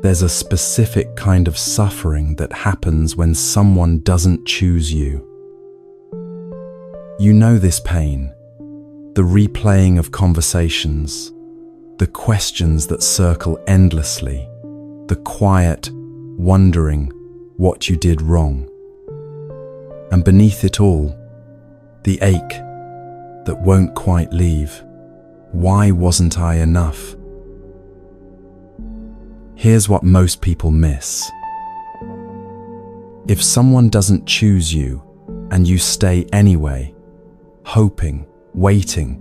There's a specific kind of suffering that happens when someone doesn't choose you. You know this pain, the replaying of conversations, the questions that circle endlessly, the quiet wondering what you did wrong. And beneath it all, the ache that won't quite leave. Why wasn't I enough? Here's what most people miss. If someone doesn't choose you and you stay anyway, hoping, waiting,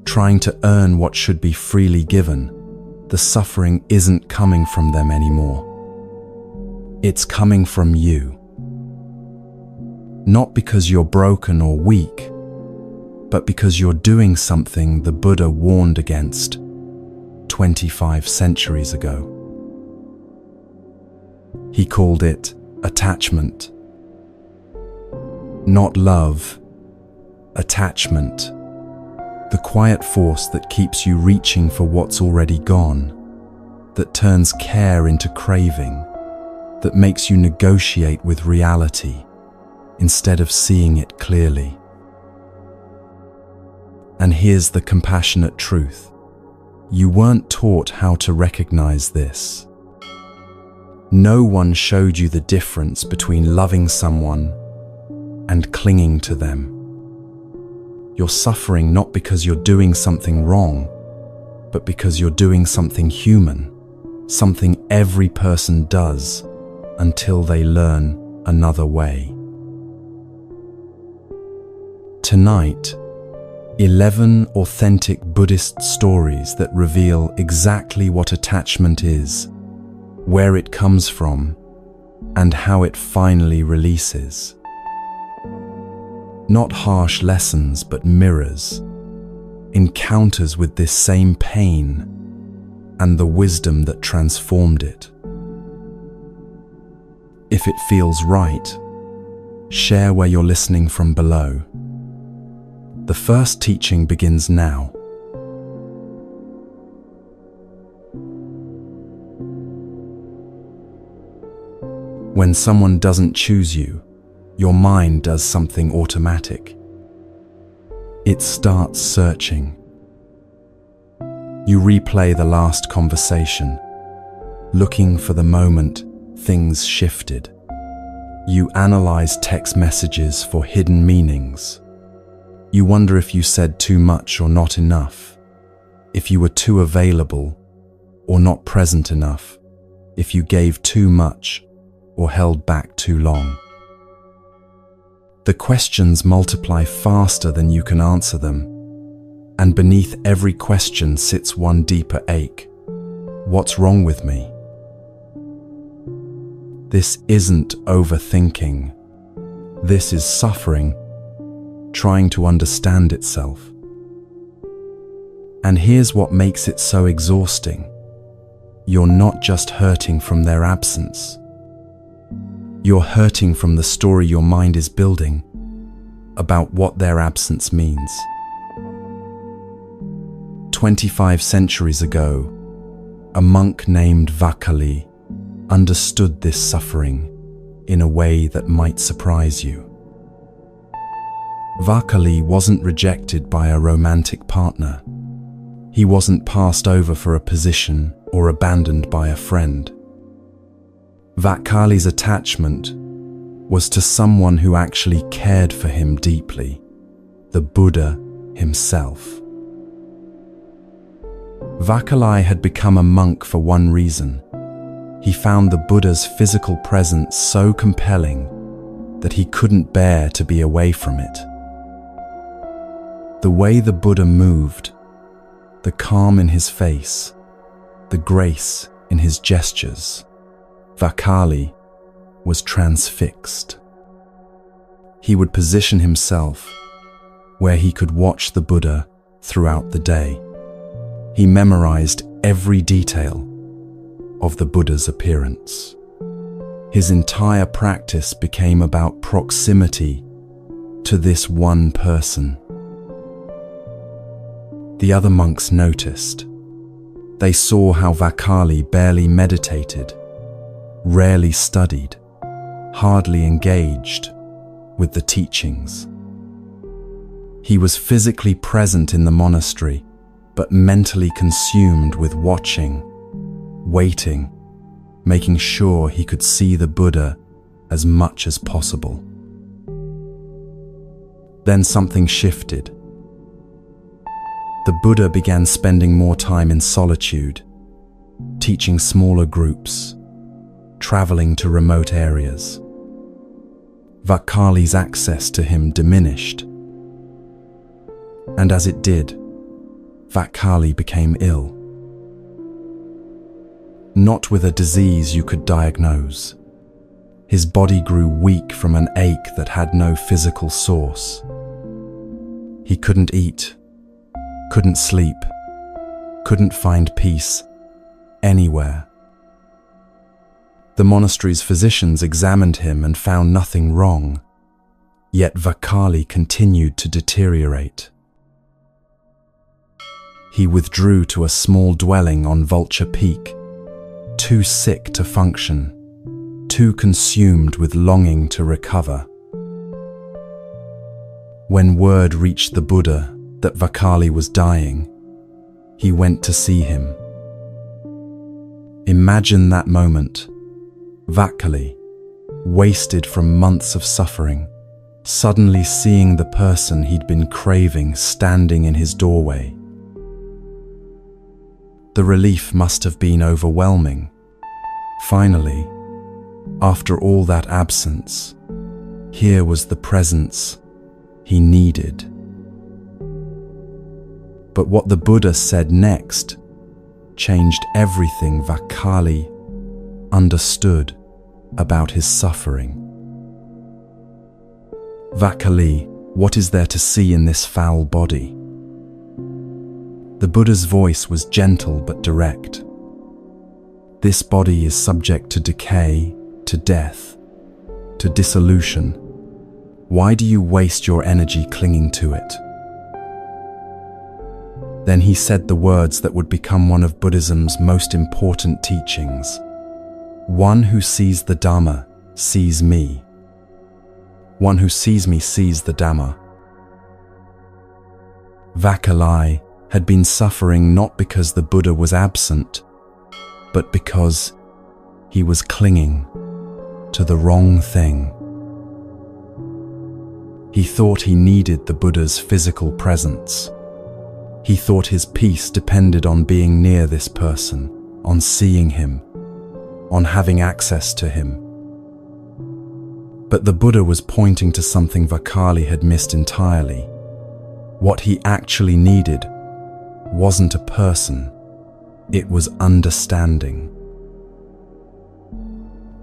trying to earn what should be freely given, the suffering isn't coming from them anymore. It's coming from you. Not because you're broken or weak, but because you're doing something the Buddha warned against 25 centuries ago. He called it attachment. Not love, attachment. The quiet force that keeps you reaching for what's already gone, that turns care into craving, that makes you negotiate with reality instead of seeing it clearly. And here's the compassionate truth. You weren't taught how to recognize this. No one showed you the difference between loving someone and clinging to them. You're suffering not because you're doing something wrong, but because you're doing something human, something every person does until they learn another way. Tonight, 11 authentic Buddhist stories that reveal exactly what attachment is, where it comes from, and how it finally releases. Not harsh lessons, but mirrors, encounters with this same pain and the wisdom that transformed it. If it feels right, share where you're listening from below. The first teaching begins now. When someone doesn't choose you, your mind does something automatic. It starts searching. You replay the last conversation, looking for the moment things shifted. You analyze text messages for hidden meanings. You wonder if you said too much or not enough, if you were too available or not present enough, if you gave too much or held back too long. The questions multiply faster than you can answer them, and beneath every question sits one deeper ache. What's wrong with me? This isn't overthinking. This is suffering, trying to understand itself. And here's what makes it so exhausting. You're not just hurting from their absence. You're hurting from the story your mind is building about what their absence means. 25 centuries ago, a monk named Vakali understood this suffering in a way that might surprise you. Vakali wasn't rejected by a romantic partner. He wasn't passed over for a position or abandoned by a friend. Vakali's attachment was to someone who actually cared for him deeply, the Buddha himself. Vakali had become a monk for one reason. He found the Buddha's physical presence so compelling that he couldn't bear to be away from it. The way the Buddha moved, the calm in his face, the grace in his gestures, Vakali was transfixed. He would position himself where he could watch the Buddha throughout the day. He memorized every detail of the Buddha's appearance. His entire practice became about proximity to this one person. The other monks noticed. They saw how Vakali barely meditated, rarely studied, hardly engaged with the teachings. He was physically present in the monastery, but mentally consumed with watching, waiting, making sure he could see the Buddha as much as possible. Then something shifted. The Buddha began spending more time in solitude, teaching smaller groups, traveling to remote areas. Vakali's access to him diminished. And as it did, Vakali became ill. Not with a disease you could diagnose. His body grew weak from an ache that had no physical source. He couldn't eat, couldn't sleep, couldn't find peace anywhere. The monastery's physicians examined him and found nothing wrong, yet Vakali continued to deteriorate. He withdrew to a small dwelling on Vulture Peak, too sick to function, too consumed with longing to recover. When word reached the Buddha that Vakali was dying, he went to see him. Imagine that moment. Vakali, wasted from months of suffering, suddenly seeing the person he'd been craving standing in his doorway. The relief must have been overwhelming. Finally, after all that absence, here was the presence he needed. But what the Buddha said next changed everything Vakali understood about his suffering. Vakali, what is there to see in this foul body? The Buddha's voice was gentle but direct. This body is subject to decay, to death, to dissolution. Why do you waste your energy clinging to it? Then he said the words that would become one of Buddhism's most important teachings. One who sees the Dhamma sees me. One who sees me sees the Dhamma. Vakali had been suffering not because the Buddha was absent, but because he was clinging to the wrong thing. He thought he needed the Buddha's physical presence. He thought his peace depended on being near this person, on seeing him, on having access to him. But the Buddha was pointing to something Vakali had missed entirely. What he actually needed wasn't a person, it was understanding.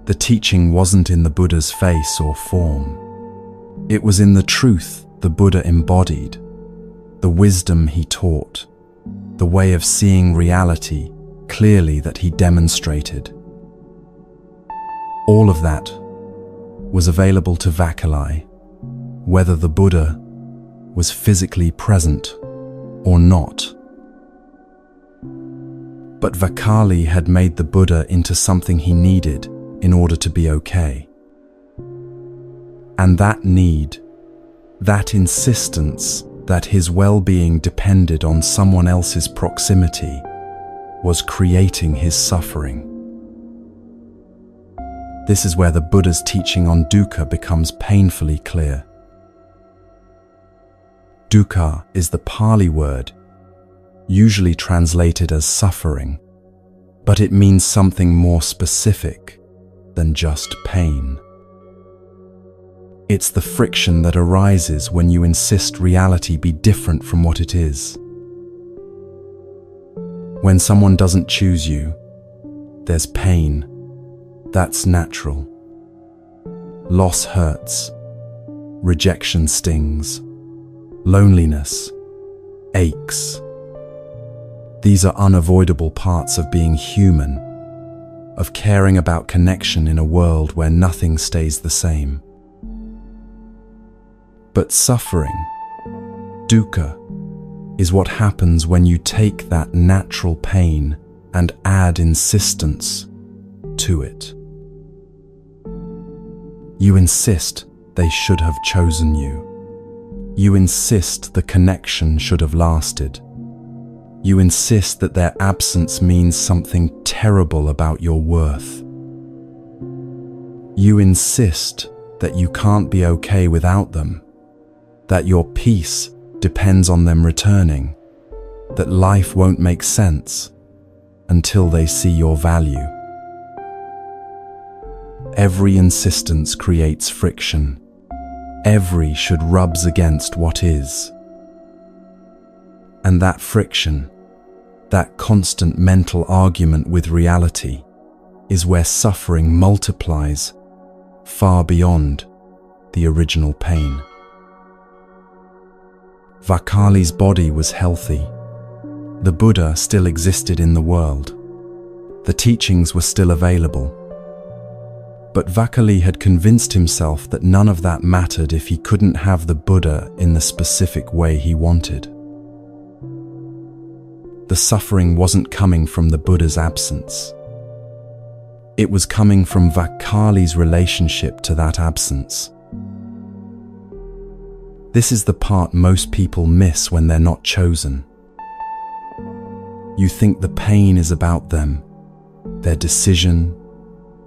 The teaching wasn't in the Buddha's face or form. It was in the truth the Buddha embodied, the wisdom he taught, the way of seeing reality clearly that he demonstrated. All of that was available to Vakali, whether the Buddha was physically present or not. But Vakali had made the Buddha into something he needed in order to be okay. And that need, that insistence that his well-being depended on someone else's proximity, was creating his suffering. This is where the Buddha's teaching on dukkha becomes painfully clear. Dukkha is the Pali word, usually translated as suffering, but it means something more specific than just pain. It's the friction that arises when you insist reality be different from what it is. When someone doesn't choose you, there's pain. That's natural. Loss hurts. Rejection stings. Loneliness aches. These are unavoidable parts of being human, of caring about connection in a world where nothing stays the same. But suffering, dukkha, is what happens when you take that natural pain and add insistence to it. You insist they should have chosen you. You insist the connection should have lasted. You insist that their absence means something terrible about your worth. You insist that you can't be okay without them, that your peace depends on them returning, that life won't make sense until they see your value. Every insistence creates friction. Every should rubs against what is. And that friction, that constant mental argument with reality, is where suffering multiplies far beyond the original pain. Vakali's body was healthy. The Buddha still existed in the world. The teachings were still available. But Vakali had convinced himself that none of that mattered if he couldn't have the Buddha in the specific way he wanted. The suffering wasn't coming from the Buddha's absence. It was coming from Vakali's relationship to that absence. This is the part most people miss when they're not chosen. You think the pain is about them, their decision,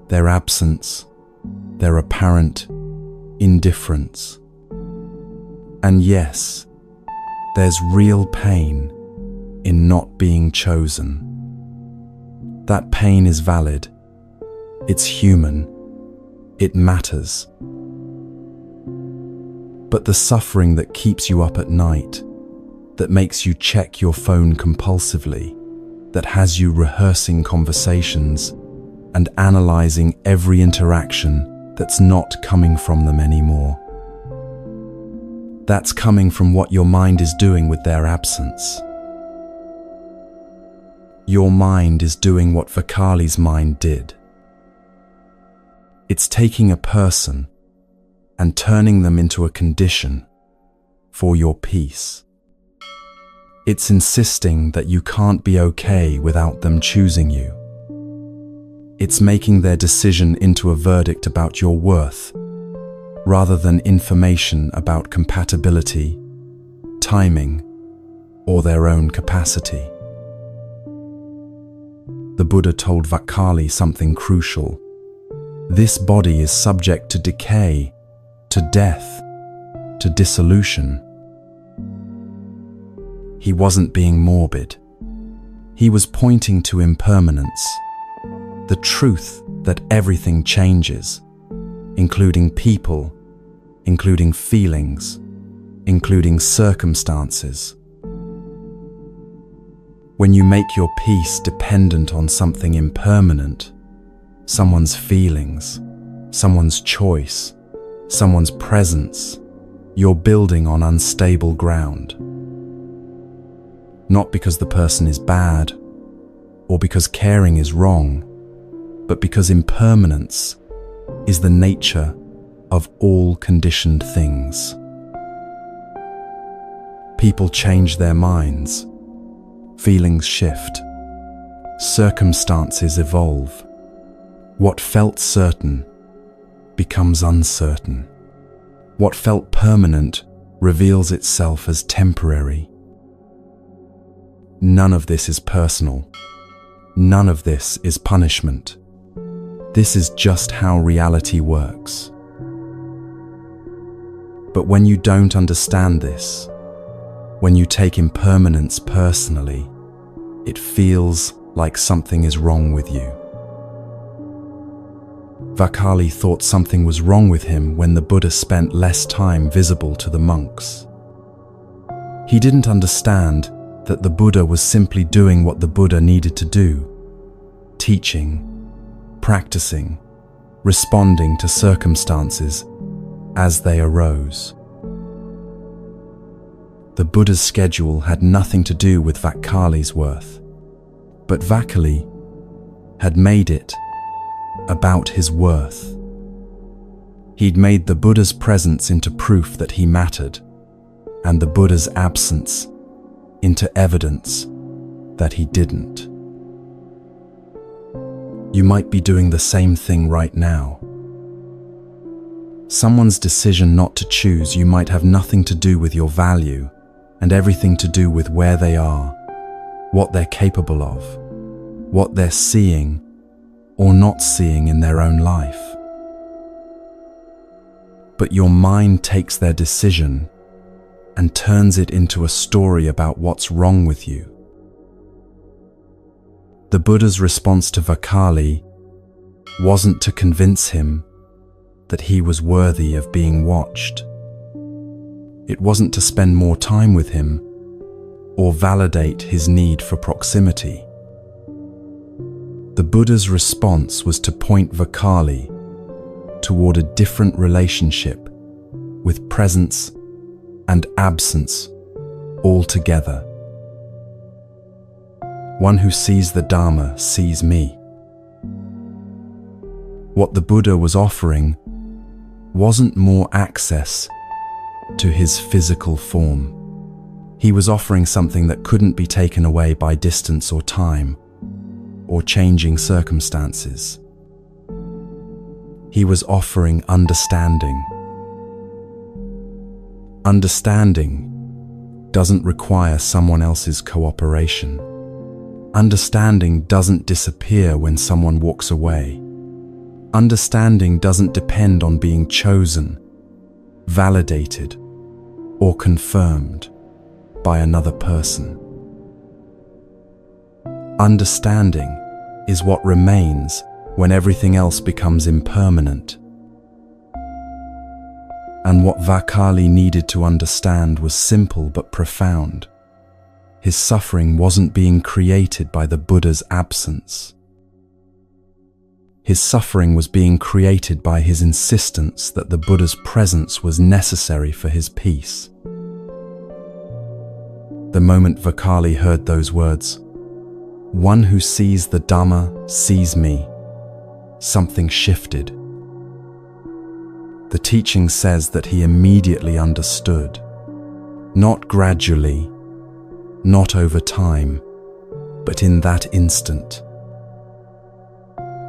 their absence, their apparent indifference. And yes, there's real pain in not being chosen. That pain is valid. It's human. It matters. But the suffering that keeps you up at night, that makes you check your phone compulsively, that has you rehearsing conversations and analyzing every interaction that's not coming from them anymore. That's coming from what your mind is doing with their absence. Your mind is doing what Vakali's mind did. It's taking a person and turning them into a condition for your peace. It's insisting that you can't be okay without them choosing you. It's making their decision into a verdict about your worth, rather than information about compatibility, timing, or their own capacity. The Buddha told Vakali something crucial. This body is subject to decay, to death, to dissolution. He wasn't being morbid. He was pointing to impermanence, the truth that everything changes, including people, including feelings, including circumstances. When you make your peace dependent on something impermanent, someone's feelings, someone's choice, someone's presence, you're building on unstable ground. Not because the person is bad, or because caring is wrong, but because impermanence is the nature of all conditioned things. People change their minds, feelings shift, circumstances evolve. What felt certain becomes uncertain. What felt permanent reveals itself as temporary. None of this is personal. None of this is punishment. This is just how reality works. But when you don't understand this, when you take impermanence personally, it feels like something is wrong with you. Vakali thought something was wrong with him when the Buddha spent less time visible to the monks. He didn't understand that the Buddha was simply doing what the Buddha needed to do, teaching, practicing, responding to circumstances as they arose. The Buddha's schedule had nothing to do with Vakali's worth, but Vakali had made it about his worth. He'd made the Buddha's presence into proof that he mattered, and the Buddha's absence into evidence that he didn't. You might be doing the same thing right now. Someone's decision not to choose you might have nothing to do with your value and everything to do with where they are, what they're capable of, what they're seeing or not seeing in their own life. But your mind takes their decision and turns it into a story about what's wrong with you. The Buddha's response to Vakali wasn't to convince him that he was worthy of being watched. It wasn't to spend more time with him or validate his need for proximity. The Buddha's response was to point Vakali toward a different relationship with presence and absence altogether. One who sees the Dharma sees me. What the Buddha was offering wasn't more access to his physical form. He was offering something that couldn't be taken away by distance or time, or changing circumstances. He was offering understanding. Understanding doesn't require someone else's cooperation. Understanding doesn't disappear when someone walks away. Understanding doesn't depend on being chosen, validated, or confirmed by another person. Understanding is what remains when everything else becomes impermanent. And what Vakali needed to understand was simple but profound. His suffering wasn't being created by the Buddha's absence. His suffering was being created by his insistence that the Buddha's presence was necessary for his peace. The moment Vakali heard those words, "One who sees the Dhamma sees me," something shifted. The teaching says that he immediately understood, not gradually, not over time, but in that instant.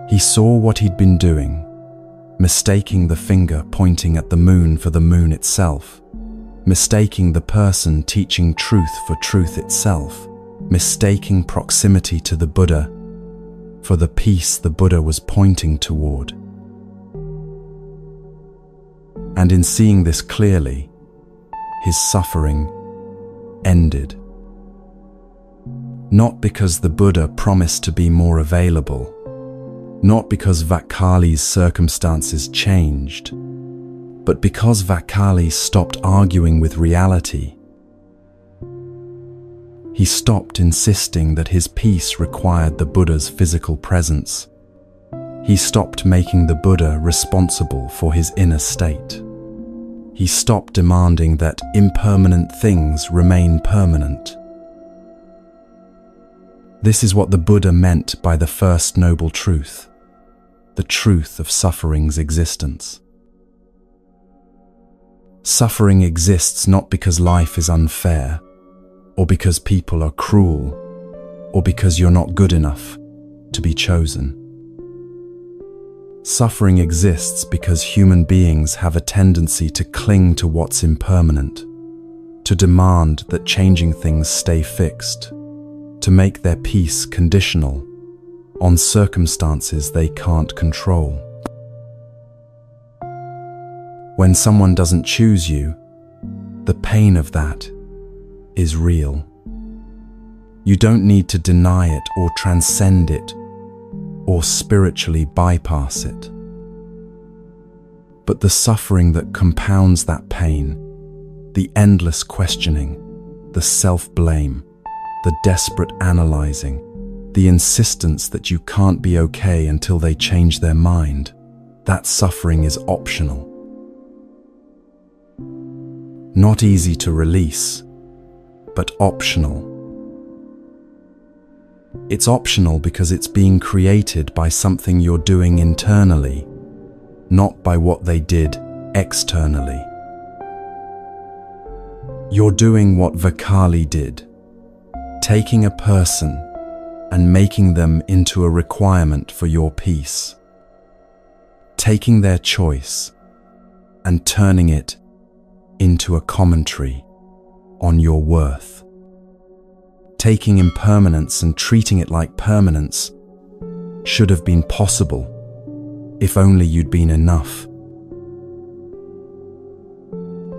He saw what he'd been doing, mistaking the finger pointing at the moon for the moon itself, mistaking the person teaching truth for truth itself, mistaking proximity to the Buddha for the peace the Buddha was pointing toward. And in seeing this clearly, his suffering ended. Not because the Buddha promised to be more available, not because Vakali's circumstances changed, but because Vakali stopped arguing with reality. He stopped insisting that his peace required the Buddha's physical presence. He stopped making the Buddha responsible for his inner state. He stopped demanding that impermanent things remain permanent. This is what the Buddha meant by the first noble truth, the truth of suffering's existence. Suffering exists not because life is unfair, or because people are cruel, or because you're not good enough to be chosen. Suffering exists because human beings have a tendency to cling to what's impermanent, to demand that changing things stay fixed, to make their peace conditional on circumstances they can't control. When someone doesn't choose you, the pain of that is real. You don't need to deny it or transcend it or spiritually bypass it. But the suffering that compounds that pain, the endless questioning, the self-blame, the desperate analyzing, the insistence that you can't be okay until they change their mind, that suffering is optional. Not easy to release, but optional. It's optional because it's being created by something you're doing internally, not by what they did externally. You're doing what Vakali did, taking a person and making them into a requirement for your peace, taking their choice and turning it into a commentary on your worth. Taking impermanence and treating it like permanence should have been possible if only you'd been enough.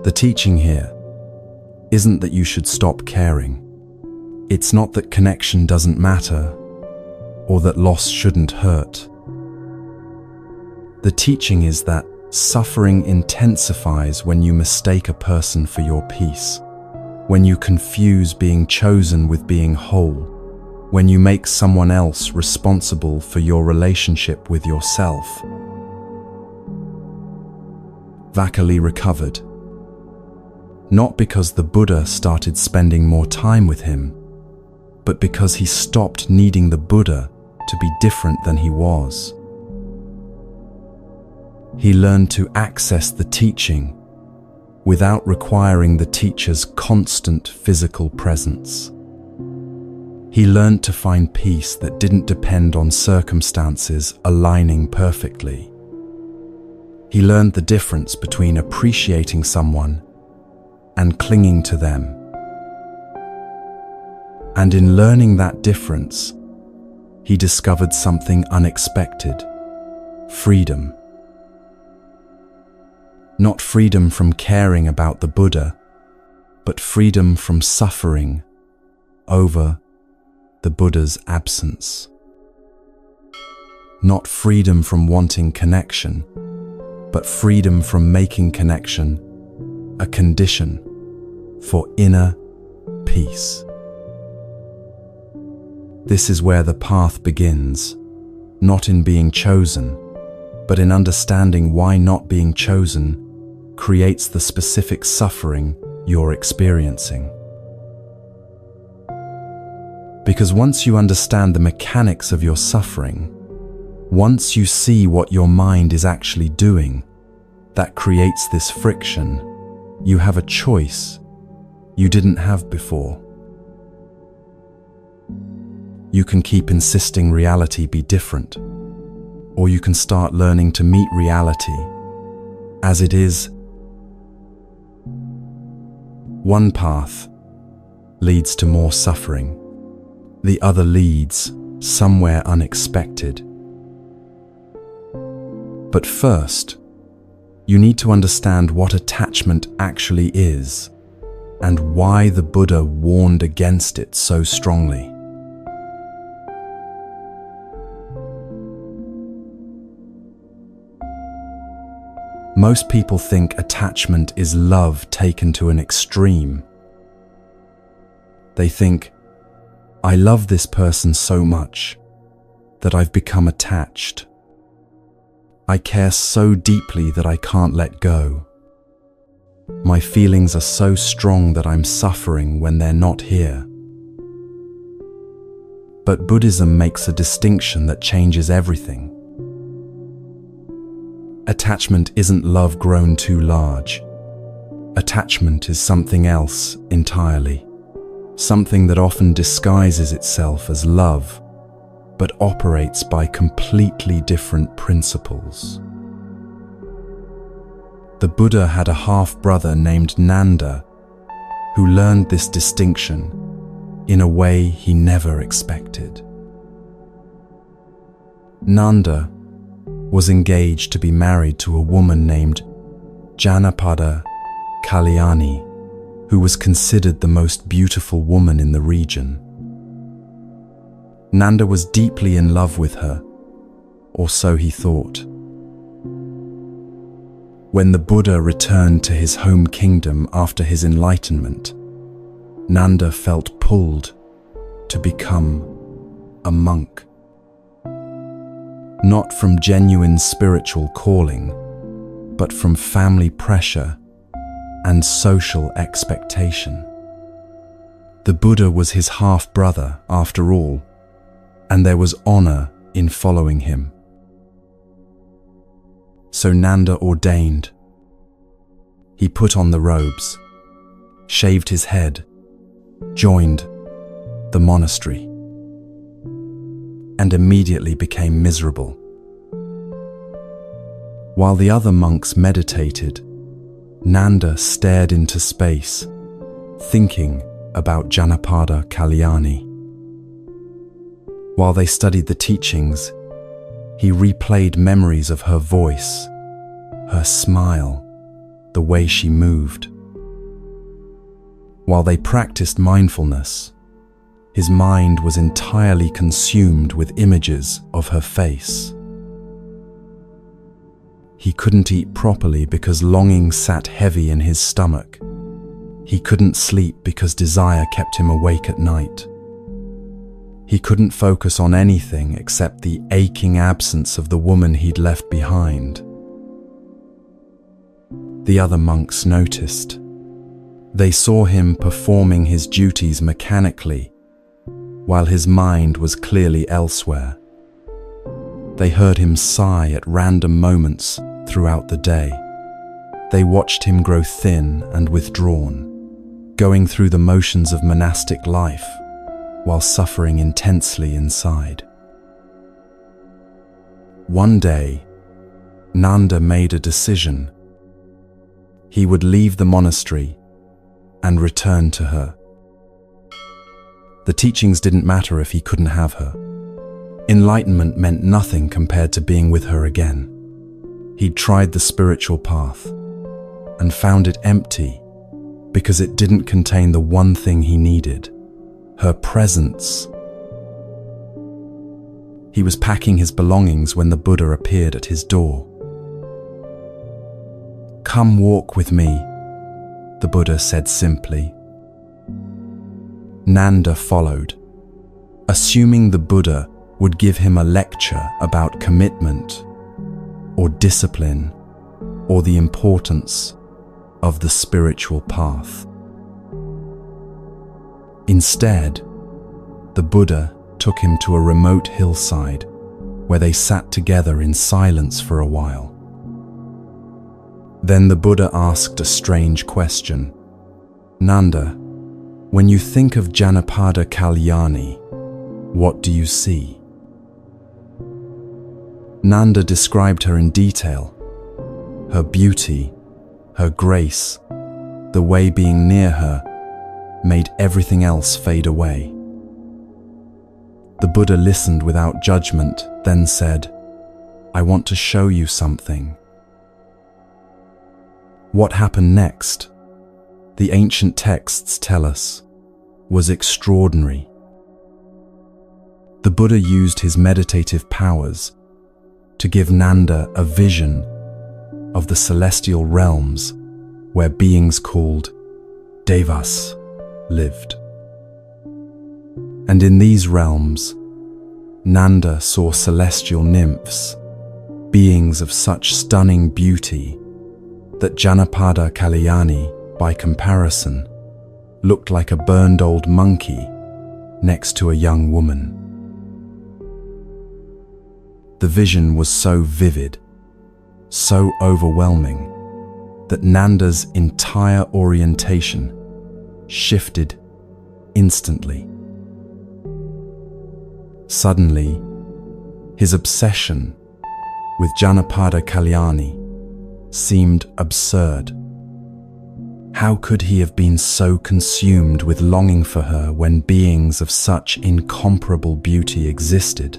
The teaching here isn't that you should stop caring. It's not that connection doesn't matter or that loss shouldn't hurt. The teaching is that suffering intensifies when you mistake a person for your peace, when you confuse being chosen with being whole, when you make someone else responsible for your relationship with yourself. Vakali recovered, not because the Buddha started spending more time with him, but because he stopped needing the Buddha to be different than he was. He learned to access the teaching without requiring the teacher's constant physical presence. He learned to find peace that didn't depend on circumstances aligning perfectly. He learned the difference between appreciating someone and clinging to them. And in learning that difference, he discovered something unexpected: freedom. Not freedom from caring about the Buddha, but freedom from suffering over the Buddha's absence. Not freedom from wanting connection, but freedom from making connection a condition for inner peace. This is where the path begins, not in being chosen, but in understanding why not being chosen creates the specific suffering you're experiencing. Because once you understand the mechanics of your suffering, once you see what your mind is actually doing that creates this friction, you have a choice you didn't have before. You can keep insisting reality be different, or you can start learning to meet reality as it is. One path leads to more suffering. The other leads somewhere unexpected. But first, you need to understand what attachment actually is and why the Buddha warned against it so strongly. Most people think attachment is love taken to an extreme. They think, I love this person so much that I've become attached. I care so deeply that I can't let go. My feelings are so strong that I'm suffering when they're not here. But Buddhism makes a distinction that changes everything. Attachment isn't love grown too large. Attachment is something else entirely. Something that often disguises itself as love, but operates by completely different principles. The Buddha had a half-brother named Nanda who learned this distinction in a way he never expected. Nanda was engaged to be married to a woman named Janapada Kalyani, who was considered the most beautiful woman in the region. Nanda was deeply in love with her, or so he thought. When the Buddha returned to his home kingdom after his enlightenment, Nanda felt pulled to become a monk. Not from genuine spiritual calling, but from family pressure and social expectation. The Buddha was his half-brother, after all, and there was honor in following him. So Nanda ordained. He put on the robes, shaved his head, joined the monastery, and immediately became miserable. While the other monks meditated Nanda stared into space, thinking about Janapada Kalyani. While they studied the teachings, he replayed memories of her voice, her smile, the way she moved. While they practiced mindfulness, his mind was entirely consumed with images of her face. He couldn't eat properly because longing sat heavy in his stomach. He couldn't sleep because desire kept him awake at night. He couldn't focus on anything except the aching absence of the woman he'd left behind. The other monks noticed. They saw him performing his duties mechanically, while his mind was clearly elsewhere. They heard him sigh at random moments throughout the day. They watched him grow thin and withdrawn, going through the motions of monastic life while suffering intensely inside. One day, Nanda made a decision. He would leave the monastery and return to her. The teachings didn't matter if he couldn't have her. Enlightenment meant nothing compared to being with her again. He'd tried the spiritual path and found it empty because it didn't contain the one thing he needed, her presence. He was packing his belongings when the Buddha appeared at his door. "Come walk with me," the Buddha said simply. Nanda followed, assuming the Buddha would give him a lecture about commitment or discipline or the importance of the spiritual path. Instead, the Buddha took him to a remote hillside where they sat together in silence for a while. Then the Buddha asked a strange question. "Nanda, when you think of Janapada Kalyani, what do you see?" Nanda described her in detail. Her beauty, her grace, the way being near her made everything else fade away. The Buddha listened without judgment, then said, "I want to show you something." What happened next, the ancient texts tell us, was extraordinary. The Buddha used his meditative powers to give Nanda a vision of the celestial realms where beings called Devas lived. And in these realms, Nanda saw celestial nymphs, beings of such stunning beauty that Janapada Kalyani, by comparison, looked like a burned old monkey next to a young woman. The vision was so vivid, so overwhelming, that Nanda's entire orientation shifted instantly. Suddenly, his obsession with Janapada Kalyani seemed absurd. How could he have been so consumed with longing for her when beings of such incomparable beauty existed?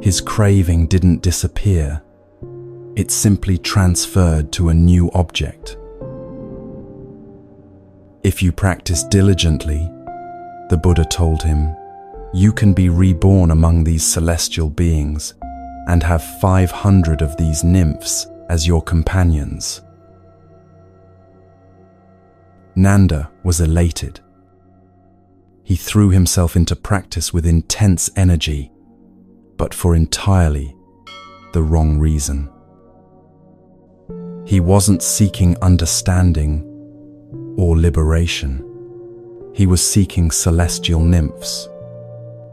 His craving didn't disappear. It simply transferred to a new object. If you practice diligently, the Buddha told him, you can be reborn among these celestial beings and have 500 of these nymphs as your companions. Nanda was elated. He threw himself into practice with intense energy, but for entirely the wrong reason. He wasn't seeking understanding or liberation. He was seeking celestial nymphs.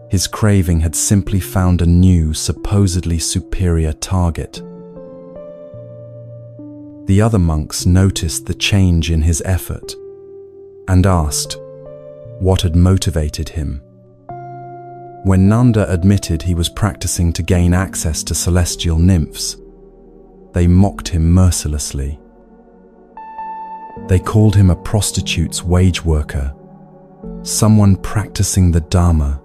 His craving had simply found a new, supposedly superior target. The other monks noticed the change in his effort and asked what had motivated him. When Nanda admitted he was practicing to gain access to celestial nymphs, they mocked him mercilessly. They called him a prostitute's wage worker, someone practicing the Dharma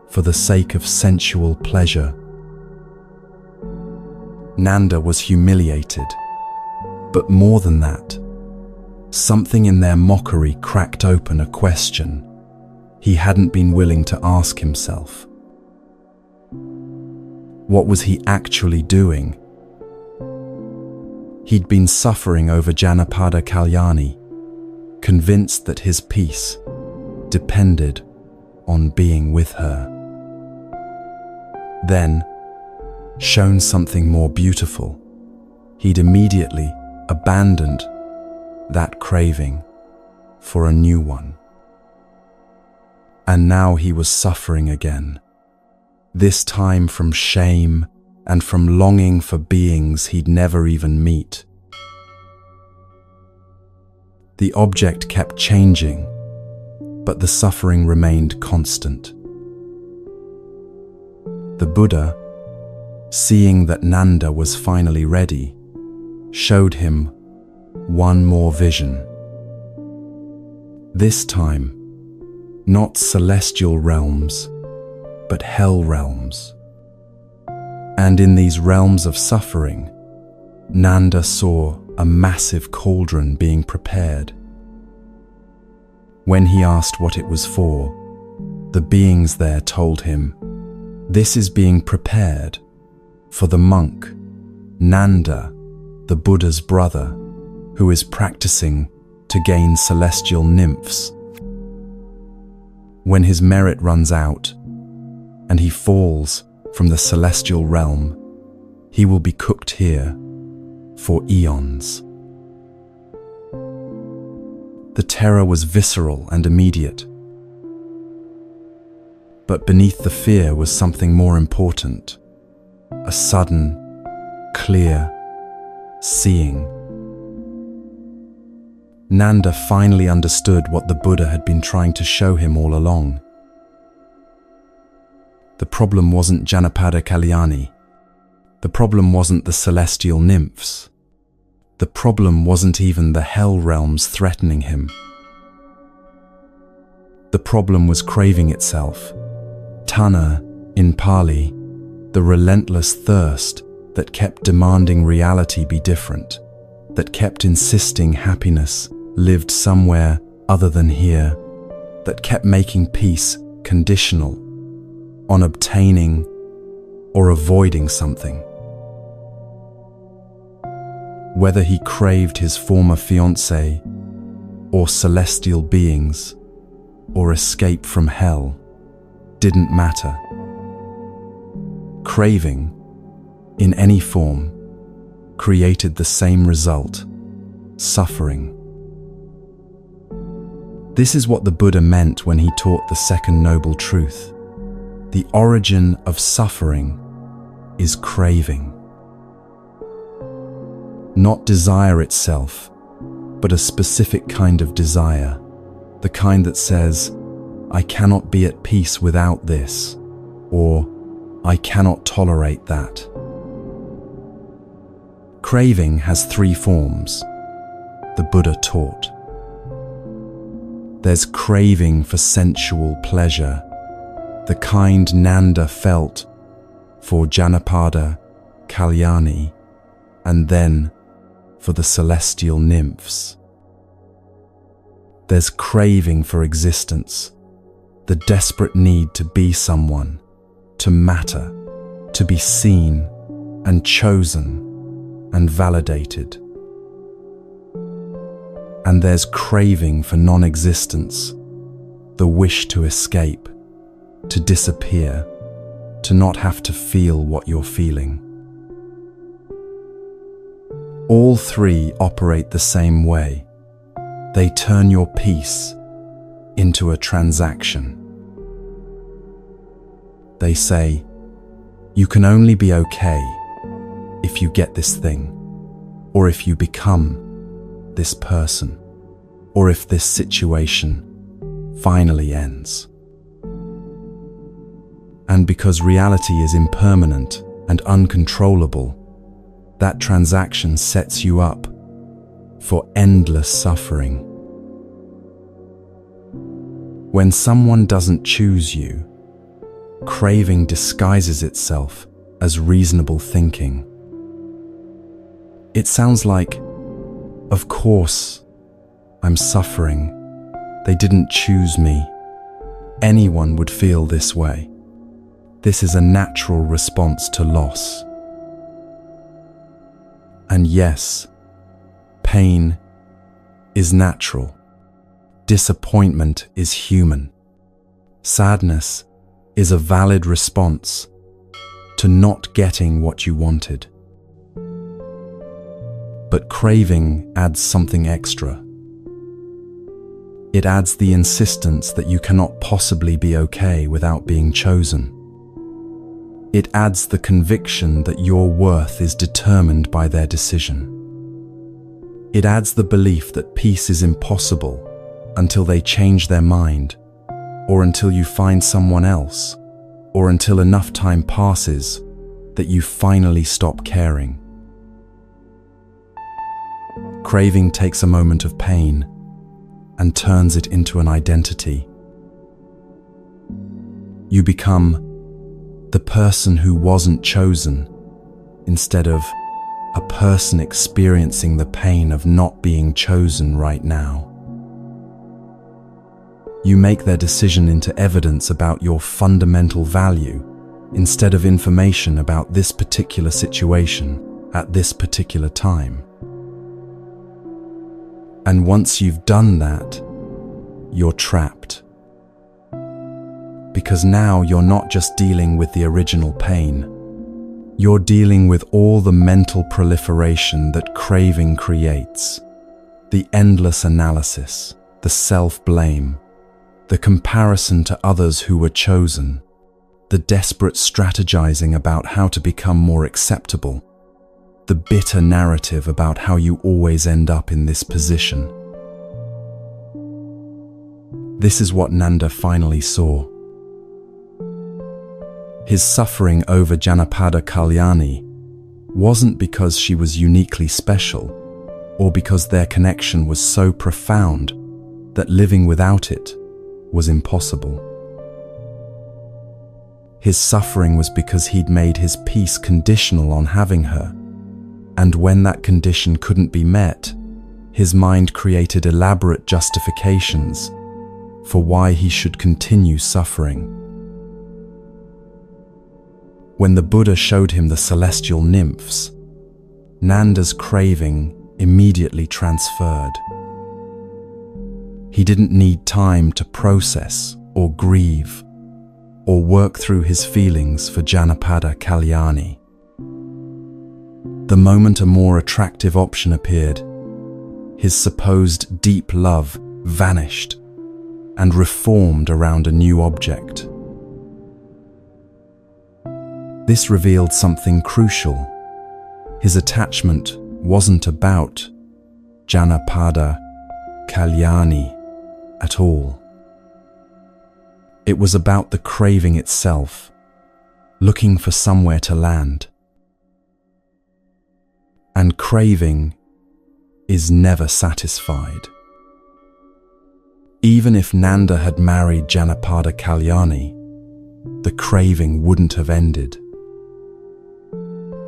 for the sake of sensual pleasure. Nanda was humiliated, but more than that, something in their mockery cracked open a question he hadn't been willing to ask himself. What was he actually doing? He'd been suffering over Janapada Kalyani, convinced that his peace depended on being with her. Then, shown something more beautiful, he'd immediately abandoned that craving for a new one. And now he was suffering again, this time from shame and from longing for beings he'd never even meet. The object kept changing, but the suffering remained constant. The Buddha, seeing that Nanda was finally ready, showed him one more vision. This time, not celestial realms, but hell realms. And in these realms of suffering, Nanda saw a massive cauldron being prepared. When he asked what it was for, the beings there told him, "This is being prepared for the monk, Nanda, the Buddha's brother, who is practicing to gain celestial nymphs. When his merit runs out and he falls from the celestial realm, he will be cooked here for eons." The terror was visceral and immediate. But beneath the fear was something more important, a sudden, clear seeing. Nanda finally understood what the Buddha had been trying to show him all along. The problem wasn't Janapada Kalyani. The problem wasn't the celestial nymphs. The problem wasn't even the hell realms threatening him. The problem was craving itself. Tanha, in Pali, the relentless thirst that kept demanding reality be different, that kept insisting happiness lived somewhere other than here, that kept making peace conditional on obtaining or avoiding something. Whether he craved his former fiancée, or celestial beings, or escape from hell, didn't matter. Craving, in any form, created the same result: suffering. This is what the Buddha meant when he taught the second noble truth. The origin of suffering is craving. Not desire itself, but a specific kind of desire, the kind that says, "I cannot be at peace without this," or "I cannot tolerate that." Craving has three forms, the Buddha taught. There's craving for sensual pleasure, the kind Nanda felt for Janapada Kalyani, and then for the celestial nymphs. There's craving for existence, the desperate need to be someone, to matter, to be seen and chosen and validated. And there's craving for non-existence, the wish to escape, to disappear, to not have to feel what you're feeling. All three operate the same way. They turn your peace into a transaction. They say, you can only be okay if you get this thing, or if you become this person, or if this situation finally ends. And because reality is impermanent and uncontrollable, that transaction sets you up for endless suffering. When someone doesn't choose you, craving disguises itself as reasonable thinking. It sounds like, of course, I'm suffering. They didn't choose me. Anyone would feel this way. This is a natural response to loss. And yes, pain is natural. Disappointment is human. Sadness is a valid response to not getting what you wanted. But craving adds something extra. It adds the insistence that you cannot possibly be okay without being chosen. It adds the conviction that your worth is determined by their decision. It adds the belief that peace is impossible until they change their mind, or until you find someone else, or until enough time passes that you finally stop caring. Craving takes a moment of pain and turns it into an identity. You become the person who wasn't chosen instead of a person experiencing the pain of not being chosen right now. You make their decision into evidence about your fundamental value instead of information about this particular situation at this particular time. And once you've done that, you're trapped. Because now you're not just dealing with the original pain, you're dealing with all the mental proliferation that craving creates. The endless analysis, the self-blame, the comparison to others who were chosen, the desperate strategizing about how to become more acceptable, the bitter narrative about how you always end up in this position. This is what Nanda finally saw. His suffering over Janapada Kalyani wasn't because she was uniquely special, or because their connection was so profound that living without it was impossible. His suffering was because he'd made his peace conditional on having her, and when that condition couldn't be met, his mind created elaborate justifications for why he should continue suffering. When the Buddha showed him the celestial nymphs, Nanda's craving immediately transferred. He didn't need time to process or grieve or work through his feelings for Janapada Kalyani. The moment a more attractive option appeared, his supposed deep love vanished and reformed around a new object. This revealed something crucial. His attachment wasn't about Janapada Kalyani at all. It was about the craving itself, looking for somewhere to land. And craving is never satisfied. Even if Nanda had married Janapada Kalyani, the craving wouldn't have ended.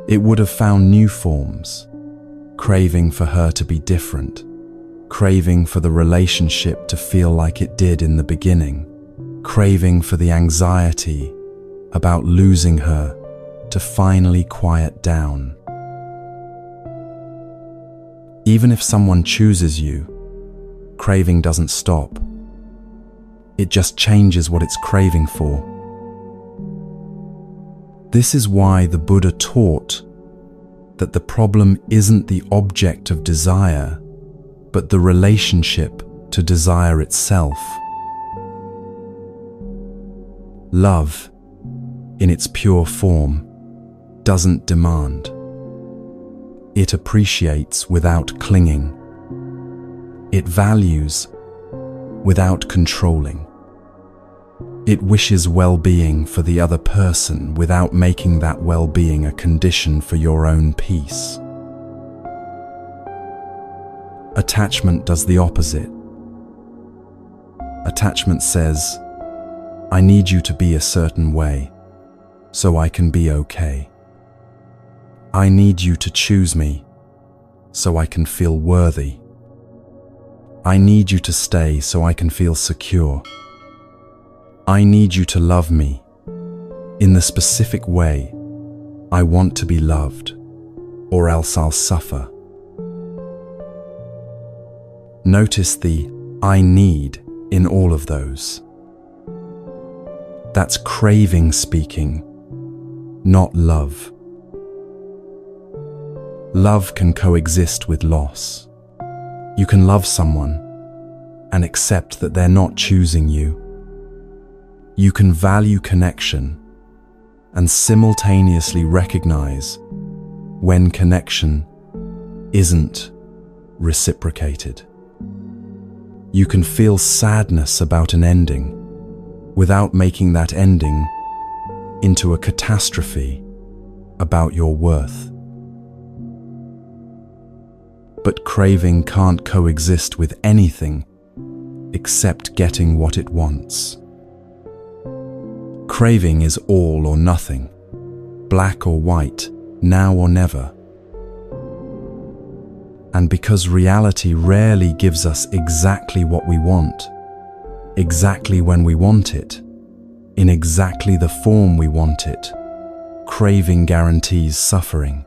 It would have found new forms, craving for her to be different, craving for the relationship to feel like it did in the beginning, craving for the anxiety about losing her to finally quiet down. Even if someone chooses you, craving doesn't stop. It just changes what it's craving for. This is why the Buddha taught that the problem isn't the object of desire, but the relationship to desire itself. Love, in its pure form, doesn't demand. It appreciates without clinging. It values without controlling. It wishes well-being for the other person without making that well-being a condition for your own peace. Attachment does the opposite. Attachment says, I need you to be a certain way, so I can be okay. I need you to choose me, so I can feel worthy. I need you to stay so I can feel secure. I need you to love me in the specific way I want to be loved, or else I'll suffer. Notice the I need in all of those. That's craving speaking, not love. Love can coexist with loss. You can love someone and accept that they're not choosing you. You can value connection and simultaneously recognize when connection isn't reciprocated. You can feel sadness about an ending without making that ending into a catastrophe about your worth. But craving can't coexist with anything except getting what it wants. Craving is all or nothing, black or white, now or never. And because reality rarely gives us exactly what we want, exactly when we want it, in exactly the form we want it, craving guarantees suffering.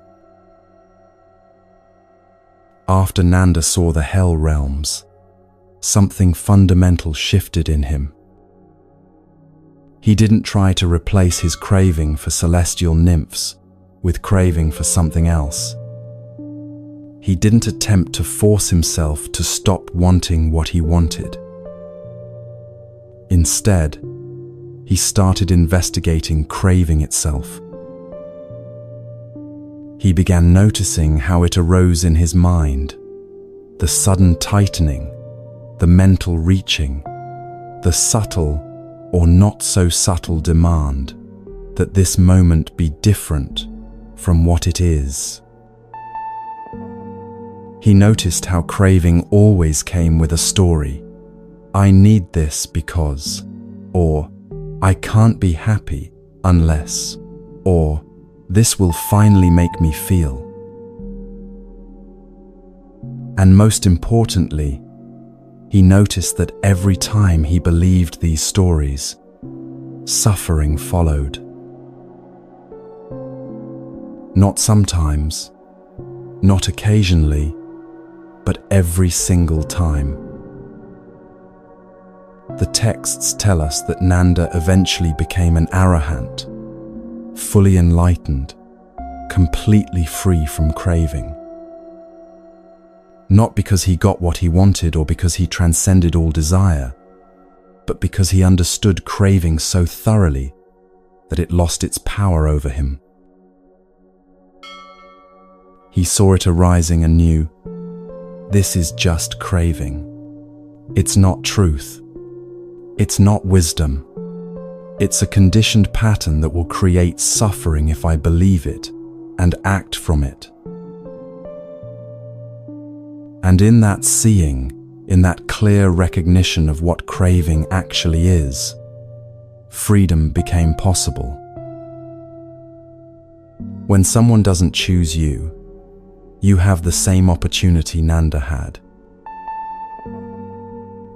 After Nanda saw the hell realms, something fundamental shifted in him. He didn't try to replace his craving for celestial nymphs with craving for something else. He didn't attempt to force himself to stop wanting what he wanted. Instead, he started investigating craving itself. He began noticing how it arose in his mind, the sudden tightening, the mental reaching, the subtle or not so subtle demand that this moment be different from what it is. He noticed how craving always came with a story. I need this because, or I can't be happy unless, or this will finally make me feel. And most importantly, he noticed that every time he believed these stories, suffering followed. Not sometimes, not occasionally, but every single time. The texts tell us that Nanda eventually became an arahant, fully enlightened, completely free from craving. Not because he got what he wanted or because he transcended all desire, but because he understood craving so thoroughly that it lost its power over him. He saw it arising anew. This is just craving. It's not truth. It's not wisdom. It's a conditioned pattern that will create suffering if I believe it and act from it. And in that seeing, in that clear recognition of what craving actually is, freedom became possible. When someone doesn't choose you, you have the same opportunity Nanda had.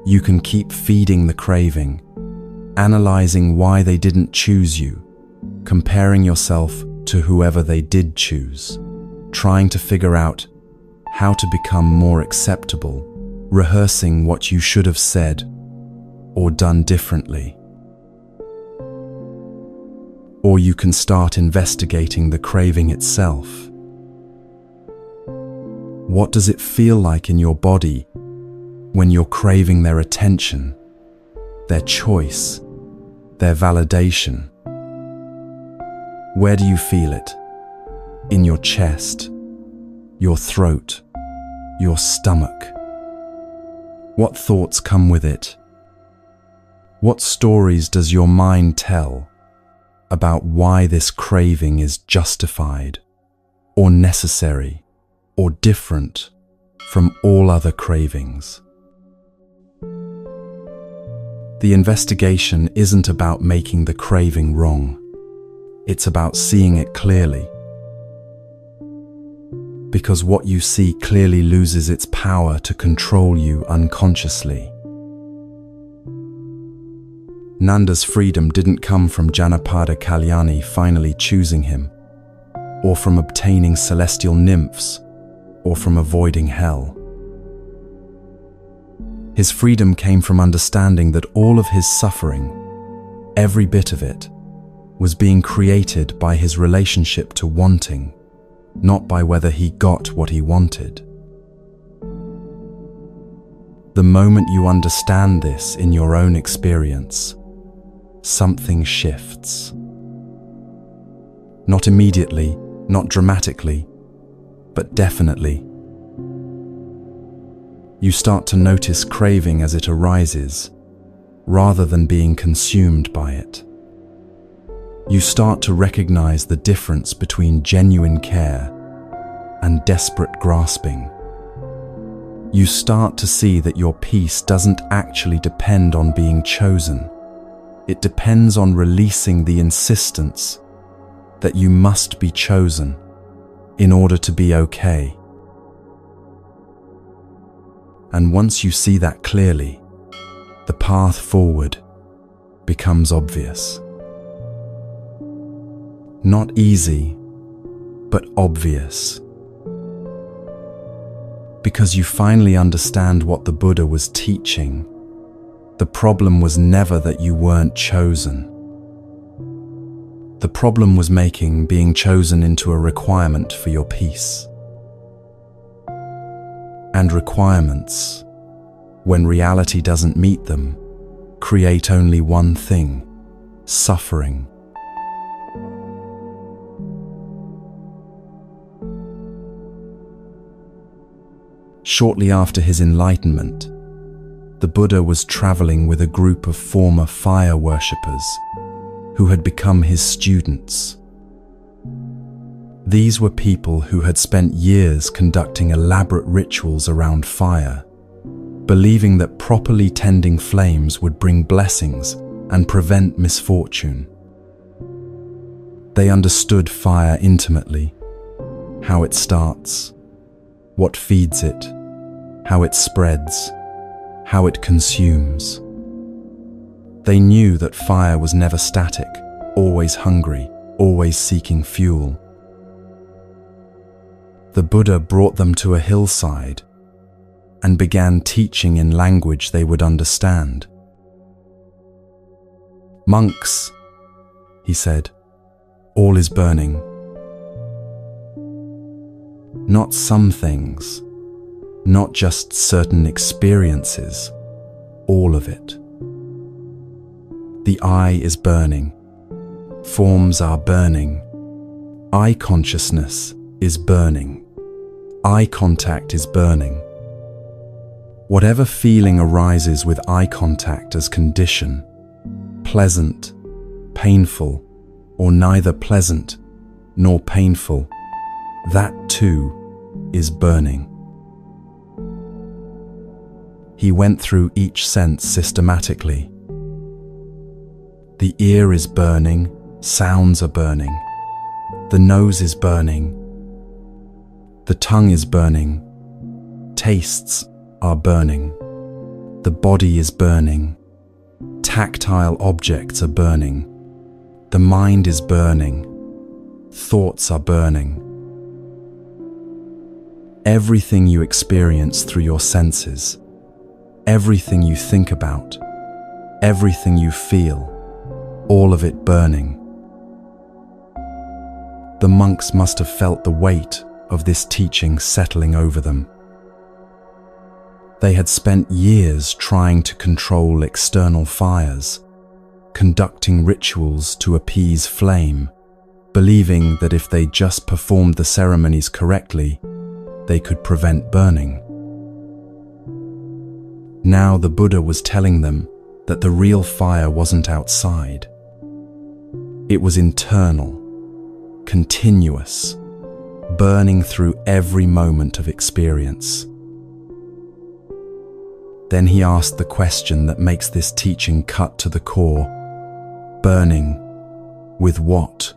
You can keep feeding the craving, analyzing why they didn't choose you, comparing yourself to whoever they did choose, trying to figure out how to become more acceptable, rehearsing what you should have said or done differently. Or you can start investigating the craving itself. What does it feel like in your body when you're craving their attention, their choice, their validation? Where do you feel it? In your chest, your throat, your stomach? What thoughts come with it? What stories does your mind tell about why this craving is justified or necessary or different from all other cravings. The investigation isn't about making the craving wrong. It's about seeing it clearly. Because what you see clearly loses its power to control you unconsciously. Nanda's freedom didn't come from Janapada Kalyani finally choosing him, or from obtaining celestial nymphs, or from avoiding hell. His freedom came from understanding that all of his suffering, every bit of it, was being created by his relationship to wanting, not by whether he got what he wanted. The moment you understand this in your own experience, something shifts. Not immediately, not dramatically, but definitely. You start to notice craving as it arises, rather than being consumed by it. You start to recognize the difference between genuine care and desperate grasping. You start to see that your peace doesn't actually depend on being chosen. It depends on releasing the insistence that you must be chosen in order to be okay. And once you see that clearly, the path forward becomes obvious. Not easy, but obvious. Because you finally understand what the Buddha was teaching. The problem was never that you weren't chosen. The problem was making being chosen into a requirement for your peace. And requirements, when reality doesn't meet them, create only one thing: suffering. Shortly after his enlightenment, the Buddha was traveling with a group of former fire worshippers who had become his students. These were people who had spent years conducting elaborate rituals around fire, believing that properly tending flames would bring blessings and prevent misfortune. They understood fire intimately, how it starts, what feeds it, how it spreads, how it consumes. They knew that fire was never static, always hungry, always seeking fuel. The Buddha brought them to a hillside and began teaching in language they would understand. "Monks," he said, "all is burning. Not some things, not just certain experiences, all of it. The eye is burning. Forms are burning. Eye consciousness is burning. Eye contact is burning. Whatever feeling arises with eye contact as condition, pleasant, painful, or neither pleasant nor painful, that too is burning." He went through each sense systematically. The ear is burning, sounds are burning. The nose is burning. The tongue is burning. Tastes are burning. The body is burning. Tactile objects are burning. The mind is burning. Thoughts are burning. Everything you experience through your senses, everything you think about, everything you feel, all of it burning. The monks must have felt the weight of this teaching settling over them. They had spent years trying to control external fires, conducting rituals to appease flame, believing that if they just performed the ceremonies correctly, they could prevent burning. Now the Buddha was telling them that the real fire wasn't outside. It was internal, continuous, burning through every moment of experience. Then he asked the question that makes this teaching cut to the core. Burning with what?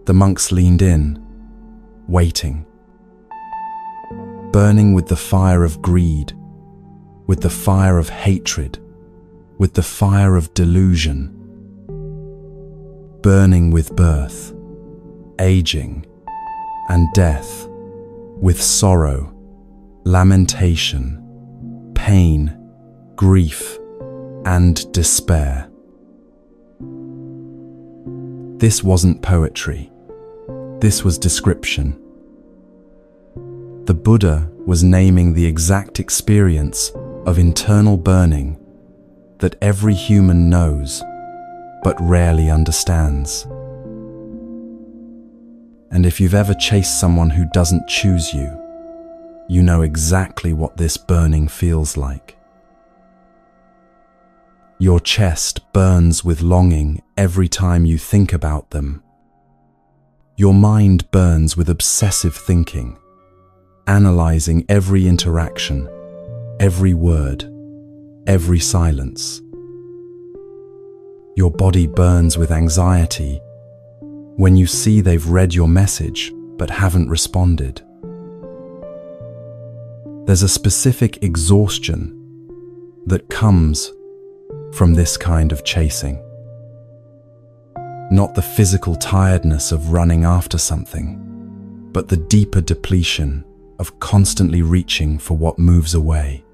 The monks leaned in, waiting. Burning with the fire of greed, with the fire of hatred, with the fire of delusion. Burning with birth, aging, and death, with sorrow, lamentation, pain, grief, and despair. This wasn't poetry. This was description. The Buddha was naming the exact experience of internal burning that every human knows but rarely understands. And if you've ever chased someone who doesn't choose you, you know exactly what this burning feels like. Your chest burns with longing every time you think about them. Your mind burns with obsessive thinking, analyzing every interaction, every word, every silence. Your body burns with anxiety when you see they've read your message but haven't responded. There's a specific exhaustion that comes from this kind of chasing. Not the physical tiredness of running after something, but the deeper depletion of constantly reaching for what moves away,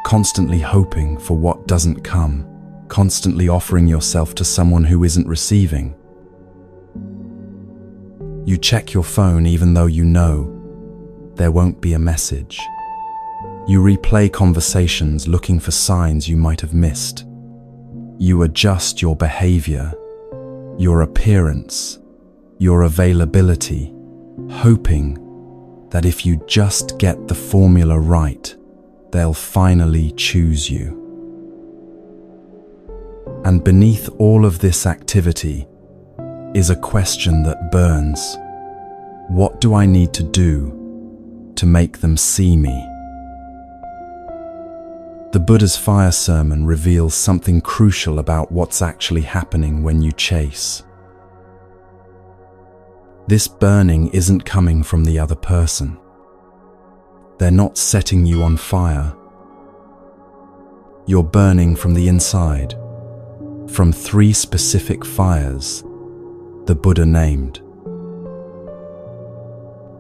constantly hoping for what doesn't come, constantly offering yourself to someone who isn't receiving. You check your phone even though you know there won't be a message. You replay conversations looking for signs you might have missed. You adjust your behavior, your appearance, your availability, hoping that if you just get the formula right, they'll finally choose you. And beneath all of this activity is a question that burns. What do I need to do to make them see me? The Buddha's fire sermon reveals something crucial about what's actually happening when you chase. This burning isn't coming from the other person. They're not setting you on fire. You're burning from the inside, from 3 specific fires the Buddha named.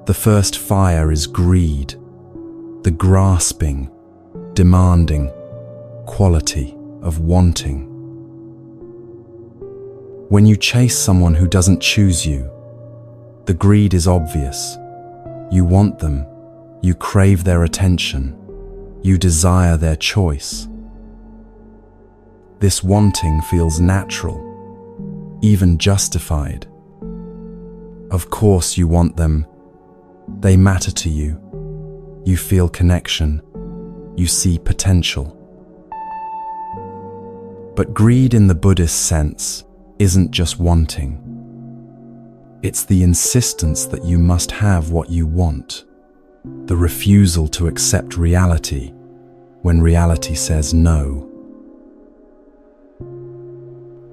The first fire is greed, the grasping, demanding quality of wanting. When you chase someone who doesn't choose you, the greed is obvious. You want them, you crave their attention, you desire their choice. This wanting feels natural, even justified. Of course you want them. They matter to you. You feel connection. You see potential. But greed in the Buddhist sense isn't just wanting. It's the insistence that you must have what you want, the refusal to accept reality when reality says no.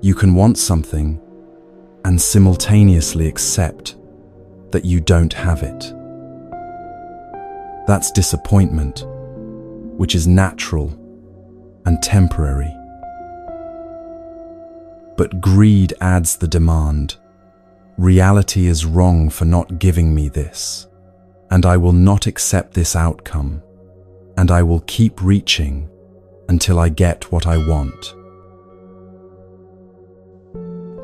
You can want something and simultaneously accept that you don't have it. That's disappointment, which is natural and temporary. But greed adds the demand. Reality is wrong for not giving me this, and I will not accept this outcome, and I will keep reaching until I get what I want.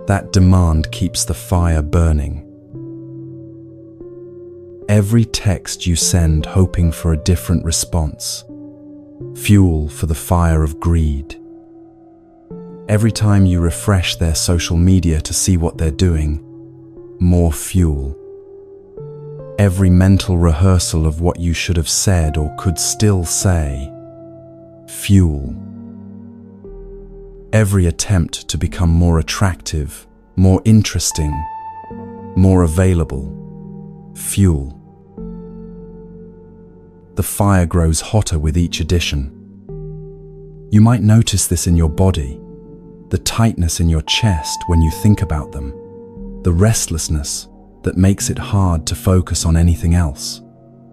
That demand keeps the fire burning. Every text you send hoping for a different response, fuel for the fire of greed. Every time you refresh their social media to see what they're doing, more fuel. Every mental rehearsal of what you should have said or could still say, fuel. Every attempt to become more attractive, more interesting, more available, fuel. the fire grows hotter with each addition. You might notice this in your body, the tightness in your chest when you think about them, the restlessness that makes it hard to focus on anything else,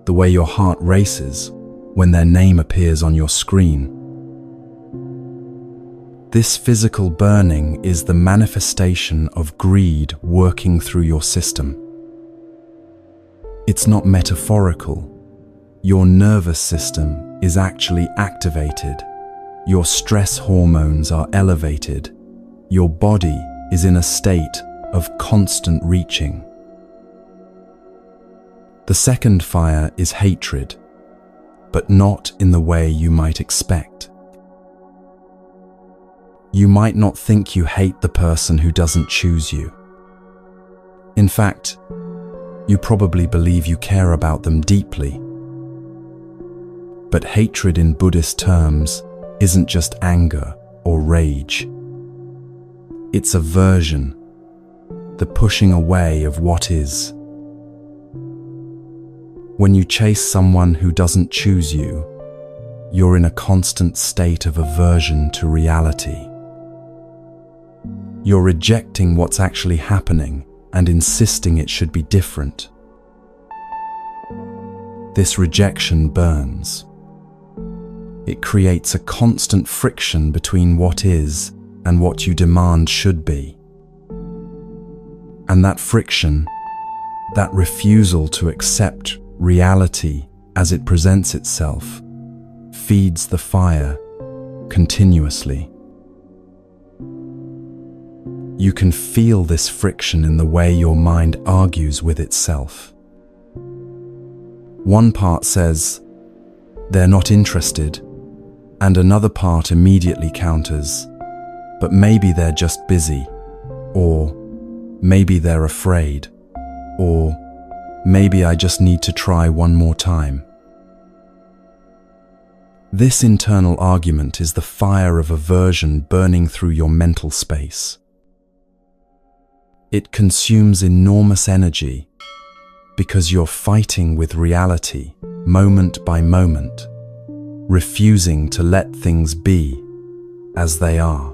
the way your heart races when their name appears on your screen. This physical burning is the manifestation of greed working through your system. It's not metaphorical. Your nervous system is actually activated. Your stress hormones are elevated. Your body is in a state of constant reaching. The second fire is hatred, but not in the way you might expect. You might not think you hate the person who doesn't choose you. In fact, you probably believe you care about them deeply. But hatred in Buddhist terms isn't just anger or rage. It's aversion, the pushing away of what is. When you chase someone who doesn't choose you, you're in a constant state of aversion to reality. You're rejecting what's actually happening and insisting it should be different. This rejection burns. It creates a constant friction between what is and what you demand should be. And that friction, that refusal to accept reality as it presents itself, feeds the fire continuously. You can feel this friction in the way your mind argues with itself. One part says, "They're not interested," and another part immediately counters, "But maybe they're just busy," or "Maybe they're afraid," or "Maybe I just need to try one more time." This internal argument is the fire of aversion burning through your mental space. It consumes enormous energy because you're fighting with reality moment by moment, refusing to let things be as they are.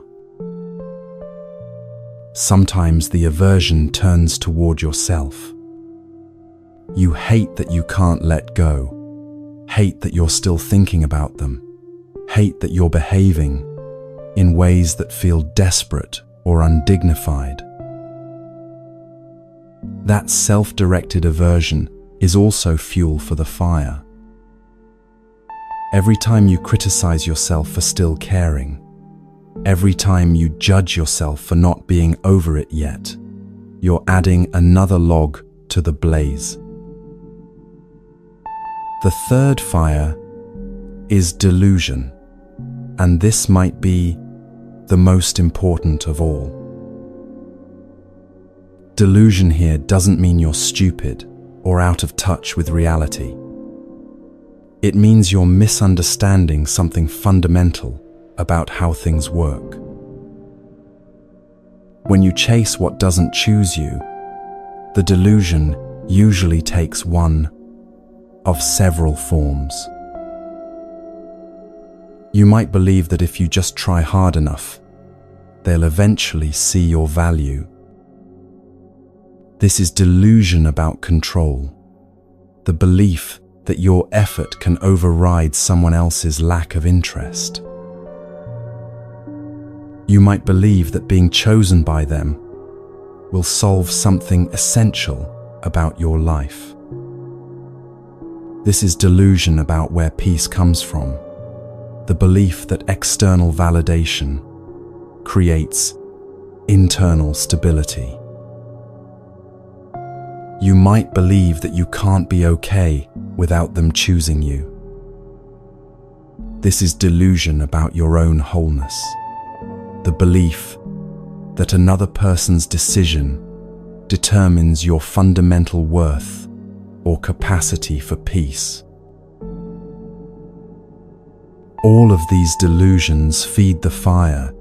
Sometimes the aversion turns toward yourself. You hate that you can't let go, hate that you're still thinking about them, hate that you're behaving in ways that feel desperate or undignified. That self-directed aversion is also fuel for the fire. Every time you criticize yourself for still caring, every time you judge yourself for not being over it yet, you're adding another log to the blaze. The third fire is delusion, and this might be the most important of all. Delusion here doesn't mean you're stupid or out of touch with reality. It means you're misunderstanding something fundamental about how things work. When you chase what doesn't choose you, the delusion usually takes one of several forms. You might believe that if you just try hard enough, they'll eventually see your value. This is delusion about control, the belief that your effort can override someone else's lack of interest. You might believe that being chosen by them will solve something essential about your life. This is delusion about where peace comes from, the belief that external validation creates internal stability. You might believe that you can't be okay without them choosing you. This is delusion about your own wholeness, the belief that another person's decision determines your fundamental worth or capacity for peace. All of these delusions feed the fire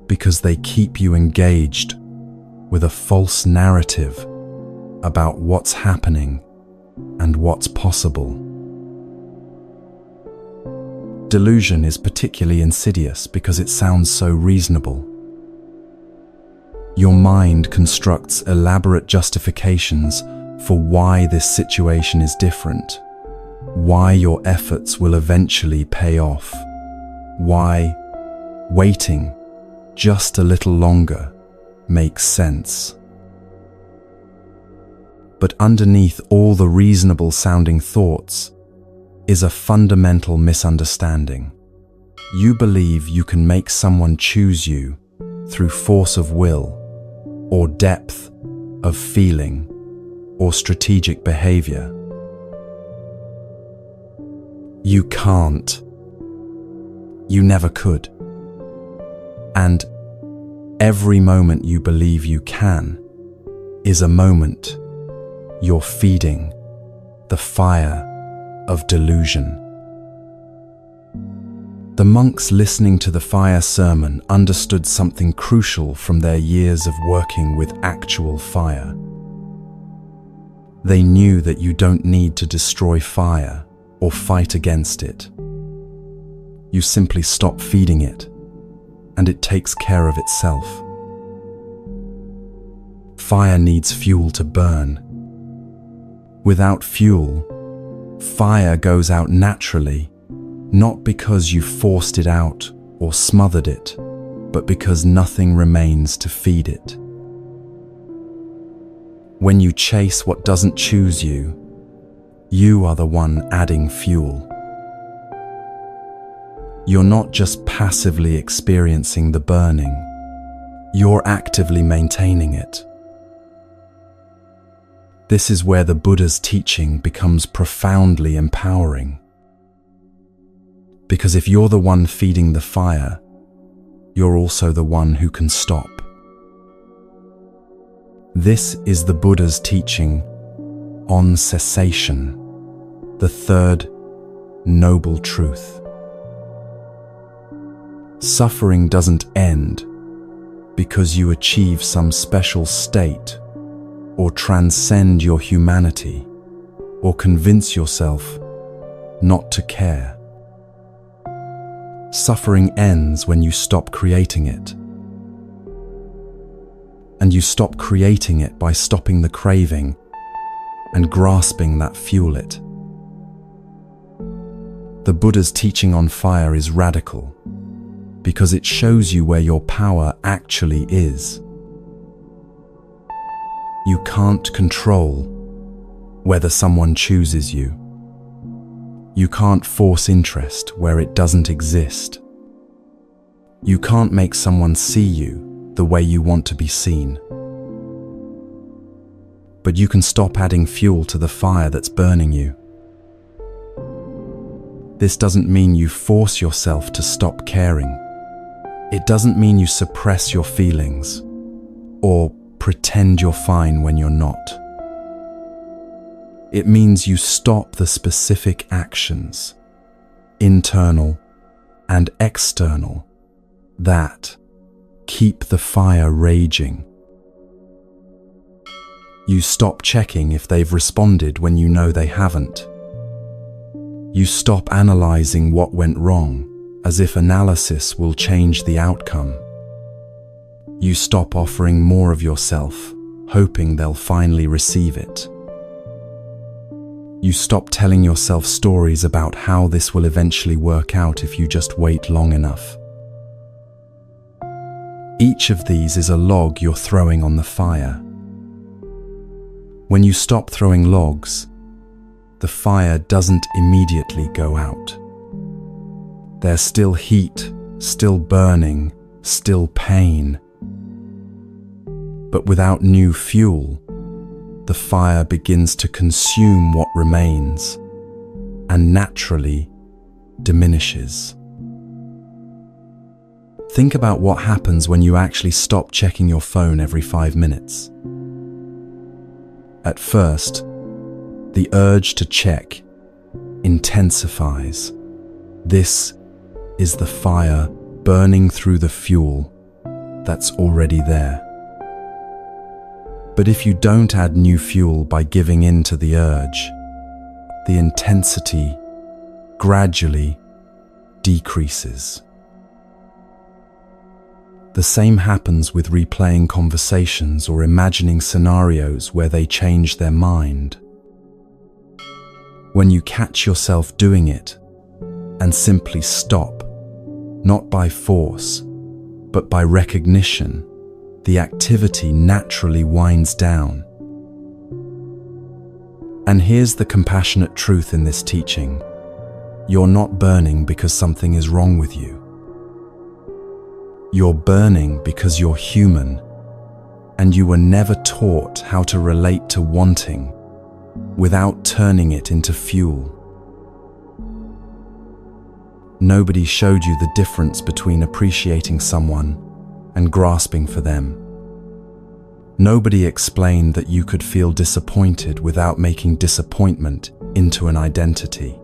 because they keep you engaged with a false narrative about what's happening and what's possible. Delusion is particularly insidious because it sounds so reasonable. Your mind constructs elaborate justifications for why this situation is different, why your efforts will eventually pay off, why waiting just a little longer makes sense. But underneath all the reasonable-sounding thoughts is a fundamental misunderstanding. You believe you can make someone choose you through force of will, or depth of feeling, or strategic behavior. You can't. You never could. And every moment you believe you can is a moment you're feeding the fire of delusion. The monks listening to the fire sermon understood something crucial from their years of working with actual fire. They knew that you don't need to destroy fire or fight against it. You simply stop feeding it, and it takes care of itself. Fire needs fuel to burn. Without fuel, fire goes out naturally, not because you forced it out or smothered it, but because nothing remains to feed it. When you chase what doesn't choose you, you are the one adding fuel. You're not just passively experiencing the burning, you're actively maintaining it. This is where the Buddha's teaching becomes profoundly empowering. Because if you're the one feeding the fire, you're also the one who can stop. This is the Buddha's teaching on cessation, the third noble truth. Suffering doesn't end because you achieve some special state or transcend your humanity, or convince yourself not to care. Suffering ends when you stop creating it. And you stop creating it by stopping the craving and grasping that fuel it. The Buddha's teaching on fire is radical because it shows you where your power actually is. You can't control whether someone chooses you. You can't force interest where it doesn't exist. You can't make someone see you the way you want to be seen. But you can stop adding fuel to the fire that's burning you. This doesn't mean you force yourself to stop caring. It doesn't mean you suppress your feelings or pretend you're fine when you're not. It means you stop the specific actions, internal and external, that keep the fire raging. You stop checking if they've responded when you know they haven't. You stop analyzing what went wrong, as if analysis will change the outcome. You stop offering more of yourself, hoping they'll finally receive it. You stop telling yourself stories about how this will eventually work out if you just wait long enough. Each of these is a log you're throwing on the fire. When you stop throwing logs, the fire doesn't immediately go out. There's still heat, still burning, still pain. But without new fuel, the fire begins to consume what remains and naturally diminishes. Think about what happens when you actually stop checking your phone every 5 minutes. At first, the urge to check intensifies. This is the fire burning through the fuel that's already there. But if you don't add new fuel by giving in to the urge, the intensity gradually decreases. The same happens with replaying conversations or imagining scenarios where they change their mind. When you catch yourself doing it and simply stop, not by force, but by recognition, the activity naturally winds down. And here's the compassionate truth in this teaching. You're not burning because something is wrong with you. You're burning because you're human, and you were never taught how to relate to wanting without turning it into fuel. Nobody showed you the difference between appreciating someone and grasping for them. Nobody explained that you could feel disappointed without making disappointment into an identity.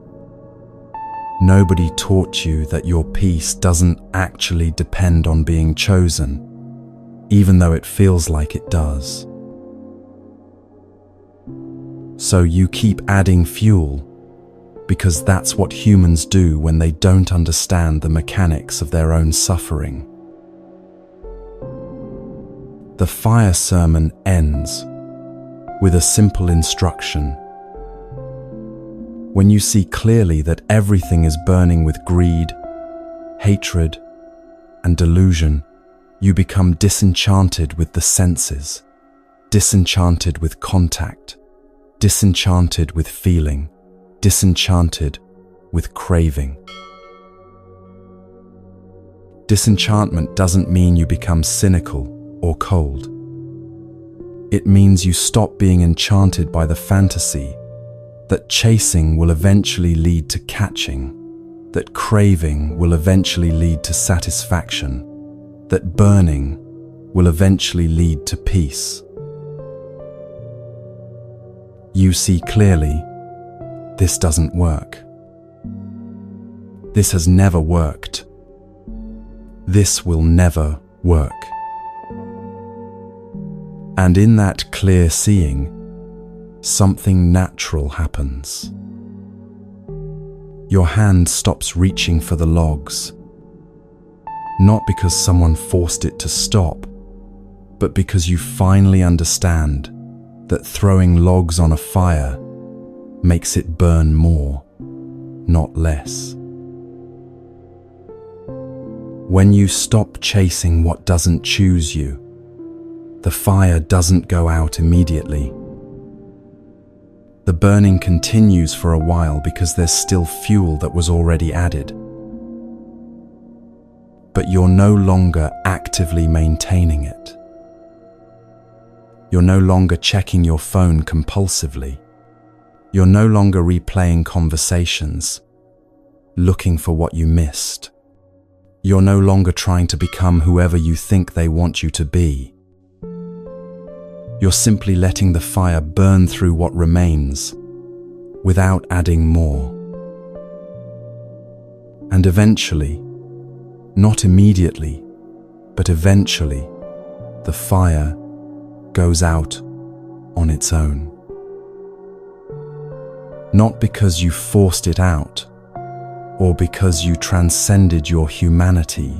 Nobody taught you that your peace doesn't actually depend on being chosen, even though it feels like it does. So you keep adding fuel, because that's what humans do when they don't understand the mechanics of their own suffering. The fire sermon ends with a simple instruction. When you see clearly that everything is burning with greed, hatred, and delusion, you become disenchanted with the senses, disenchanted with contact, disenchanted with feeling, disenchanted with craving. Disenchantment doesn't mean you become cynical or cold. It means you stop being enchanted by the fantasy that chasing will eventually lead to catching, that craving will eventually lead to satisfaction, that burning will eventually lead to peace. You see clearly, this doesn't work. This has never worked. This will never work. And in that clear seeing, something natural happens. Your hand stops reaching for the logs, not because someone forced it to stop, but because you finally understand that throwing logs on a fire makes it burn more, not less. When you stop chasing what doesn't choose you, the fire doesn't go out immediately. The burning continues for a while because there's still fuel that was already added. But you're no longer actively maintaining it. You're no longer checking your phone compulsively. You're no longer replaying conversations, looking for what you missed. You're no longer trying to become whoever you think they want you to be. You're simply letting the fire burn through what remains without adding more. And eventually, not immediately, but eventually, the fire goes out on its own. Not because you forced it out, or because you transcended your humanity,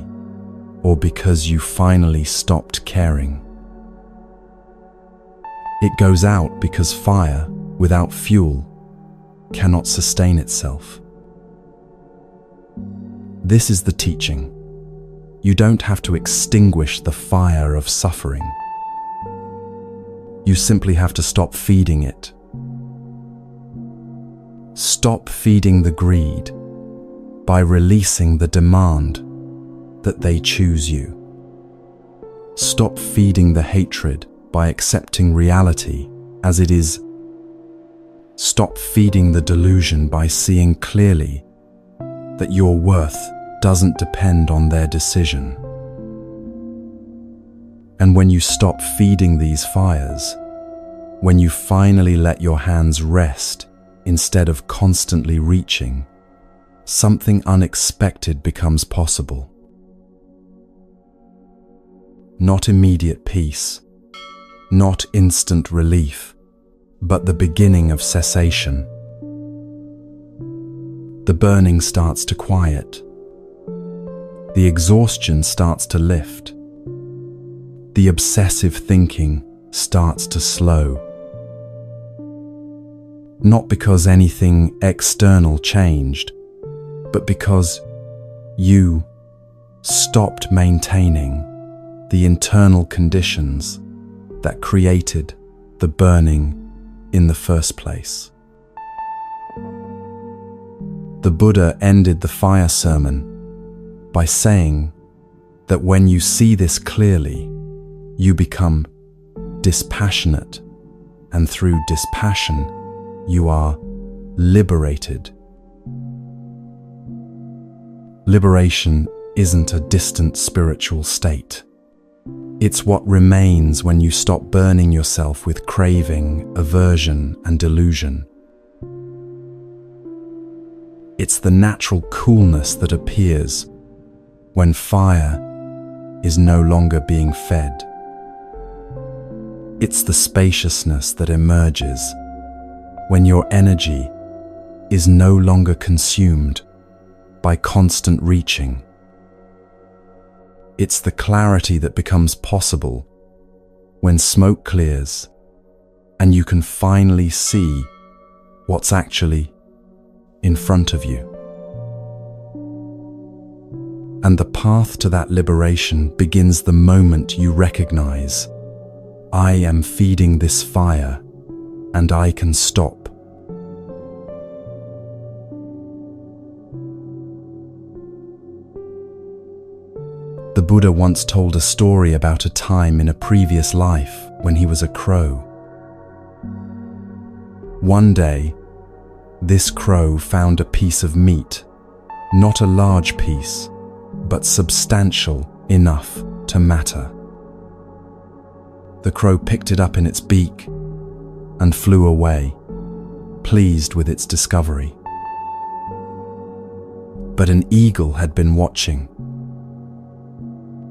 or because you finally stopped caring. It goes out because fire, without fuel, cannot sustain itself. This is the teaching. You don't have to extinguish the fire of suffering. You simply have to stop feeding it. Stop feeding the greed by releasing the demand that they choose you. Stop feeding the hatred by accepting reality as it is. Stop feeding the delusion by seeing clearly that your worth doesn't depend on their decision. And when you stop feeding these fires, when you finally let your hands rest instead of constantly reaching, something unexpected becomes possible. Not immediate peace, not instant relief, but the beginning of cessation. The burning starts to quiet, The exhaustion starts to lift. The obsessive thinking starts to slow. Not because anything external changed, but because you stopped maintaining the internal conditions that created the burning in the first place. The Buddha ended the fire sermon by saying that when you see this clearly, you become dispassionate, and through dispassion, you are liberated. Liberation isn't a distant spiritual state. It's what remains when you stop burning yourself with craving, aversion, and delusion. It's the natural coolness that appears when fire is no longer being fed. It's the spaciousness that emerges when your energy is no longer consumed by constant reaching. It's the clarity that becomes possible when smoke clears and you can finally see what's actually in front of you. And the path to that liberation begins the moment you recognize, I am feeding this fire and I can stop. The Buddha once told a story about a time in a previous life when he was a crow. One day, this crow found a piece of meat, not a large piece, but substantial enough to matter. The crow picked it up in its beak and flew away, pleased with its discovery. But an eagle had been watching.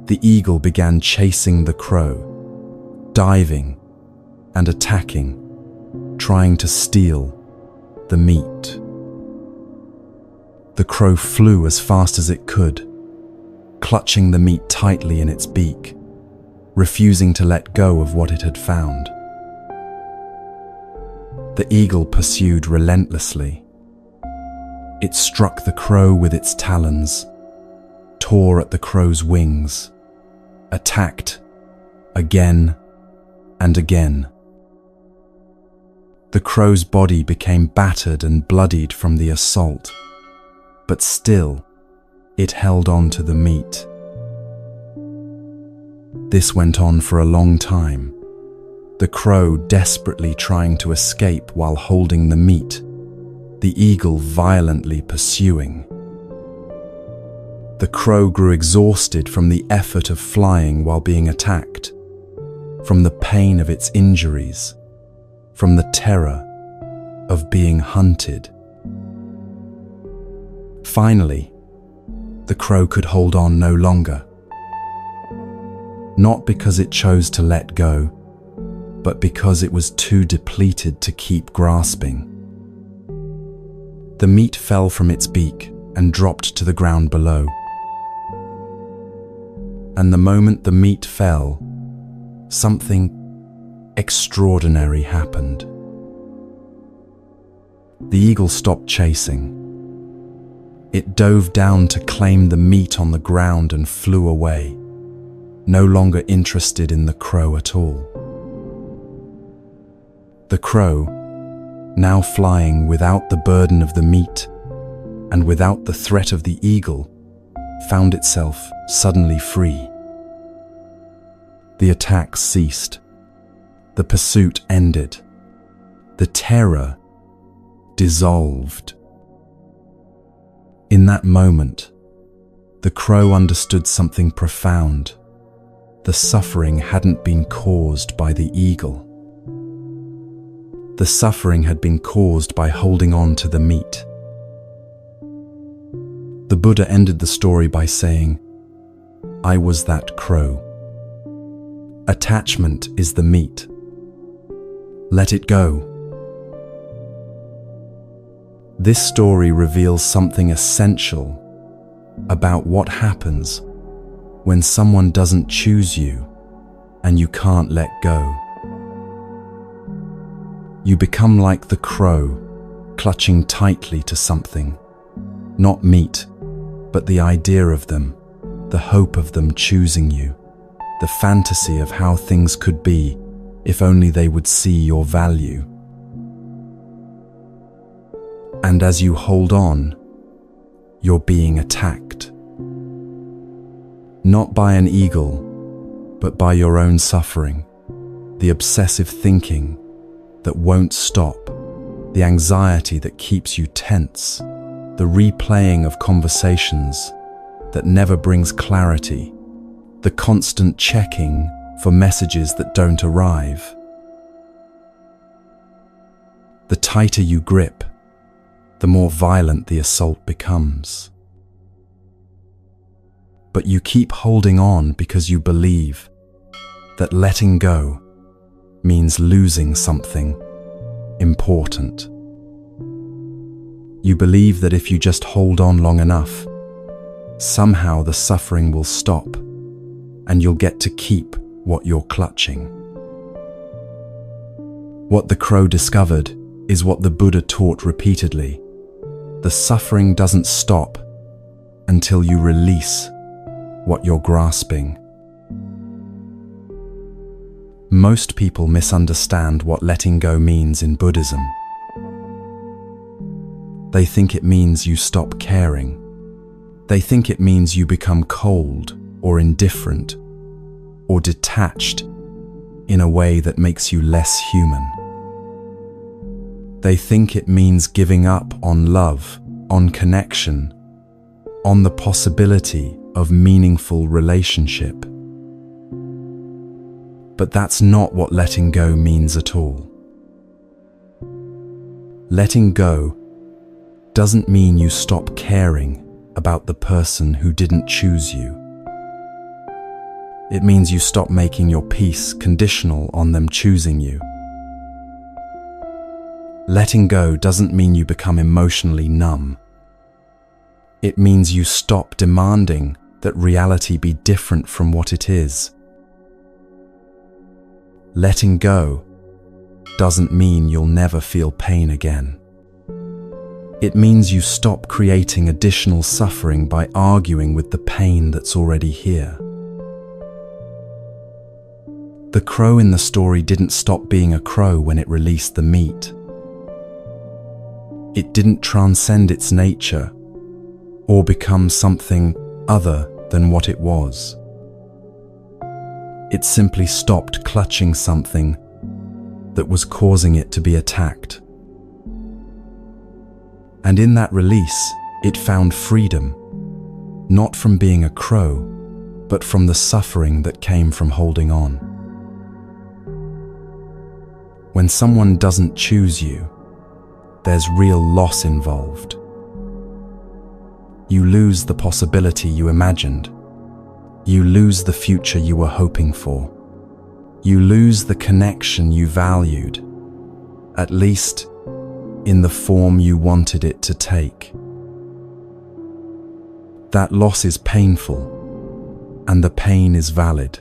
The eagle began chasing the crow, diving and attacking, trying to steal the meat. The crow flew as fast as it could, clutching the meat tightly in its beak, refusing to let go of what it had found. The eagle pursued relentlessly. It struck the crow with its talons, tore at the crow's wings, attacked again and again. The crow's body became battered and bloodied from the assault, but still it held on to the meat. This went on for a long time, the crow desperately trying to escape while holding the meat, the eagle violently pursuing. The crow grew exhausted from the effort of flying while being attacked, from the pain of its injuries, from the terror of being hunted. Finally, the crow could hold on no longer. Not because it chose to let go, but because it was too depleted to keep grasping. The meat fell from its beak and dropped to the ground below. And the moment the meat fell, something extraordinary happened. The eagle stopped chasing. It dove down to claim the meat on the ground and flew away, no longer interested in the crow at all. The crow, now flying without the burden of the meat and without the threat of the eagle, found itself suddenly free. The attack ceased. The pursuit ended. The terror dissolved. In that moment, the crow understood something profound. The suffering hadn't been caused by the eagle. The suffering had been caused by holding on to the meat. The Buddha ended the story by saying, I was that crow. Attachment is the meat. Let it go. This story reveals something essential about what happens when someone doesn't choose you and you can't let go. You become like the crow, clutching tightly to something, not meat, but the idea of them, the hope of them choosing you, the fantasy of how things could be if only they would see your value. And as you hold on, you're being attacked. Not by an eagle, but by your own suffering, the obsessive thinking that won't stop, the anxiety that keeps you tense, the replaying of conversations that never brings clarity, the constant checking for messages that don't arrive. The tighter you grip, the more violent the assault becomes. But you keep holding on because you believe that letting go means losing something important. You believe that if you just hold on long enough, somehow the suffering will stop and you'll get to keep what you're clutching. What the crow discovered is what the Buddha taught repeatedly. The suffering doesn't stop until you release what you're grasping. Most people misunderstand what letting go means in Buddhism. They think it means you stop caring. They think it means you become cold or indifferent or detached in a way that makes you less human. They think it means giving up on love, on connection, on the possibility of meaningful relationship. But that's not what letting go means at all. Letting go doesn't mean you stop caring about the person who didn't choose you. It means you stop making your peace conditional on them choosing you. Letting go doesn't mean you become emotionally numb. It means you stop demanding that reality be different from what it is. Letting go doesn't mean you'll never feel pain again. It means you stop creating additional suffering by arguing with the pain that's already here. The crow in the story didn't stop being a crow when it released the meat. It didn't transcend its nature or become something other than what it was. It simply stopped clutching something that was causing it to be attacked. And in that release, it found freedom, not from being a crow, but from the suffering that came from holding on. When someone doesn't choose you, there's real loss involved. You lose the possibility you imagined. You lose the future you were hoping for. You lose the connection you valued, at least in the form you wanted it to take. That loss is painful, and the pain is valid.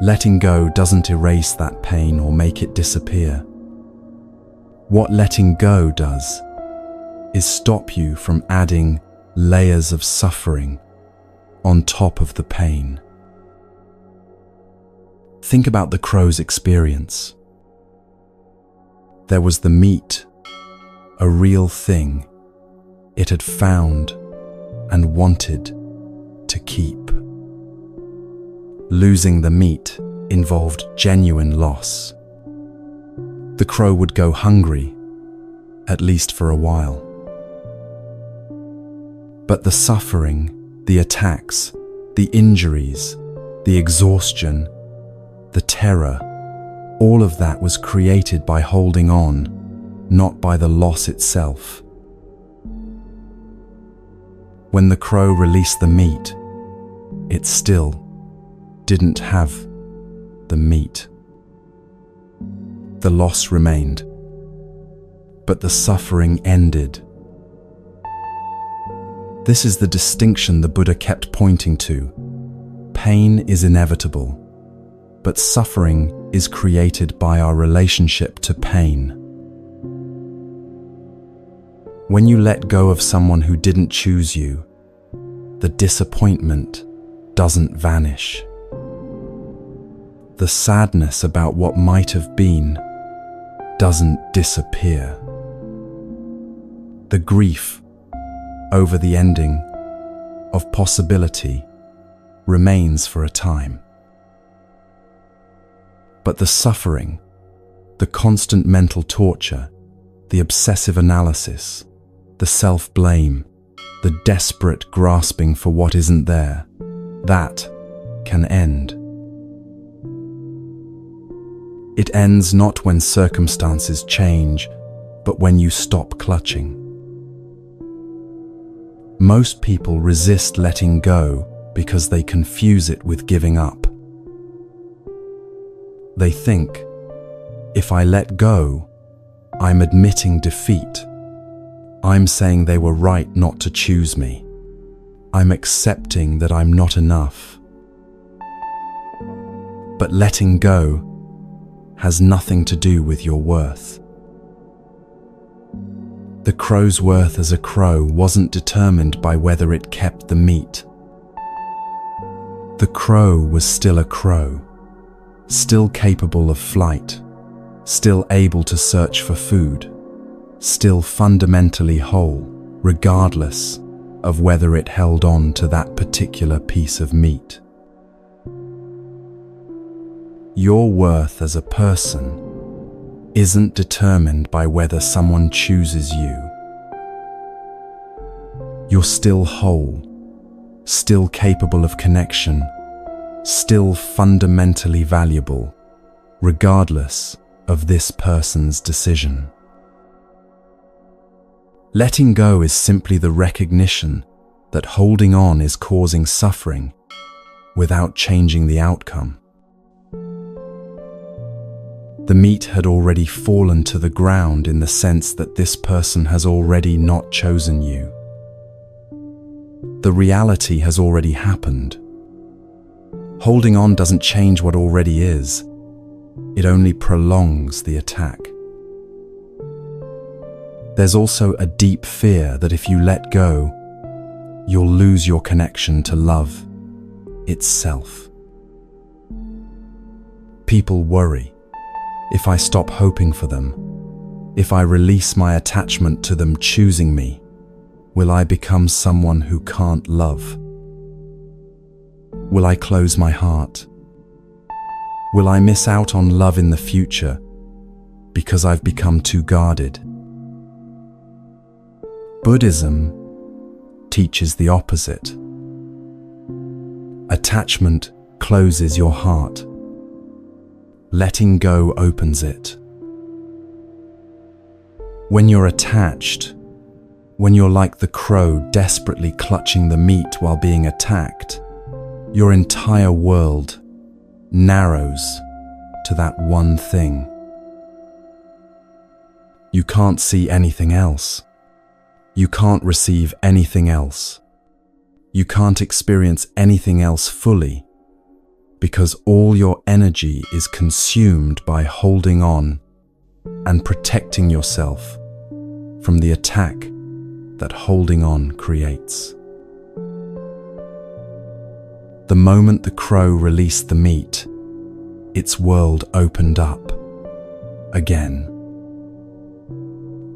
Letting go doesn't erase that pain or make it disappear. What letting go does is stop you from adding layers of suffering on top of the pain. Think about the crow's experience. There was the meat, a real thing it had found and wanted to keep. Losing the meat involved genuine loss. The crow would go hungry, at least for a while. But the suffering, the attacks, the injuries, the exhaustion, the terror, all of that was created by holding on, not by the loss itself. When the crow released the meat, it still didn't have the meat. The loss remained, but the suffering ended. This is the distinction the Buddha kept pointing to. Pain is inevitable, but suffering is created by our relationship to pain. When you let go of someone who didn't choose you, the disappointment doesn't vanish. The sadness about what might have been doesn't disappear. The grief over the ending of possibility remains for a time. But the suffering, the constant mental torture, the obsessive analysis, the self-blame, the desperate grasping for what isn't there, that can end. It ends not when circumstances change, but when you stop clutching. Most people resist letting go because they confuse it with giving up. They think, if I let go, I'm admitting defeat. I'm saying they were right not to choose me. I'm accepting that I'm not enough. But letting go has nothing to do with your worth. The crow's worth as a crow wasn't determined by whether it kept the meat. The crow was still a crow, still capable of flight, still able to search for food, still fundamentally whole, regardless of whether it held on to that particular piece of meat. Your worth as a person isn't determined by whether someone chooses you. You're still whole, still capable of connection, still fundamentally valuable, regardless of this person's decision. Letting go is simply the recognition that holding on is causing suffering without changing the outcome. The meat had already fallen to the ground in the sense that this person has already not chosen you. The reality has already happened. Holding on doesn't change what already is. It only prolongs the attack. There's also a deep fear that if you let go, you'll lose your connection to love itself. People worry. If I stop hoping for them, if I release my attachment to them choosing me, will I become someone who can't love? Will I close my heart? Will I miss out on love in the future because I've become too guarded? Buddhism teaches the opposite. Attachment closes your heart. Letting go opens it. When you're attached, when you're like the crow desperately clutching the meat while being attacked, your entire world narrows to that one thing. You can't see anything else. You can't receive anything else. You can't experience anything else fully, because all your energy is consumed by holding on and protecting yourself from the attack that holding on creates. The moment the crow released the meat, its world opened up again.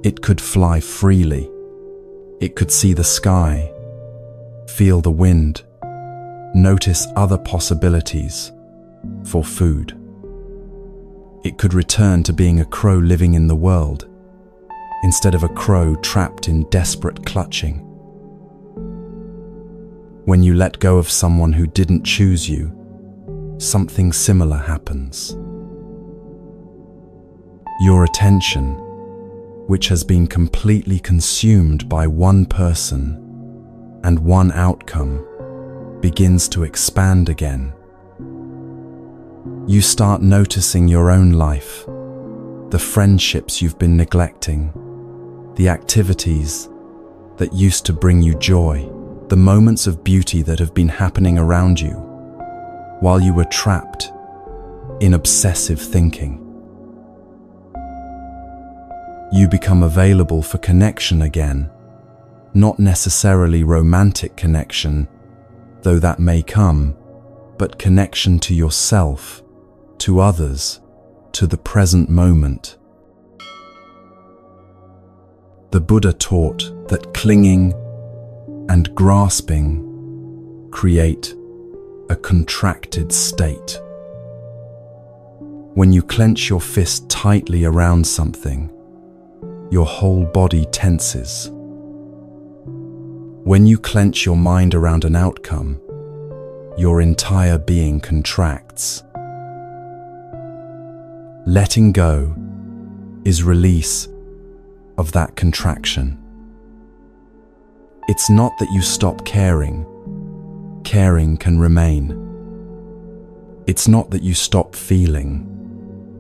It could fly freely. It could see the sky, feel the wind, notice other possibilities for food. It could return to being a crow living in the world, instead of a crow trapped in desperate clutching. When you let go of someone who didn't choose you, something similar happens. Your attention, which has been completely consumed by one person and one outcome, begins to expand again. You start noticing your own life, the friendships you've been neglecting, the activities that used to bring you joy, the moments of beauty that have been happening around you while you were trapped in obsessive thinking. You become available for connection again, not necessarily romantic connection, though that may come, but connection to yourself, to others, to the present moment. The Buddha taught that clinging and grasping create a contracted state. When you clench your fist tightly around something, your whole body tenses. When you clench your mind around an outcome, your entire being contracts. Letting go is release of that contraction. It's not that you stop caring. Caring can remain. It's not that you stop feeling.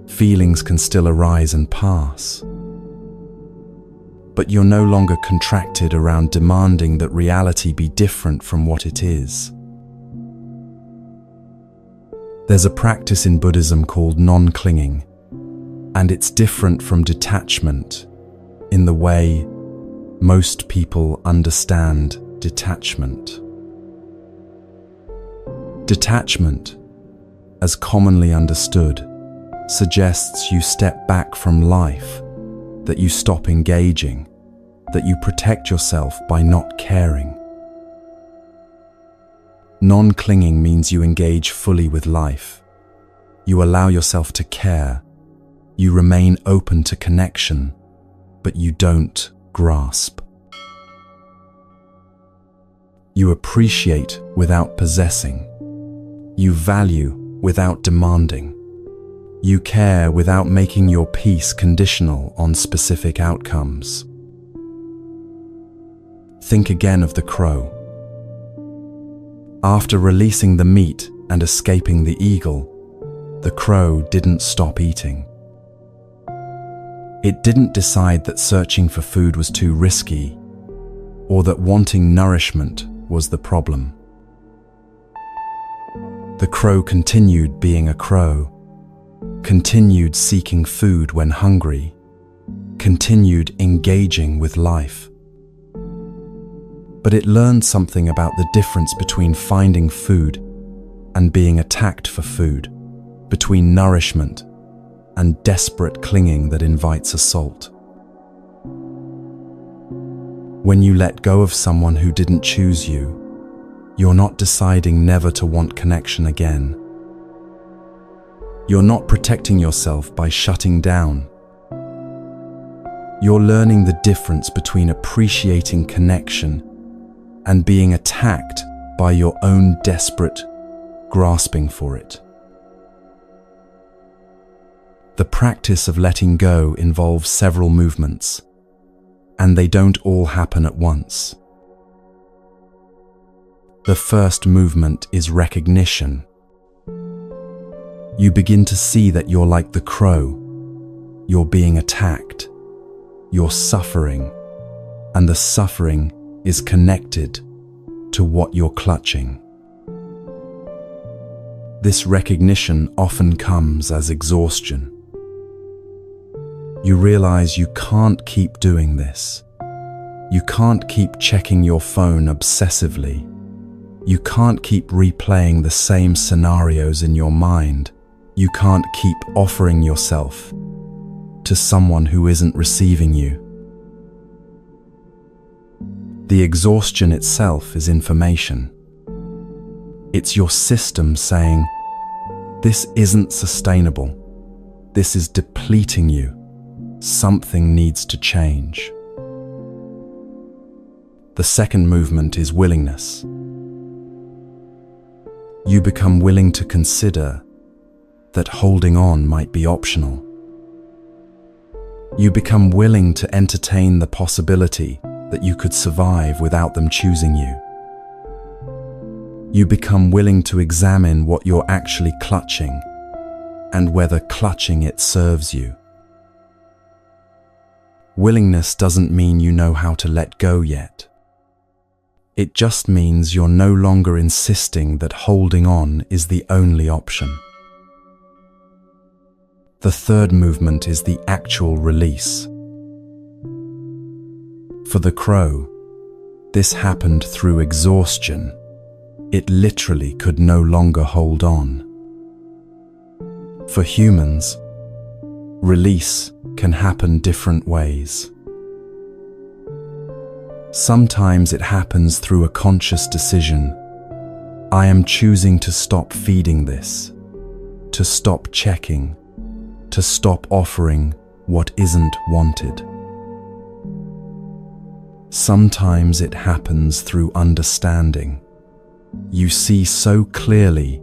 Feelings can still arise and pass. But you're no longer contracted around demanding that reality be different from what it is. There's a practice in Buddhism called non-clinging, and it's different from detachment in the way most people understand detachment. Detachment, as commonly understood, suggests you step back from life, that you stop engaging, that you protect yourself by not caring. Non-clinging means you engage fully with life. You allow yourself to care. You remain open to connection, but you don't grasp. You appreciate without possessing. You value without demanding. You care without making your peace conditional on specific outcomes. Think again of the crow. After releasing the meat and escaping the eagle, the crow didn't stop eating. It didn't decide that searching for food was too risky, or that wanting nourishment was the problem. The crow continued being a crow, continued seeking food when hungry, continued engaging with life. But it learned something about the difference between finding food and being attacked for food, between nourishment and desperate clinging that invites assault. When you let go of someone who didn't choose you, you're not deciding never to want connection again. You're not protecting yourself by shutting down. You're learning the difference between appreciating connection and being attacked by your own desperate grasping for it. The practice of letting go involves several movements, and they don't all happen at once. The first movement is recognition. You begin to see that you're like the crow. You're being attacked. You're suffering, and the suffering is connected to what you're clutching. This recognition often comes as exhaustion. You realize you can't keep doing this. You can't keep checking your phone obsessively. You can't keep replaying the same scenarios in your mind. You can't keep offering yourself to someone who isn't receiving you. The exhaustion itself is information. It's your system saying, "This isn't sustainable. This is depleting you. Something needs to change." The second movement is willingness. You become willing to consider that holding on might be optional. You become willing to entertain the possibility that you could survive without them choosing you. You become willing to examine what you're actually clutching and whether clutching it serves you. Willingness doesn't mean you know how to let go yet. It just means you're no longer insisting that holding on is the only option. The third movement is the actual release. For the crow, this happened through exhaustion. It literally could no longer hold on. For humans, release can happen different ways. Sometimes it happens through a conscious decision. I am choosing to stop feeding this, to stop checking, to stop offering what isn't wanted. Sometimes it happens through understanding. You see so clearly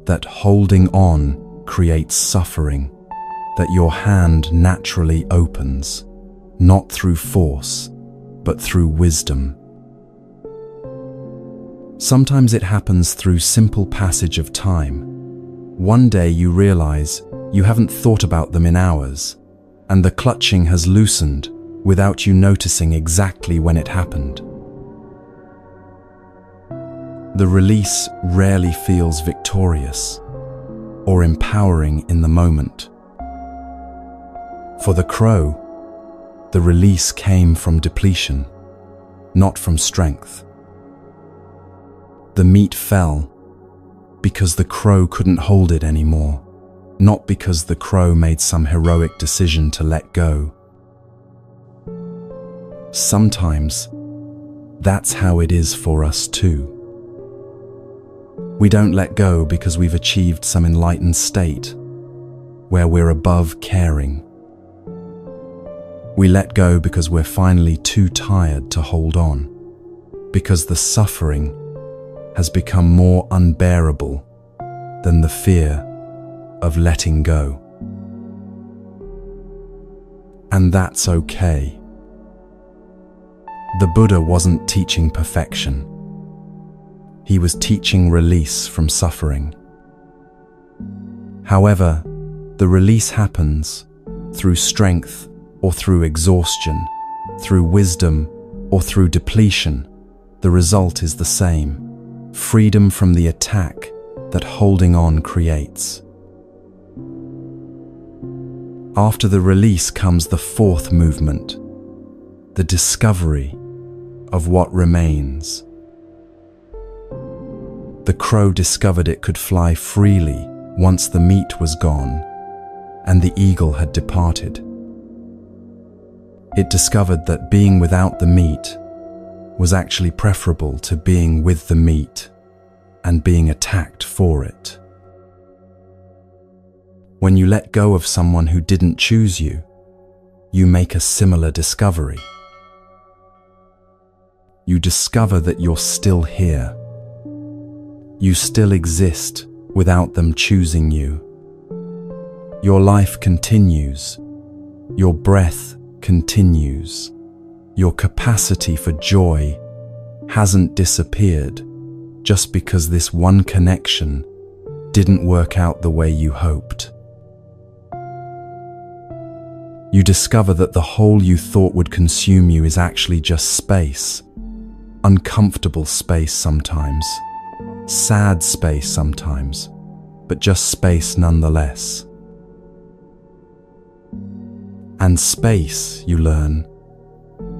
that holding on creates suffering that your hand naturally opens, not through force, but through wisdom. Sometimes it happens through simple passage of time. One day you realize you haven't thought about them in hours, and the clutching has loosened without you noticing exactly when it happened. The release rarely feels victorious or empowering in the moment. For the crow, the release came from depletion, not from strength. The meat fell because the crow couldn't hold it anymore, not because the crow made some heroic decision to let go. Sometimes that's how it is for us too. We don't let go because we've achieved some enlightened state where we're above caring. We let go because we're finally too tired to hold on, because the suffering has become more unbearable than the fear of letting go. And that's okay. The Buddha wasn't teaching perfection. He was teaching release from suffering. However, the release happens through strength or through exhaustion, through wisdom or through depletion. The result is the same: freedom from the attack that holding on creates. After the release comes the fourth movement, the discovery of what remains. The crow discovered it could fly freely once the meat was gone and the eagle had departed. It discovered that being without the meat was actually preferable to being with the meat and being attacked for it. When you let go of someone who didn't choose you, you make a similar discovery. You discover that you're still here. You still exist without them choosing you. Your life continues. Your breath continues. Your capacity for joy hasn't disappeared just because this one connection didn't work out the way you hoped. You discover that the hole you thought would consume you is actually just space. Uncomfortable space sometimes, sad space sometimes, but just space nonetheless. And space, you learn,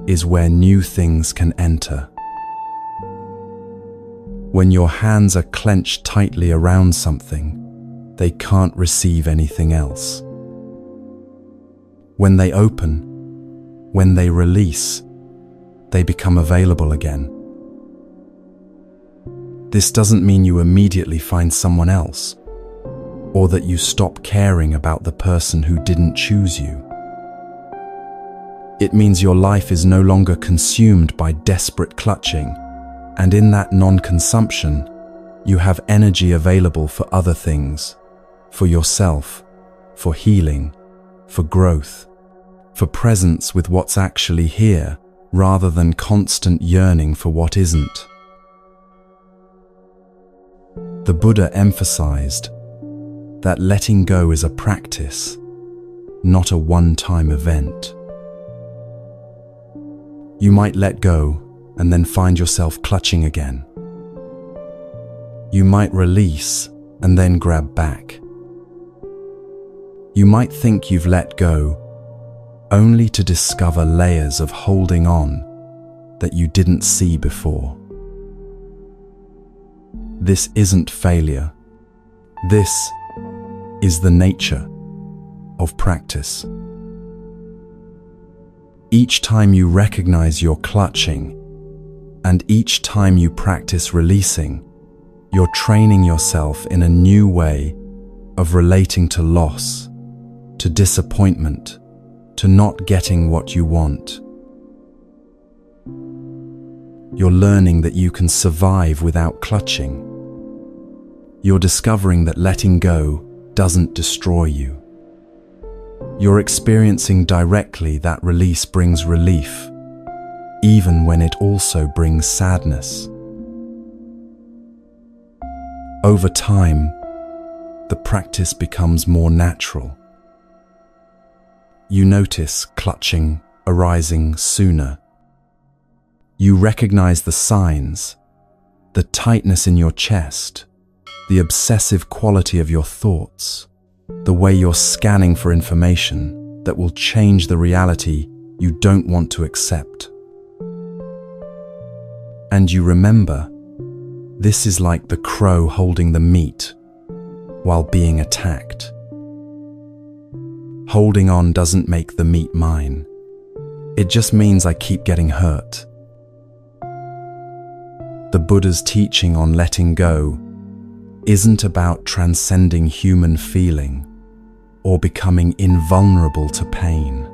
is where new things can enter. When your hands are clenched tightly around something, they can't receive anything else. When they open, when they release, they become available again. This doesn't mean you immediately find someone else, or that you stop caring about the person who didn't choose you. It means your life is no longer consumed by desperate clutching, and in that non-consumption, you have energy available for other things, for yourself, for healing, for growth, for presence with what's actually here, rather than constant yearning for what isn't. The Buddha emphasized that letting go is a practice, not a one-time event. You might let go and then find yourself clutching again. You might release and then grab back. You might think you've let go, only to discover layers of holding on that you didn't see before. This isn't failure. This is the nature of practice. Each time you recognize you're clutching, and each time you practice releasing, you're training yourself in a new way of relating to loss, to disappointment, to not getting what you want. You're learning that you can survive without clutching. You're discovering that letting go doesn't destroy you. You're experiencing directly that release brings relief, even when it also brings sadness. Over time, the practice becomes more natural. You notice clutching arising sooner. You recognize the signs, the tightness in your chest, the obsessive quality of your thoughts, the way you're scanning for information that will change the reality you don't want to accept. And you remember, this is like the crow holding the meat while being attacked. Holding on doesn't make the meat mine. It just means I keep getting hurt. The Buddha's teaching on letting go isn't about transcending human feeling or becoming invulnerable to pain.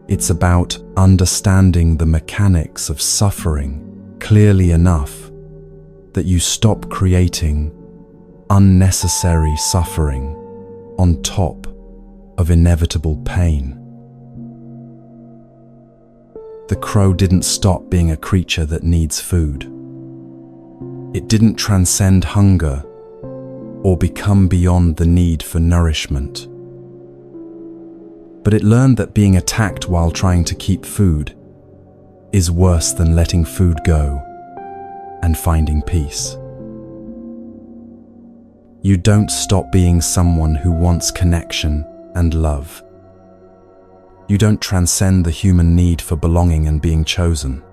It's about understanding the mechanics of suffering clearly enough that you stop creating unnecessary suffering on top of inevitable pain. The crow didn't stop being a creature that needs food. It didn't transcend hunger or become beyond the need for nourishment. But it learned that being attacked while trying to keep food is worse than letting food go and finding peace. You don't stop being someone who wants connection and love. You don't transcend the human need for belonging and being chosen.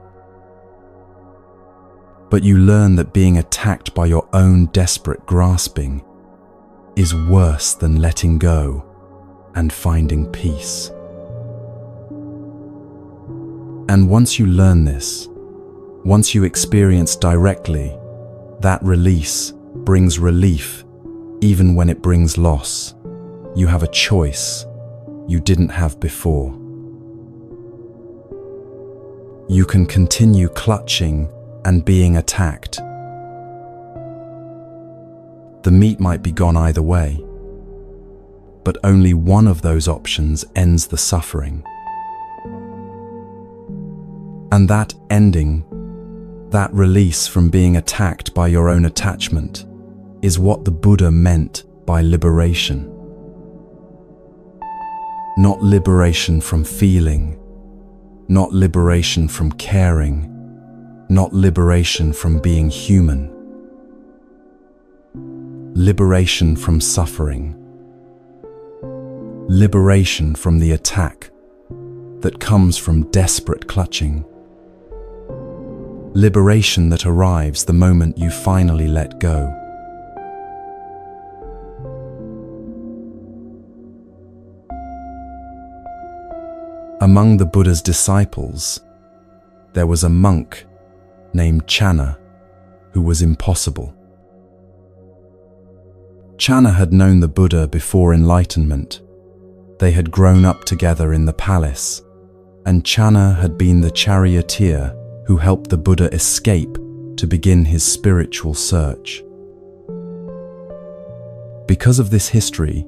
But you learn that being attacked by your own desperate grasping is worse than letting go and finding peace. And once you learn this, once you experience directly, that release brings relief even when it brings loss. You have a choice you didn't have before. You can continue clutching and being attacked. The meat might be gone either way, but only one of those options ends the suffering. And that ending, that release from being attacked by your own attachment, is what the Buddha meant by liberation. Not liberation from feeling, not liberation from caring, not liberation from being human. Liberation from suffering. Liberation from the attack that comes from desperate clutching. Liberation that arrives the moment you finally let go. Among the Buddha's disciples, there was a monk named Channa who was impossible. Channa had known the Buddha before enlightenment. They had grown up together in the palace, and Channa had been the charioteer who helped the Buddha escape to begin his spiritual search. Because of this history,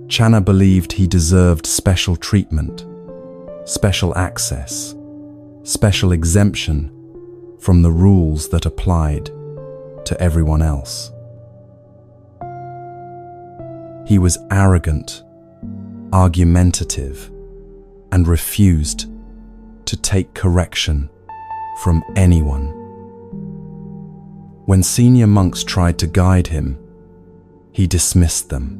Channa believed he deserved special treatment, special access, special exemption from the rules that applied to everyone else. He was arrogant, argumentative, and refused to take correction from anyone. When senior monks tried to guide him, he dismissed them.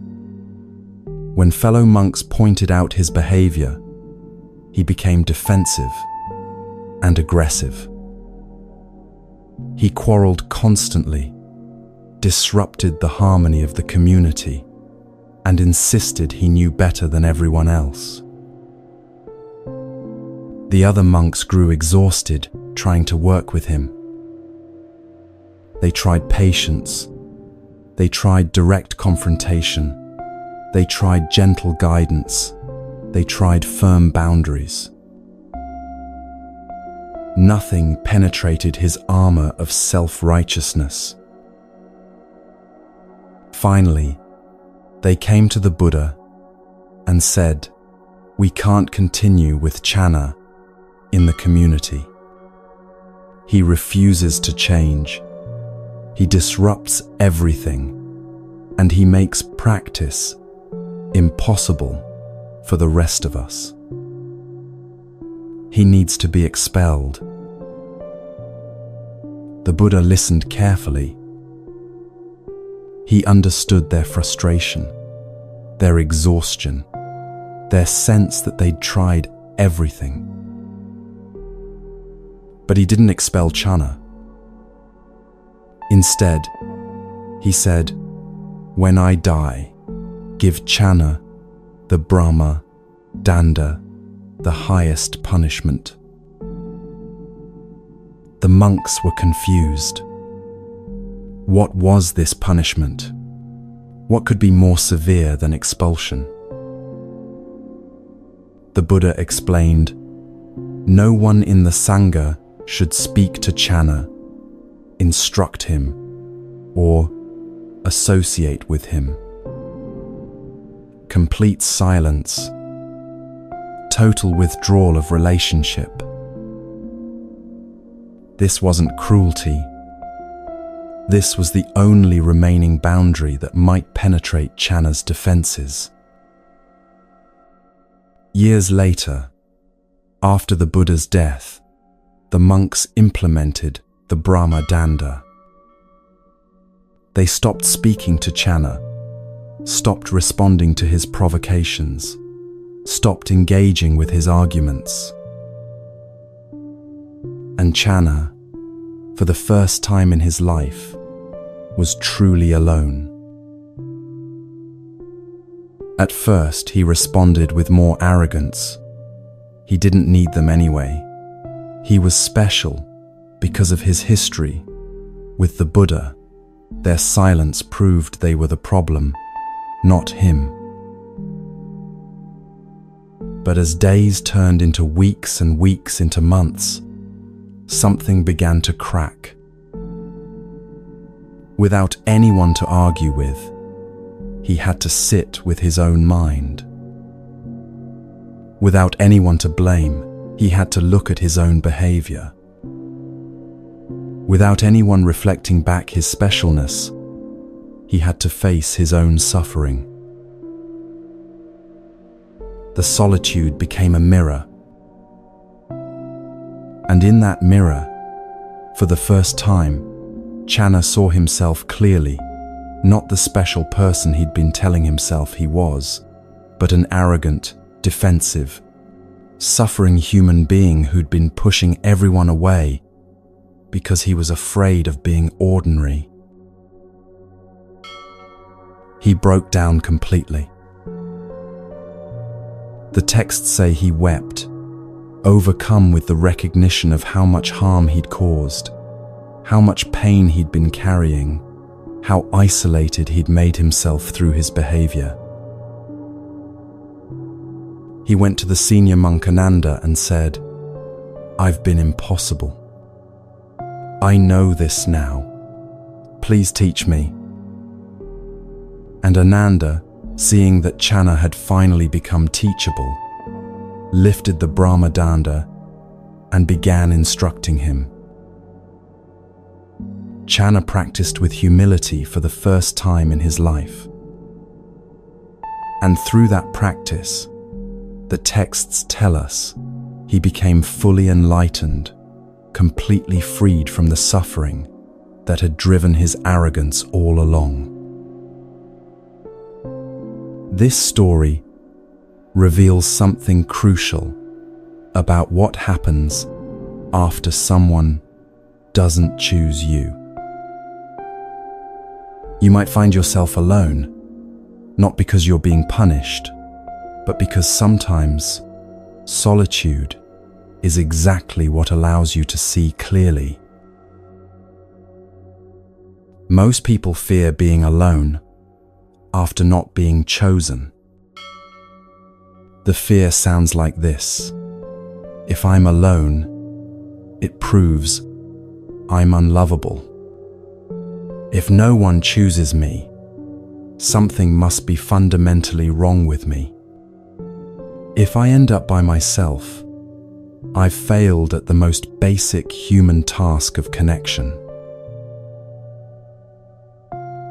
When fellow monks pointed out his behavior, he became defensive and aggressive. He quarreled constantly, disrupted the harmony of the community, and insisted he knew better than everyone else. The other monks grew exhausted trying to work with him. They tried patience. They tried direct confrontation. They tried gentle guidance. They tried firm boundaries. Nothing penetrated his armor of self-righteousness. Finally, they came to the Buddha and said, "We can't continue with Channa in the community. He refuses to change. He disrupts everything, and he makes practice impossible for the rest of us. He needs to be expelled." The Buddha listened carefully. He understood their frustration, their exhaustion, their sense that they'd tried everything. But he didn't expel Channa. Instead, he said, "When I die, give Channa, the Brahma, Danda, the highest punishment." The monks were confused. What was this punishment? What could be more severe than expulsion? The Buddha explained, "No one in the Sangha should speak to Channa, instruct him, or associate with him. Complete silence, total withdrawal of relationship. This wasn't cruelty. This was the only remaining boundary that might penetrate Channa's defenses." Years later, after the Buddha's death, the monks implemented the Brahma Danda. They stopped speaking to Channa, stopped responding to his provocations, stopped engaging with his arguments. And Channa, for the first time in his life, was truly alone. At first, he responded with more arrogance. He didn't need them anyway. He was special because of his history. With the Buddha, their silence proved they were the problem, not him. But as days turned into weeks and weeks into months, something began to crack. Without anyone to argue with, he had to sit with his own mind. Without anyone to blame, he had to look at his own behavior. Without anyone reflecting back his specialness, he had to face his own suffering. The solitude became a mirror. And in that mirror, for the first time, Channa saw himself clearly, not the special person he'd been telling himself he was, but an arrogant, defensive, suffering human being who'd been pushing everyone away because he was afraid of being ordinary. He broke down completely. The texts say he wept, overcome with the recognition of how much harm he'd caused, how much pain he'd been carrying, how isolated he'd made himself through his behavior. He went to the senior monk Ananda and said, "I've been impossible. I know this now. Please teach me." And Ananda, seeing that Channa had finally become teachable, lifted the Brahma Danda and began instructing him. Channa practiced with humility for the first time in his life. And through that practice, the texts tell us, He became fully enlightened, completely freed from the suffering that had driven his arrogance all along. This story reveals something crucial about what happens after someone doesn't choose you. You might find yourself alone, not because you're being punished, but because sometimes solitude is exactly what allows you to see clearly. Most people fear being alone after not being chosen. The fear sounds like this: if I'm alone, it proves I'm unlovable. If no one chooses me, something must be fundamentally wrong with me. If I end up by myself, I've failed at the most basic human task of connection.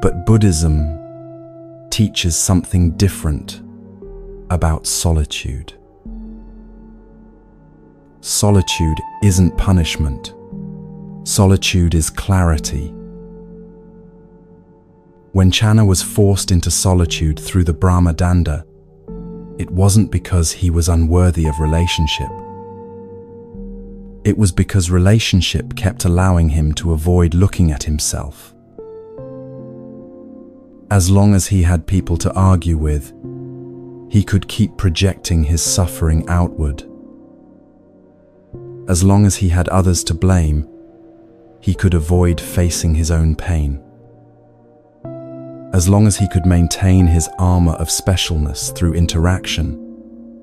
But Buddhism teaches something different about solitude. Solitude isn't punishment. Solitude is clarity. When Channa was forced into solitude through the Brahma Danda, it wasn't because he was unworthy of relationship. It was because relationship kept allowing him to avoid looking at himself. As long as he had people to argue with, he could keep projecting his suffering outward. As long as he had others to blame, he could avoid facing his own pain. As long as he could maintain his armor of specialness through interaction,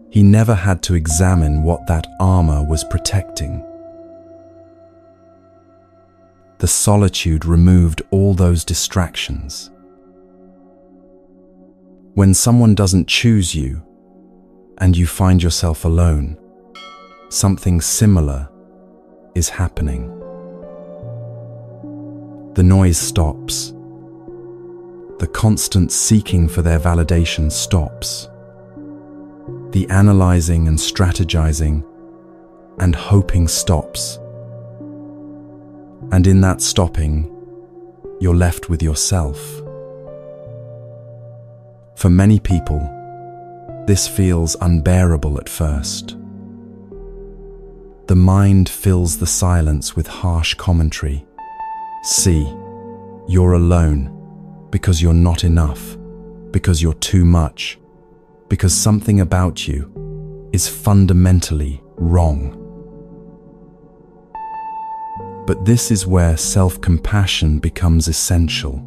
he never had to examine what that armor was protecting. The solitude removed all those distractions. When someone doesn't choose you, and you find yourself alone, something similar is happening. The noise stops. The constant seeking for their validation stops. The analyzing and strategizing and hoping stops. And in that stopping, you're left with yourself. For many people, this feels unbearable at first. The mind fills the silence with harsh commentary. See, you're alone because you're not enough, because you're too much, because something about you is fundamentally wrong. But this is where self-compassion becomes essential.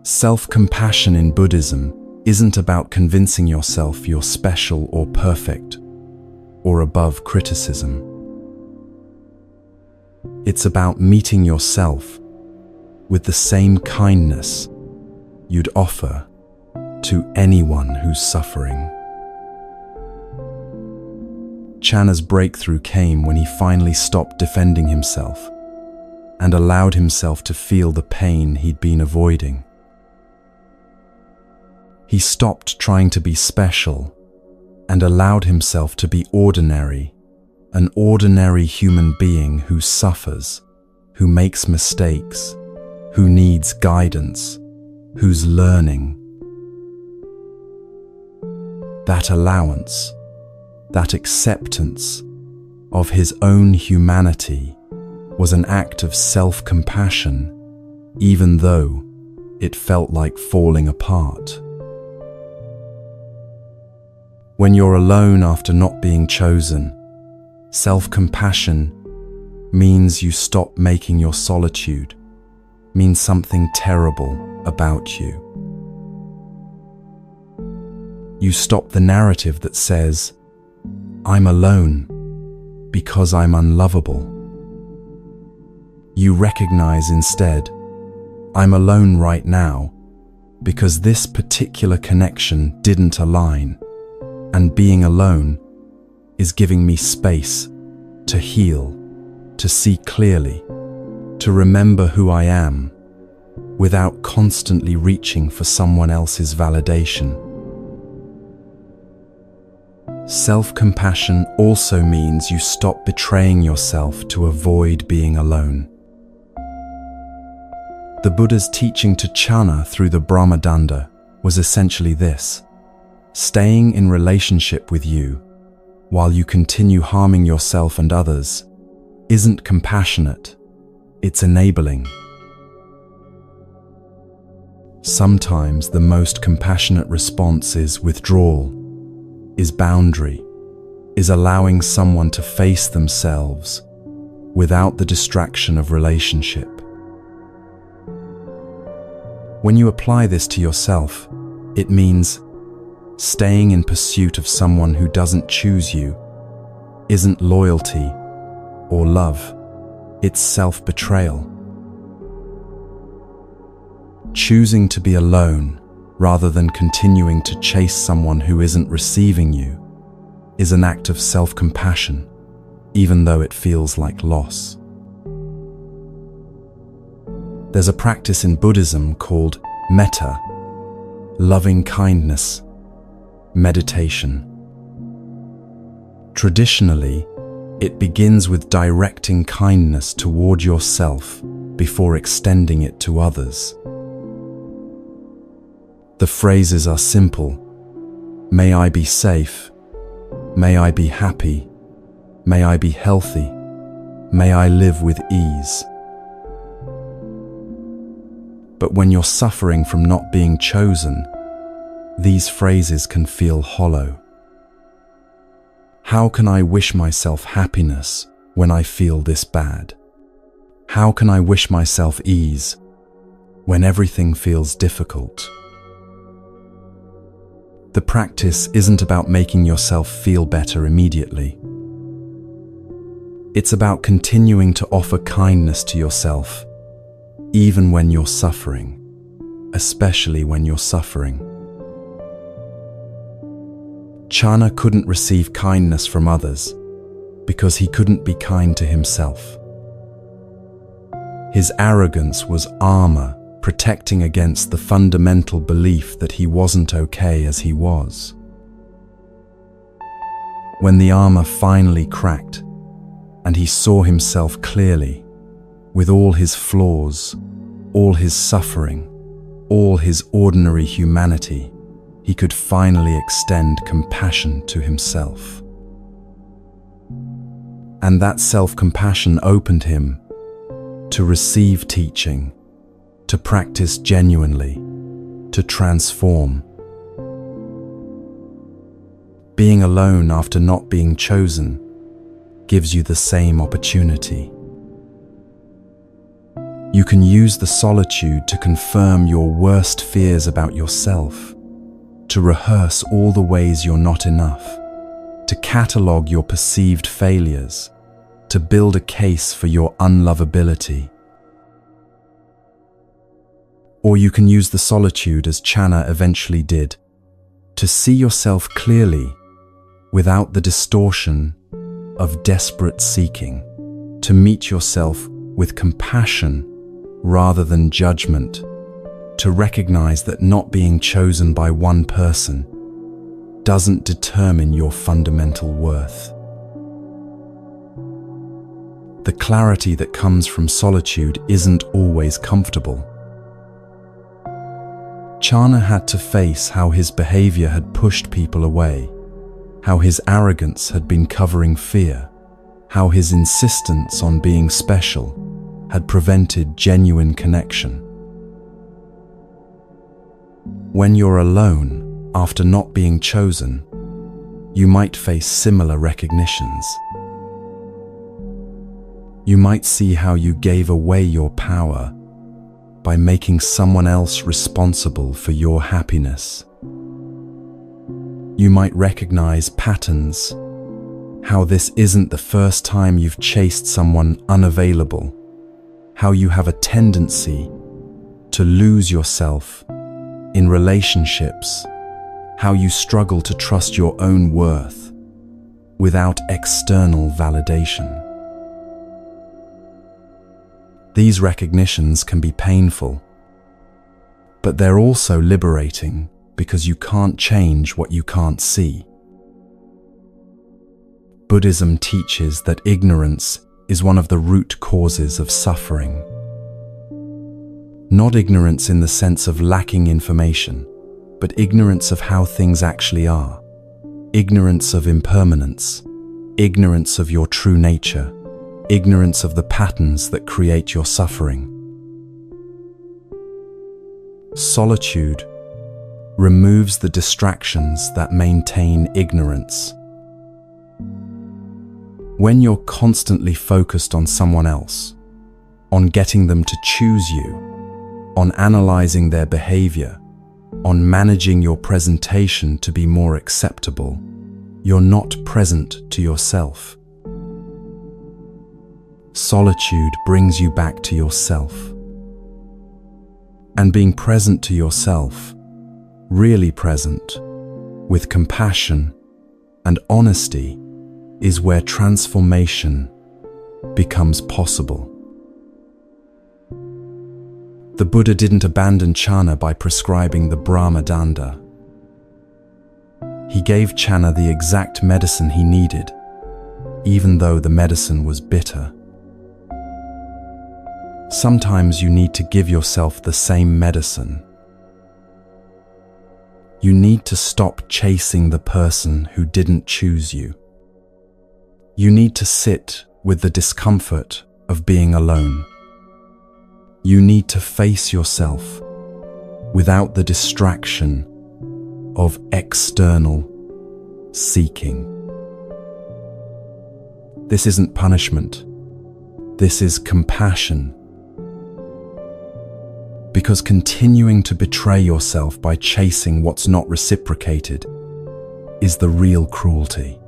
Self-compassion in Buddhism isn't about convincing yourself you're special or perfect or above criticism. It's about meeting yourself with the same kindness you'd offer to anyone who's suffering. Channa's breakthrough came when he finally stopped defending himself and allowed himself to feel the pain he'd been avoiding. He stopped trying to be special and allowed himself to be ordinary, an ordinary human being who suffers, who makes mistakes, who needs guidance, who's learning. That allowance, that acceptance of his own humanity was an act of self-compassion, even though it felt like falling apart. When you're alone after not being chosen, self-compassion means you stop making your solitude mean something terrible about you. You stop the narrative that says, I'm alone because I'm unlovable. You recognize instead, I'm alone right now because this particular connection didn't align. And being alone is giving me space to heal, to see clearly, to remember who I am, without constantly reaching for someone else's validation. Self-compassion also means you stop betraying yourself to avoid being alone. The Buddha's teaching to Channa through the Brahmadanda was essentially this: staying in relationship with you while you continue harming yourself and others isn't compassionate, it's enabling. Sometimes the most compassionate response is withdrawal, is boundary, is allowing someone to face themselves without the distraction of relationship. When you apply this to yourself, it means staying in pursuit of someone who doesn't choose you isn't loyalty or love, it's self-betrayal. Choosing to be alone rather than continuing to chase someone who isn't receiving you is an act of self-compassion, even though it feels like loss. There's a practice in Buddhism called metta, loving kindness, meditation. Traditionally, it begins with directing kindness toward yourself before extending it to others. The phrases are simple: may I be safe, may I be happy, may I be healthy, may I live with ease. But when you're suffering from not being chosen, these phrases can feel hollow. How can I wish myself happiness when I feel this bad? How can I wish myself ease when everything feels difficult? The practice isn't about making yourself feel better immediately. It's about continuing to offer kindness to yourself, even when you're suffering, especially when you're suffering. Channa couldn't receive kindness from others because he couldn't be kind to himself. His arrogance was armor protecting against the fundamental belief that he wasn't okay as he was. When the armor finally cracked and he saw himself clearly, with all his flaws, all his suffering, all his ordinary humanity, he could finally extend compassion to himself. And that self-compassion opened him to receive teaching, to practice genuinely, to transform. Being alone after not being chosen gives you the same opportunity. You can use the solitude to confirm your worst fears about yourself, to rehearse all the ways you're not enough, to catalogue your perceived failures, to build a case for your unlovability. Or you can use the solitude as Channa eventually did, to see yourself clearly without the distortion of desperate seeking, to meet yourself with compassion rather than judgment, to recognize that not being chosen by one person doesn't determine your fundamental worth. The clarity that comes from solitude isn't always comfortable. Channa had to face how his behavior had pushed people away, how his arrogance had been covering fear, how his insistence on being special had prevented genuine connection. When you're alone after not being chosen, you might face similar recognitions. You might see how you gave away your power by making someone else responsible for your happiness. You might recognize patterns, how this isn't the first time you've chased someone unavailable, how you have a tendency to lose yourself in relationships, how you struggle to trust your own worth without external validation. These recognitions can be painful, but they're also liberating because you can't change what you can't see. Buddhism teaches that ignorance is one of the root causes of suffering. Not ignorance in the sense of lacking information, but ignorance of how things actually are. Ignorance of impermanence, ignorance of your true nature, ignorance of the patterns that create your suffering. Solitude removes the distractions that maintain ignorance. When you're constantly focused on someone else, on getting them to choose you, on analyzing their behavior, on managing your presentation to be more acceptable, you're not present to yourself. Solitude brings you back to yourself. And being present to yourself, really present, with compassion and honesty, is where transformation becomes possible. The Buddha didn't abandon jhana by prescribing the Brahma Danda. He gave jhana the exact medicine he needed, even though the medicine was bitter. Sometimes you need to give yourself the same medicine. You need to stop chasing the person who didn't choose you. You need to sit with the discomfort of being alone. You need to face yourself without the distraction of external seeking. This isn't punishment. This is compassion. Because continuing to betray yourself by chasing what's not reciprocated is the real cruelty.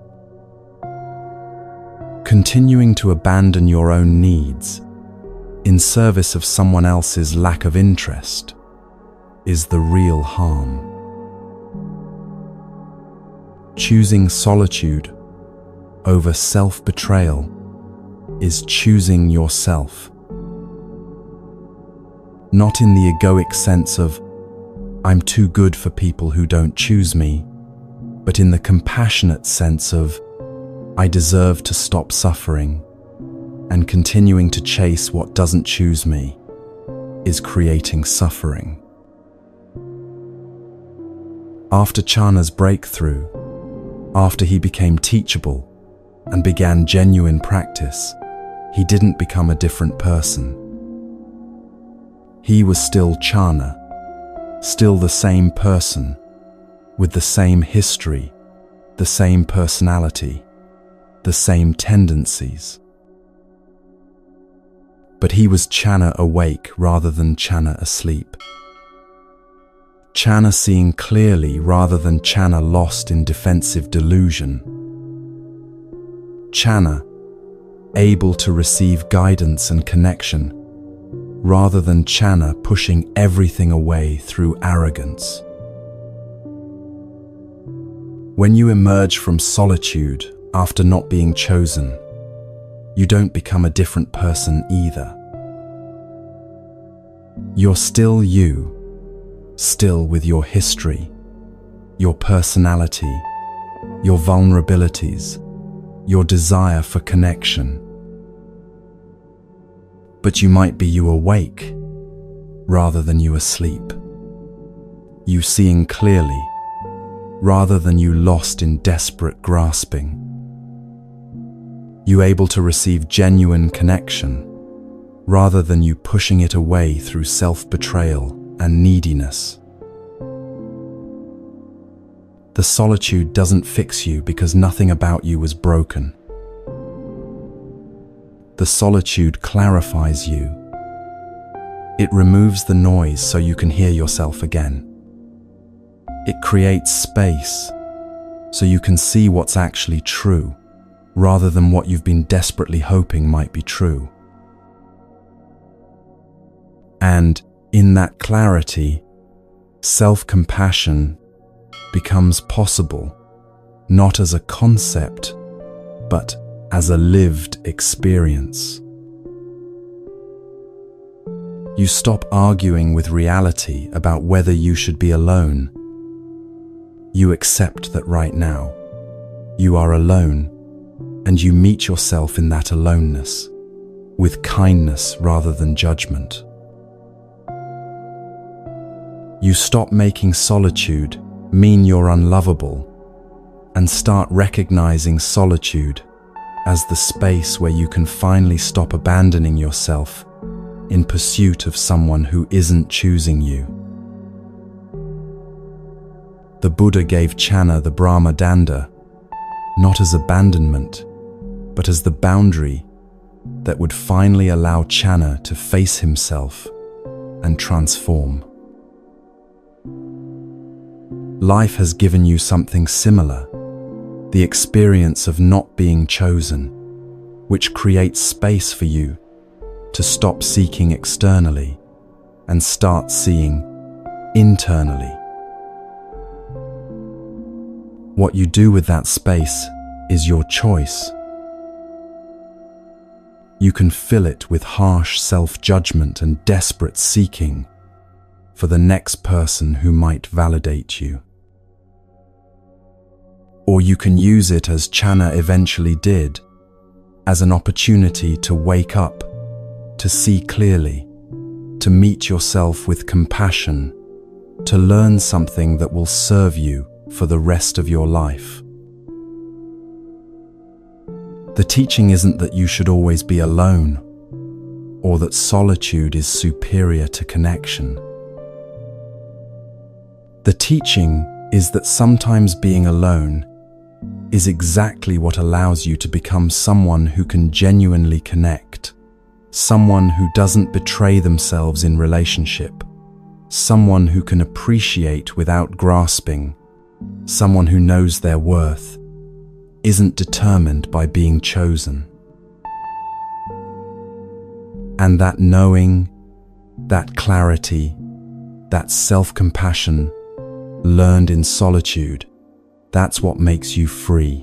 Continuing to abandon your own needs in service of someone else's lack of interest is the real harm. Choosing solitude over self-betrayal is choosing yourself. Not in the egoic sense of, I'm too good for people who don't choose me, but in the compassionate sense of, I deserve to stop suffering, and continuing to chase what doesn't choose me is creating suffering. After Jhana's breakthrough, after he became teachable and began genuine practice, he didn't become a different person. He was still Jhana, still the same person, with the same history, the same personality, the same tendencies. But he was jhana awake rather than jhana asleep. Jhana seeing clearly rather than jhana lost in defensive delusion. Jhana able to receive guidance and connection rather than jhana pushing everything away through arrogance. When you emerge from solitude after not being chosen, you don't become a different person either. You're still you, still with your history, your personality, your vulnerabilities, your desire for connection. But you might be you awake rather than you asleep. You seeing clearly rather than you lost in desperate grasping. You able to receive genuine connection rather than you pushing it away through self-betrayal and neediness. The solitude doesn't fix you because nothing about you was broken. The solitude clarifies you. It removes the noise so you can hear yourself again. It creates space so you can see what's actually true, rather than what you've been desperately hoping might be true. And in that clarity, self-compassion becomes possible, not as a concept, but as a lived experience. You stop arguing with reality about whether you should be alone. You accept that right now, you are alone, and you meet yourself in that aloneness, with kindness rather than judgment. You stop making solitude mean you're unlovable and start recognizing solitude as the space where you can finally stop abandoning yourself in pursuit of someone who isn't choosing you. The Buddha gave Channa the Brahma Danda not as abandonment, but as the boundary that would finally allow Channa to face himself and transform. Life has given you something similar, the experience of not being chosen, which creates space for you to stop seeking externally and start seeing internally. What you do with that space is your choice. You can fill it with harsh self-judgment and desperate seeking for the next person who might validate you. Or you can use it, as Channa eventually did, as an opportunity to wake up, to see clearly, to meet yourself with compassion, to learn something that will serve you for the rest of your life. The teaching isn't that you should always be alone, or that solitude is superior to connection. The teaching is that sometimes being alone is exactly what allows you to become someone who can genuinely connect, someone who doesn't betray themselves in relationship, someone who can appreciate without grasping, someone who knows their worth, isn't determined by being chosen. And that knowing, that clarity, that self-compassion learned in solitude, that's what makes you free.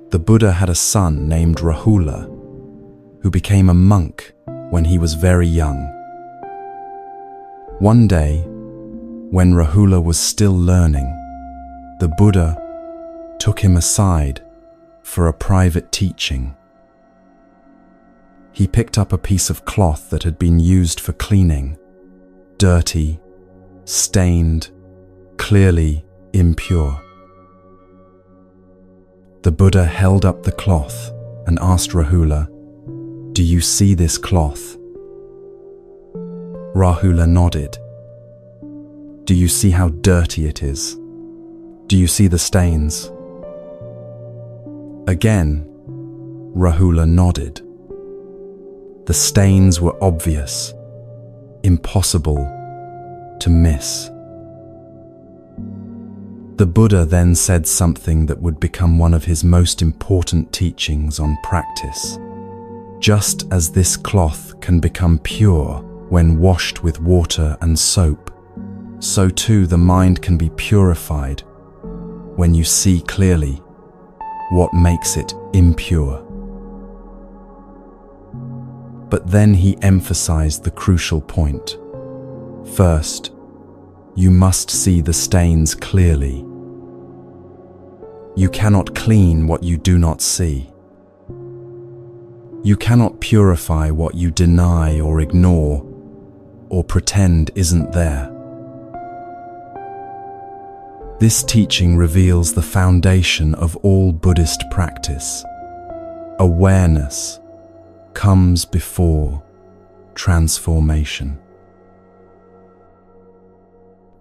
The Buddha had a son named Rahula, who became a monk when he was very young. One day, when Rahula was still learning, the Buddha took him aside for a private teaching. He picked up a piece of cloth that had been used for cleaning, dirty, stained, clearly impure. The Buddha held up the cloth and asked Rahula, "Do you see this cloth?" Rahula nodded. "Do you see how dirty it is? Do you see the stains?" Again, Rahula nodded. The stains were obvious, impossible to miss. The Buddha then said something that would become one of his most important teachings on practice. Just as this cloth can become pure when washed with water and soap, so too the mind can be purified when you see clearly what makes it impure. But then he emphasized the crucial point. First, you must see the stains clearly. You cannot clean what you do not see. You cannot purify what you deny or ignore or pretend isn't there. This teaching reveals the foundation of all Buddhist practice. Awareness comes before transformation.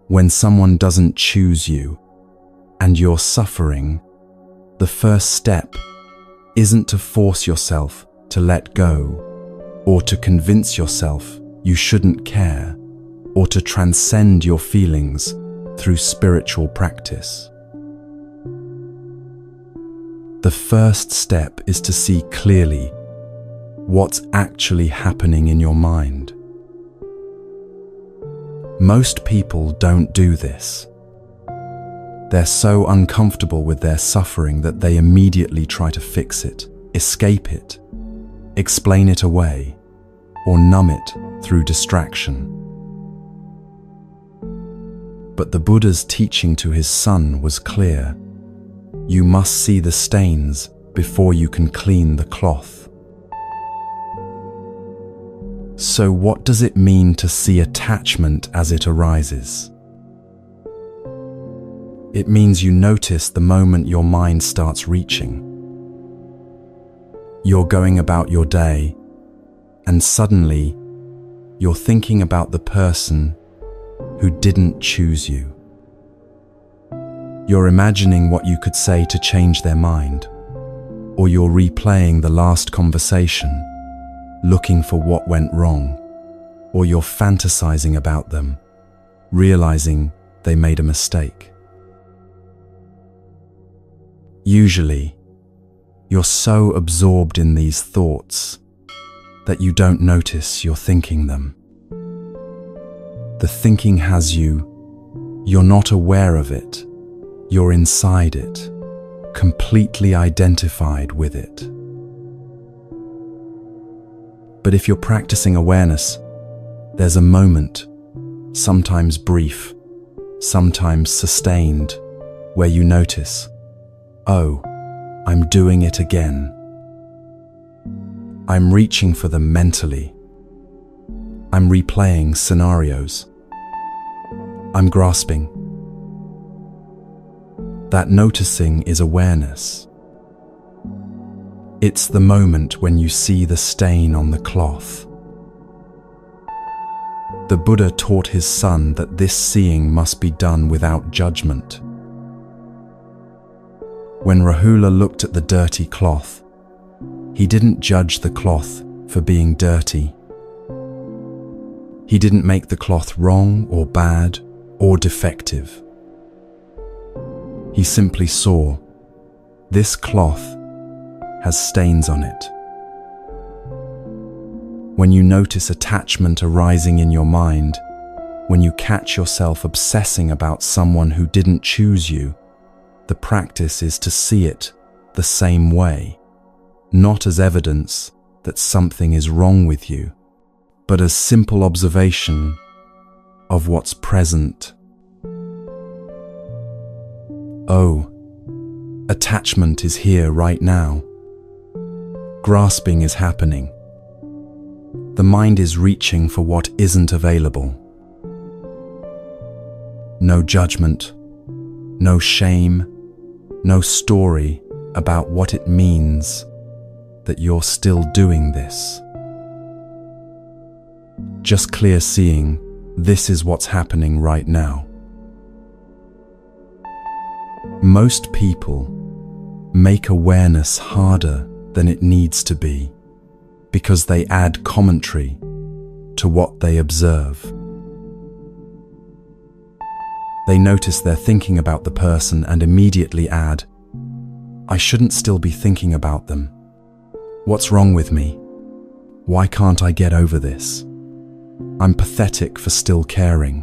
When someone doesn't choose you and you're suffering, the first step isn't to force yourself to let go, or to convince yourself you shouldn't care, or to transcend your feelings through spiritual practice. The first step is to see clearly what's actually happening in your mind. Most people don't do this. They're so uncomfortable with their suffering that they immediately try to fix it, escape it, explain it away, or numb it through distraction. But the Buddha's teaching to his son was clear. You must see the stains before you can clean the cloth. So what does it mean to see attachment as it arises? It means you notice the moment your mind starts reaching. You're going about your day, and suddenly you're thinking about the person who didn't choose you. You're imagining what you could say to change their mind, or you're replaying the last conversation, looking for what went wrong, or you're fantasizing about them, realizing they made a mistake. Usually, you're so absorbed in these thoughts that you don't notice you're thinking them. The thinking has you, you're not aware of it, you're inside it, completely identified with it. But if you're practicing awareness, there's a moment, sometimes brief, sometimes sustained, where you notice, oh, I'm doing it again. I'm reaching for them mentally. I'm replaying scenarios. I'm grasping. That noticing is awareness. It's the moment when you see the stain on the cloth. The Buddha taught his son that this seeing must be done without judgment. When Rahula looked at the dirty cloth, he didn't judge the cloth for being dirty. He didn't make the cloth wrong or bad or defective. He simply saw, this cloth has stains on it. When you notice attachment arising in your mind, when you catch yourself obsessing about someone who didn't choose you, the practice is to see it the same way, not as evidence that something is wrong with you, but as simple observation of what's present. Oh, attachment is here right now. Grasping is happening. The mind is reaching for what isn't available. No judgment, no shame, no story about what it means that you're still doing this. Just clear seeing, this is what's happening right now. Most people make awareness harder than it needs to be because they add commentary to what they observe. They notice they're thinking about the person and immediately add, I shouldn't still be thinking about them. What's wrong with me? Why can't I get over this? I'm pathetic for still caring.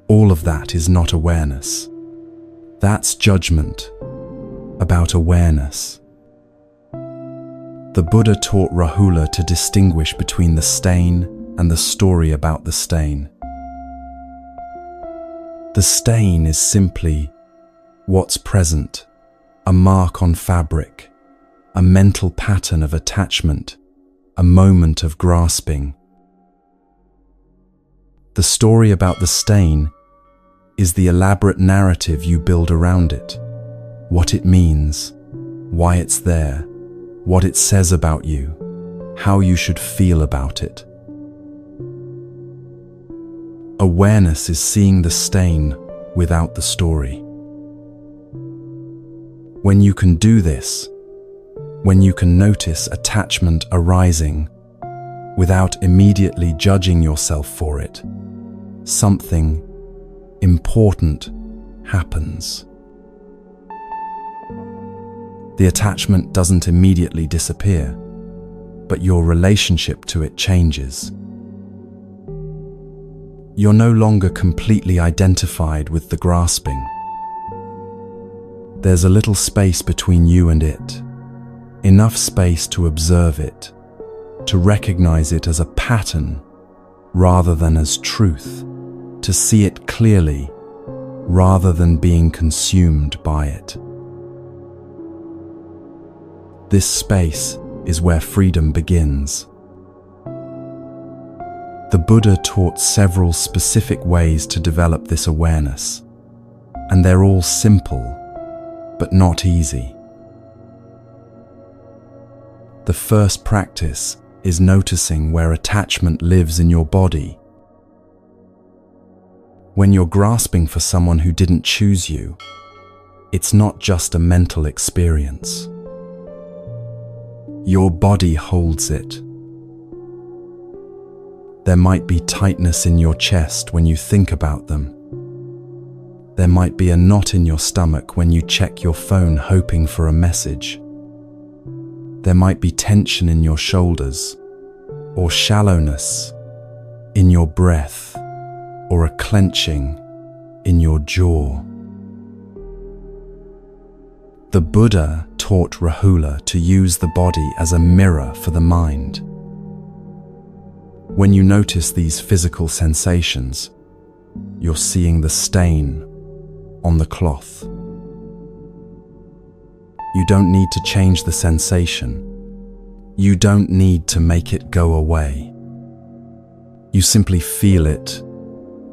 All of that is not awareness. That's judgment about awareness. The Buddha taught Rahula to distinguish between the stain and the story about the stain. The stain is simply what's present, a mark on fabric, a mental pattern of attachment, a moment of grasping. The story about the stain is the elaborate narrative you build around it, what it means, why it's there, what it says about you, how you should feel about it. Awareness is seeing the stain without the story. When you can do this, when you can notice attachment arising without immediately judging yourself for it, something important happens. The attachment doesn't immediately disappear, but your relationship to it changes. You're no longer completely identified with the grasping. There's a little space between you and it, enough space to observe it, to recognize it as a pattern rather than as truth. to see it clearly rather than being consumed by it. This space is where freedom begins. The Buddha taught several specific ways to develop this awareness, and they're all simple, but not easy. The first practice is noticing where attachment lives in your body. When you're grasping for someone who didn't choose you, it's not just a mental experience. Your body holds it. There might be tightness in your chest when you think about them. There might be a knot in your stomach when you check your phone hoping for a message. There might be tension in your shoulders, or shallowness in your breath, or a clenching in your jaw. The Buddha taught Rahula to use the body as a mirror for the mind. When you notice these physical sensations, you're seeing the stain on the cloth. You don't need to change the sensation. You don't need to make it go away. You simply feel it,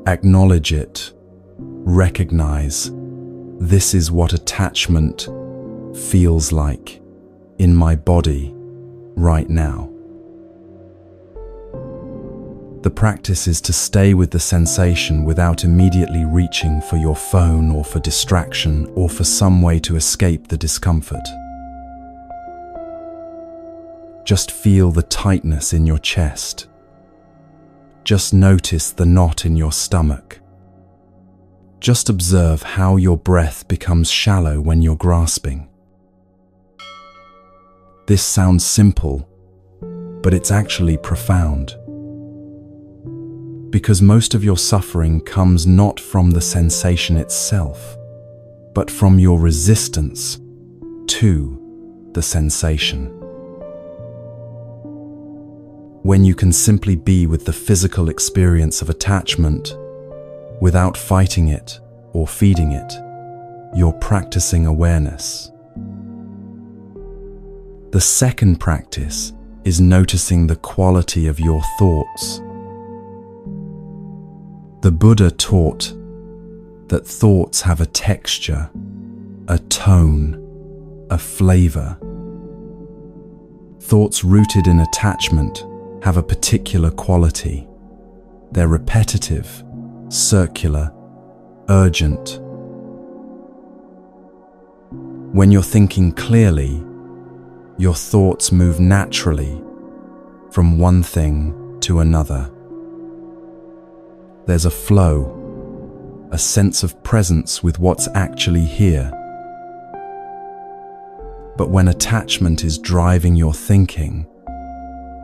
acknowledge it, recognize this is what attachment feels like in my body right now. The practice is to stay with the sensation without immediately reaching for your phone or for distraction or for some way to escape the discomfort. Just feel the tightness in your chest. Just notice the knot in your stomach. Just observe how your breath becomes shallow when you're grasping. This sounds simple, but it's actually profound. Because most of your suffering comes not from the sensation itself, but from your resistance to the sensation. When you can simply be with the physical experience of attachment without fighting it or feeding it, you're practicing awareness. The second practice is noticing the quality of your thoughts. The Buddha taught that thoughts have a texture, a tone, a flavor. Thoughts rooted in attachment have a particular quality. They're repetitive, circular, urgent. When you're thinking clearly, your thoughts move naturally from one thing to another. There's a flow, a sense of presence with what's actually here. But when attachment is driving your thinking,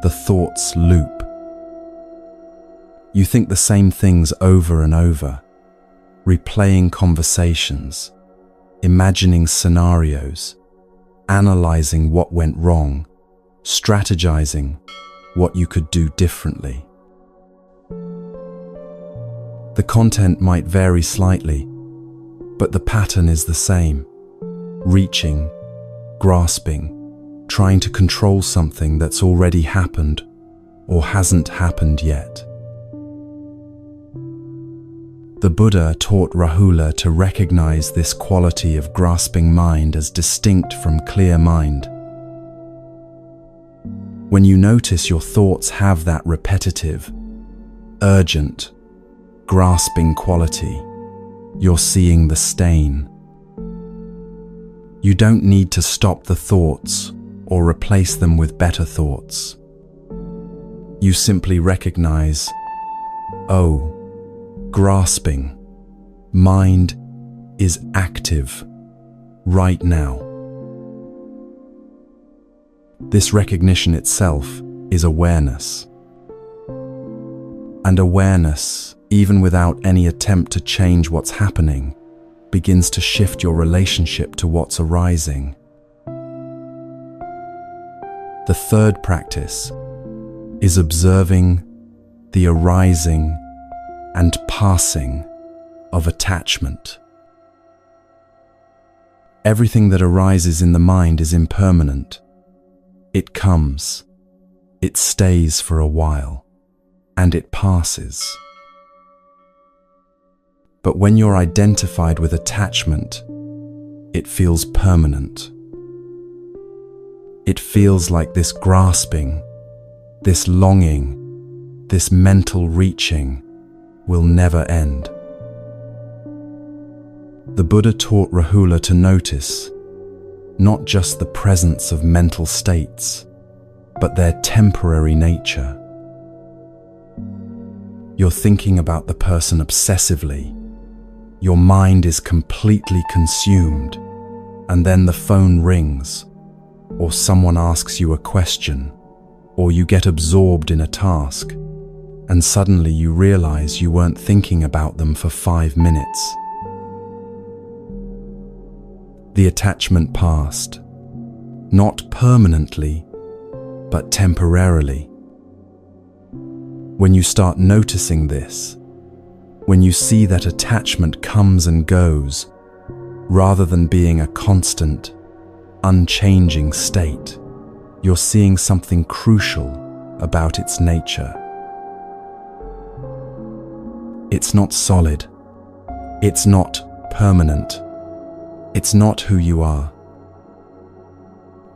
the thoughts loop. You think the same things over and over, replaying conversations, imagining scenarios, analyzing what went wrong, strategizing what you could do differently. The content might vary slightly, but the pattern is the same. Reaching, grasping, trying to control something that's already happened or hasn't happened yet. The Buddha taught Rahula to recognize this quality of grasping mind as distinct from clear mind. When you notice your thoughts have that repetitive, urgent, grasping quality, you're seeing the stain. You don't need to stop the thoughts or replace them with better thoughts. You simply recognize, oh, grasping, mind is active right now. This recognition itself is awareness. And awareness, even without any attempt to change what's happening, begins to shift your relationship to what's arising. The third practice is observing the arising and passing of attachment. Everything that arises in the mind is impermanent. It comes, it stays for a while, and it passes. But when you're identified with attachment, it feels permanent. It feels like this grasping, this longing, this mental reaching will never end. The Buddha taught Rahula to notice not just the presence of mental states, but their temporary nature. You're thinking about the person obsessively. Your mind is completely consumed, and then the phone rings, or someone asks you a question, or you get absorbed in a task, and suddenly you realize you weren't thinking about them for 5 minutes. The attachment passed, not permanently, but temporarily. When you start noticing this, when you see that attachment comes and goes, rather than being a constant, unchanging state, you're seeing something crucial about its nature. It's not solid. It's not permanent. It's not who you are.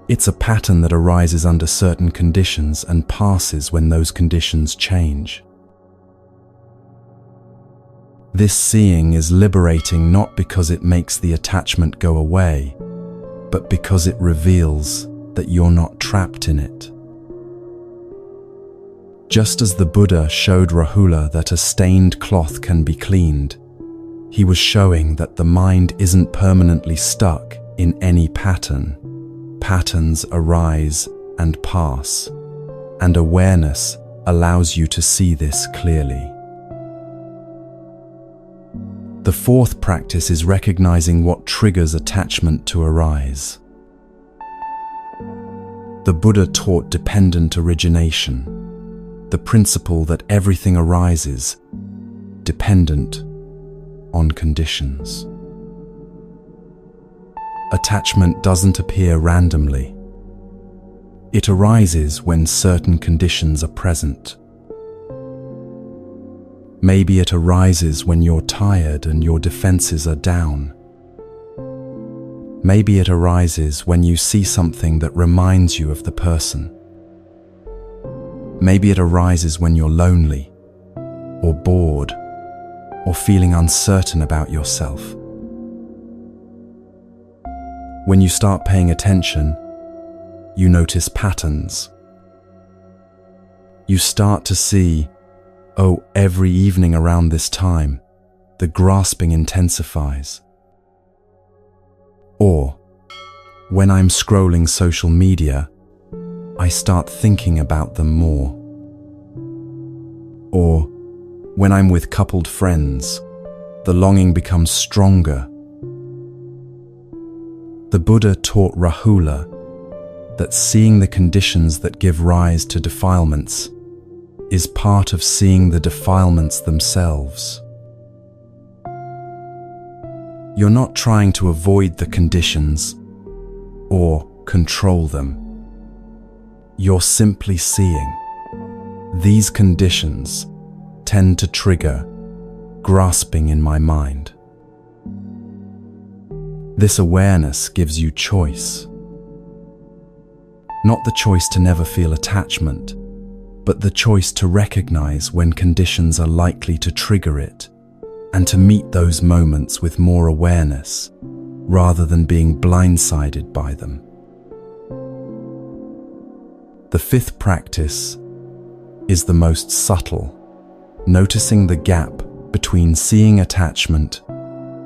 It's a pattern that arises under certain conditions and passes when those conditions change. This seeing is liberating not because it makes the attachment go away, but because it reveals that you're not trapped in it. Just as the Buddha showed Rahula that a stained cloth can be cleaned, he was showing that the mind isn't permanently stuck in any pattern. Patterns arise and pass, and awareness allows you to see this clearly. The fourth practice is recognizing what triggers attachment to arise. The Buddha taught dependent origination, the principle that everything arises dependent on conditions. Attachment doesn't appear randomly. It arises when certain conditions are present. Maybe it arises when you're tired and your defenses are down. Maybe it arises when you see something that reminds you of the person. Maybe it arises when you're lonely, or bored, or feeling uncertain about yourself. When you start paying attention, you notice patterns. You start to see, oh, every evening around this time, the grasping intensifies. Or, when I'm scrolling social media, I start thinking about them more. Or, when I'm with coupled friends, the longing becomes stronger. The Buddha taught Rahula that seeing the conditions that give rise to defilements is part of seeing the defilements themselves. You're not trying to avoid the conditions or control them. You're simply seeing these conditions tend to trigger grasping in my mind. This awareness gives you choice. Not the choice to never feel attachment, but the choice to recognize when conditions are likely to trigger it, and to meet those moments with more awareness, rather than being blindsided by them. The fifth practice is the most subtle, noticing the gap between seeing attachment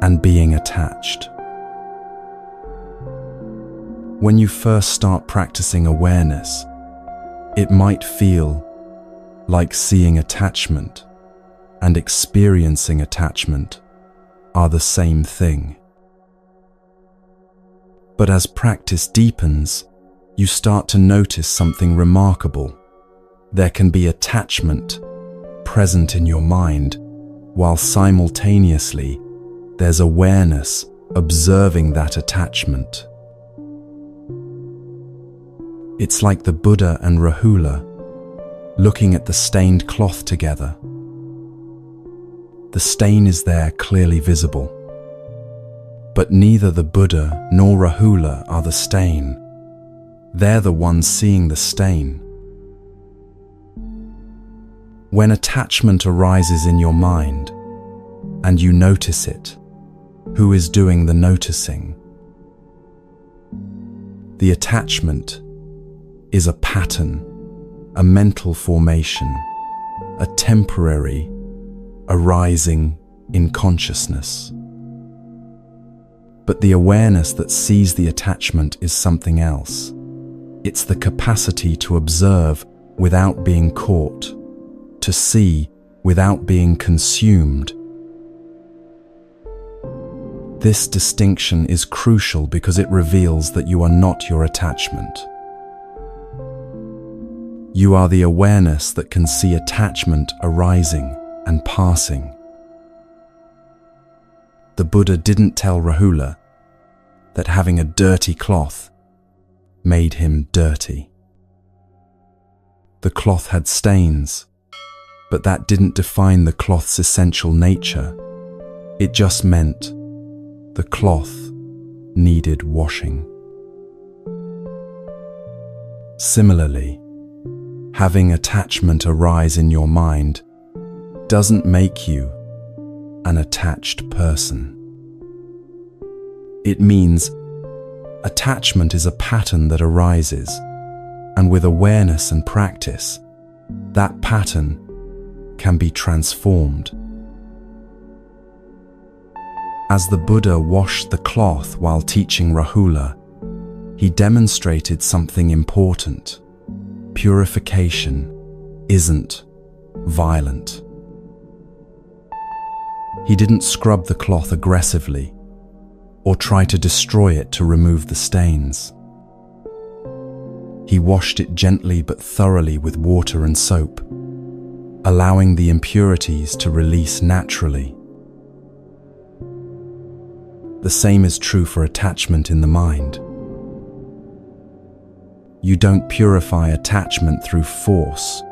and being attached. When you first start practicing awareness, it might feel like seeing attachment and experiencing attachment are the same thing. But as practice deepens, you start to notice something remarkable. There can be attachment present in your mind while simultaneously there's awareness observing that attachment. It's like the Buddha and Rahula looking at the stained cloth together. The stain is there, clearly visible. But neither the Buddha nor Rahula are the stain. They're the ones seeing the stain. When attachment arises in your mind and you notice it, who is doing the noticing? The attachment is a pattern, a mental formation, a temporary arising in consciousness. But the awareness that sees the attachment is something else. It's the capacity to observe without being caught, to see without being consumed. This distinction is crucial because it reveals that you are not your attachment. You are the awareness that can see attachment arising and passing. The Buddha didn't tell Rahula that having a dirty cloth made him dirty. The cloth had stains, but that didn't define the cloth's essential nature. It just meant the cloth needed washing. Similarly, having attachment arise in your mind doesn't make you an attached person. It means attachment is a pattern that arises, and with awareness and practice, that pattern can be transformed. As the Buddha washed the cloth while teaching Rahula, he demonstrated something important. Purification isn't violent. He didn't scrub the cloth aggressively or try to destroy it to remove the stains. He washed it gently but thoroughly with water and soap, allowing the impurities to release naturally. The same is true for attachment in the mind. You don't purify attachment through force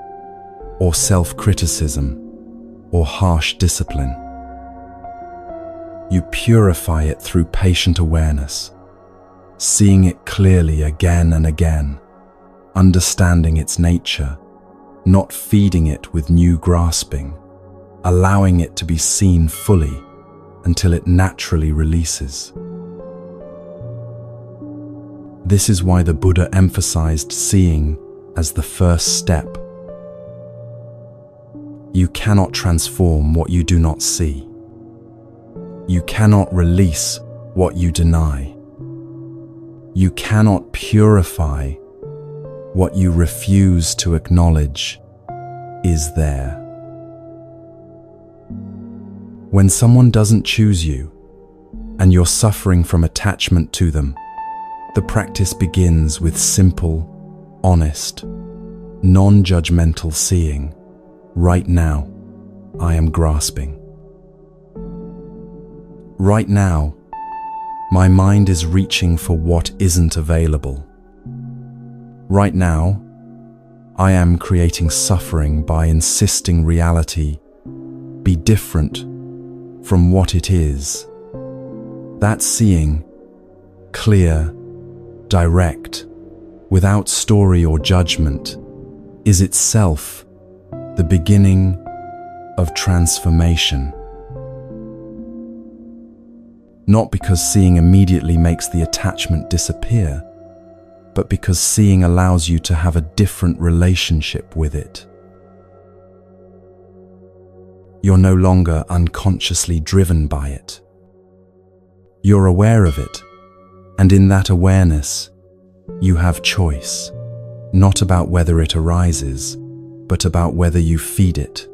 or self-criticism or harsh discipline. You purify it through patient awareness, seeing it clearly again and again, understanding its nature, not feeding it with new grasping, allowing it to be seen fully until it naturally releases. This is why the Buddha emphasized seeing as the first step. You cannot transform what you do not see. You cannot release what you deny. You cannot purify what you refuse to acknowledge is there. When someone doesn't choose you and you're suffering from attachment to them, the practice begins with simple, honest, non-judgmental seeing. Right now, I am grasping. Right now, my mind is reaching for what isn't available. Right now, I am creating suffering by insisting reality be different from what it is. That seeing, clear, direct, without story or judgment, is itself the beginning of transformation. Not because seeing immediately makes the attachment disappear, but because seeing allows you to have a different relationship with it. You're no longer unconsciously driven by it. You're aware of it, and in that awareness, you have choice, not about whether it arises, but about whether you feed it,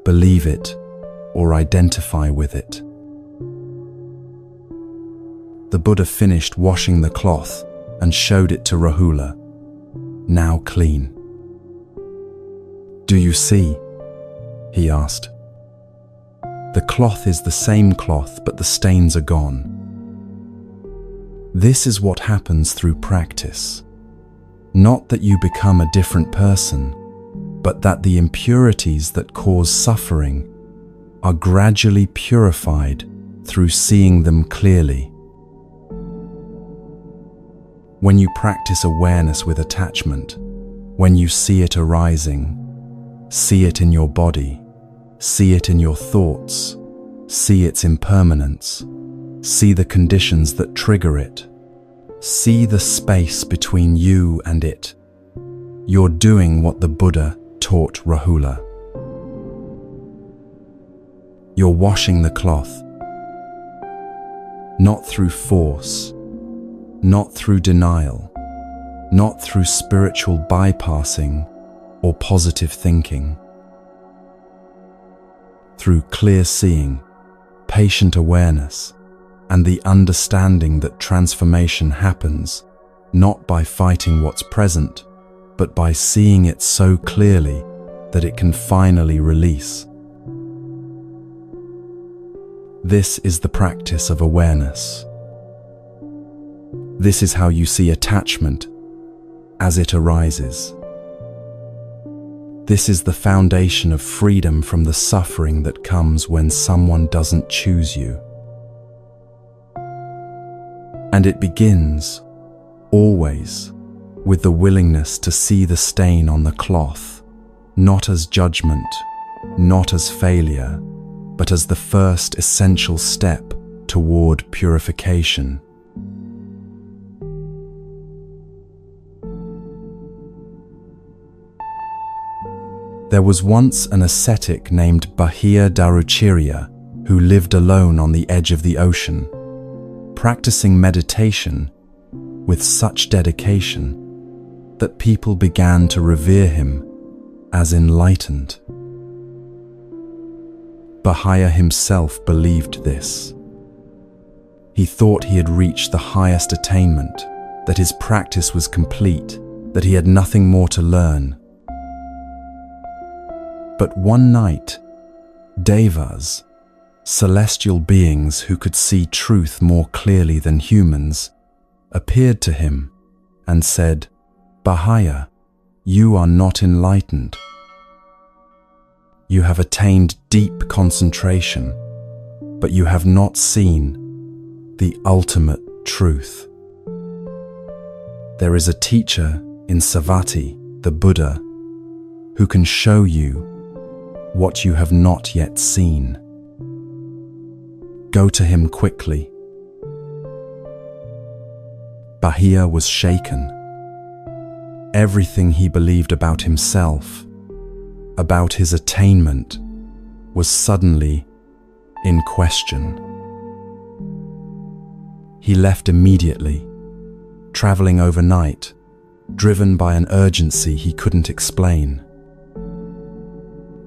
believe it, or identify with it. The Buddha finished washing the cloth and showed it to Rahula, now clean. "Do you see?" he asked. The cloth is the same cloth, but the stains are gone. This is what happens through practice. Not that you become a different person, but that the impurities that cause suffering are gradually purified through seeing them clearly. When you practice awareness with attachment, when you see it arising, see it in your body, see it in your thoughts, see its impermanence, see the conditions that trigger it, see the space between you and it. You're doing what the Buddha taught Rahula. You're washing the cloth, not through force, not through denial, not through spiritual bypassing or positive thinking. Through clear seeing, patient awareness, and the understanding that transformation happens not by fighting what's present, but by seeing it so clearly that it can finally release. This is the practice of awareness. This is how you see attachment as it arises. This is the foundation of freedom from the suffering that comes when someone doesn't choose you. And it begins, always, with the willingness to see the stain on the cloth, not as judgment, not as failure, but as the first essential step toward purification. There was once an ascetic named Bahia Daruchirya who lived alone on the edge of the ocean, practicing meditation with such dedication that people began to revere him as enlightened. Bahia himself believed this. He thought he had reached the highest attainment, that his practice was complete, that he had nothing more to learn. But one night, devas, celestial beings who could see truth more clearly than humans, appeared to him and said, "Bahia, you are not enlightened. You have attained deep concentration, but you have not seen the ultimate truth. There is a teacher in Savatthi, the Buddha, who can show you what you have not yet seen. Go to him quickly." Bahia was shaken. Everything he believed about himself, about his attainment, was suddenly in question. He left immediately, traveling overnight, driven by an urgency he couldn't explain.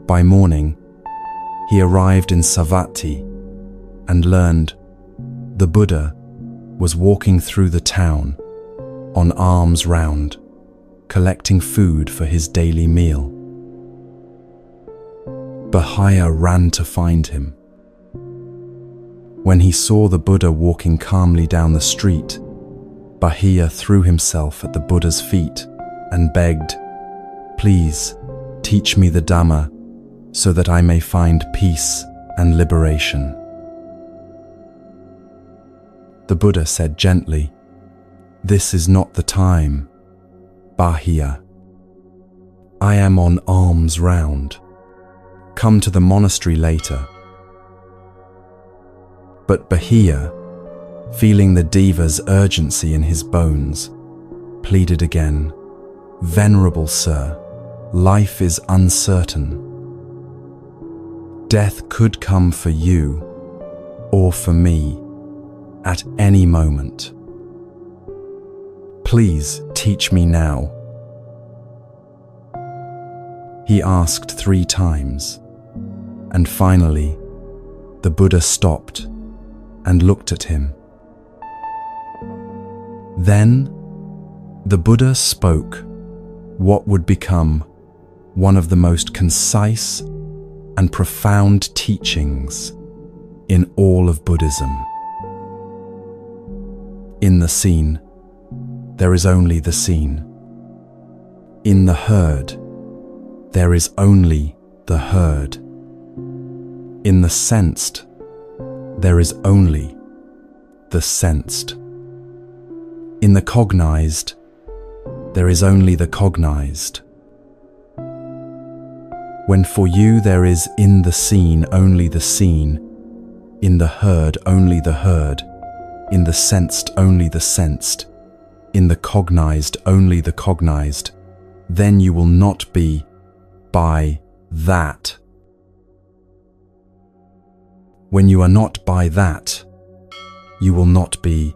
By morning, he arrived in Savatthi and learned the Buddha was walking through the town on arms round, collecting food for his daily meal. Bahia ran to find him. When he saw the Buddha walking calmly down the street, Bahia threw himself at the Buddha's feet and begged, "Please, teach me the Dhamma so that I may find peace and liberation." The Buddha said gently, "This is not the time, Bahia. I am on alms round. Come to the monastery later." But Bahia, feeling the Deva's urgency in his bones, pleaded again, "Venerable Sir, life is uncertain. Death could come for you or for me at any moment. Please teach me now." He asked 3 times, and finally, the Buddha stopped and looked at him. Then, the Buddha spoke what would become one of the most concise and profound teachings in all of Buddhism. In the seen, there is only the seen. In the heard, there is only the heard. In the sensed, there is only the sensed. In the cognized, there is only the cognized. When for you there is in the seen only the seen, in the heard only the heard, in the sensed only the sensed, in the cognized only the cognized, then you will not be by that. When you are not by that, you will not be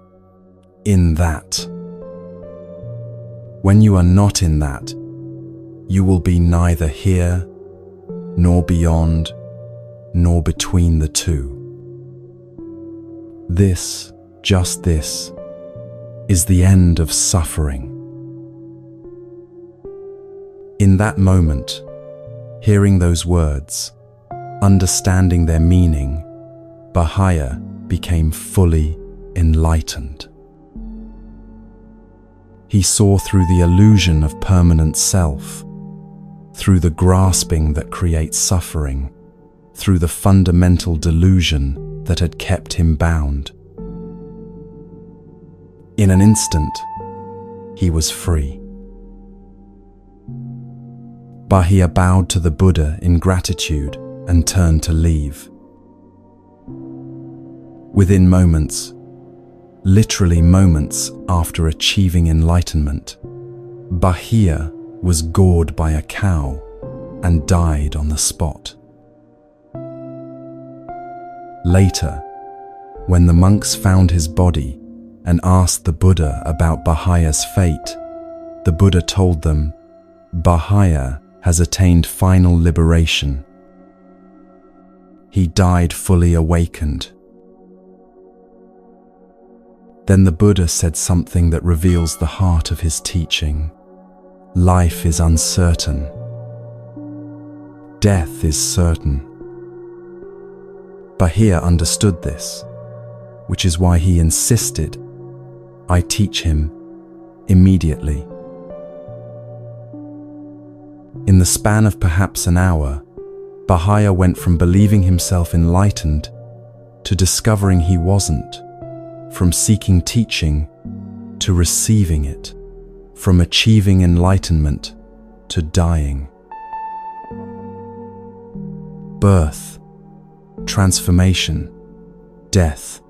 in that. When you are not in that, you will be neither here, nor beyond, nor between the two. This, just this, is the end of suffering. In that moment, hearing those words, understanding their meaning, Baha'ya became fully enlightened. He saw through the illusion of permanent self, through the grasping that creates suffering, through the fundamental delusion that had kept him bound. In an instant, he was free. Baha'ya bowed to the Buddha in gratitude and turned to leave. Within moments, literally moments after achieving enlightenment, Baha'ya was gored by a cow and died on the spot. Later, when the monks found his body and asked the Buddha about Baha'ya's fate, the Buddha told them, Baha'ya has attained final liberation. He died fully awakened. Then the Buddha said something that reveals the heart of his teaching. Life is uncertain. Death is certain. Baha'ya understood this, which is why he insisted, I teach him immediately. In the span of perhaps an hour, Baha'ya went from believing himself enlightened to discovering he wasn't, from seeking teaching to receiving it, from achieving enlightenment to dying. Birth, transformation, death,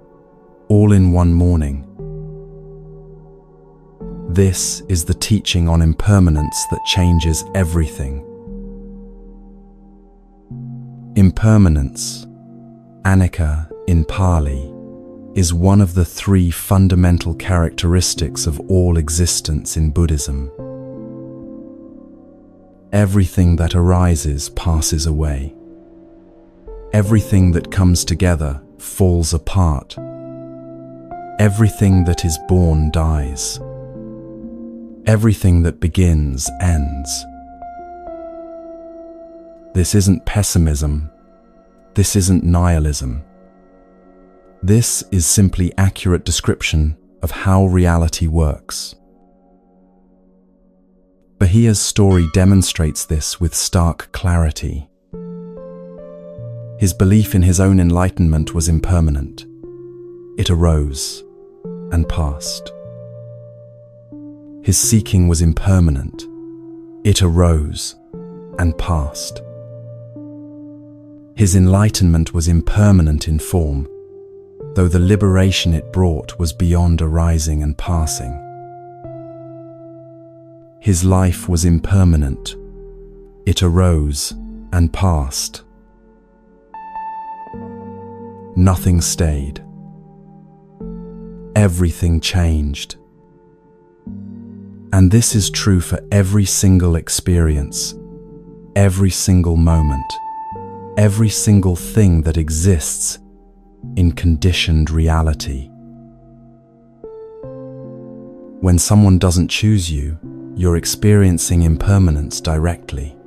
all in one morning. This is the teaching on impermanence that changes everything. Impermanence, anicca in Pali, is one of the three fundamental characteristics of all existence in Buddhism. Everything that arises passes away. Everything that comes together falls apart. Everything that is born dies. Everything that begins ends. This isn't pessimism. This isn't nihilism. This is simply accurate description of how reality works. Baha'ya's story demonstrates this with stark clarity. His belief in his own enlightenment was impermanent. It arose and passed. His seeking was impermanent. It arose and passed. His enlightenment was impermanent in form, though the liberation it brought was beyond arising and passing. His life was impermanent. It arose and passed. Nothing stayed. Everything changed. And this is true for every single experience, every single moment, every single thing that exists in conditioned reality. When someone doesn't choose you, you're experiencing impermanence directly.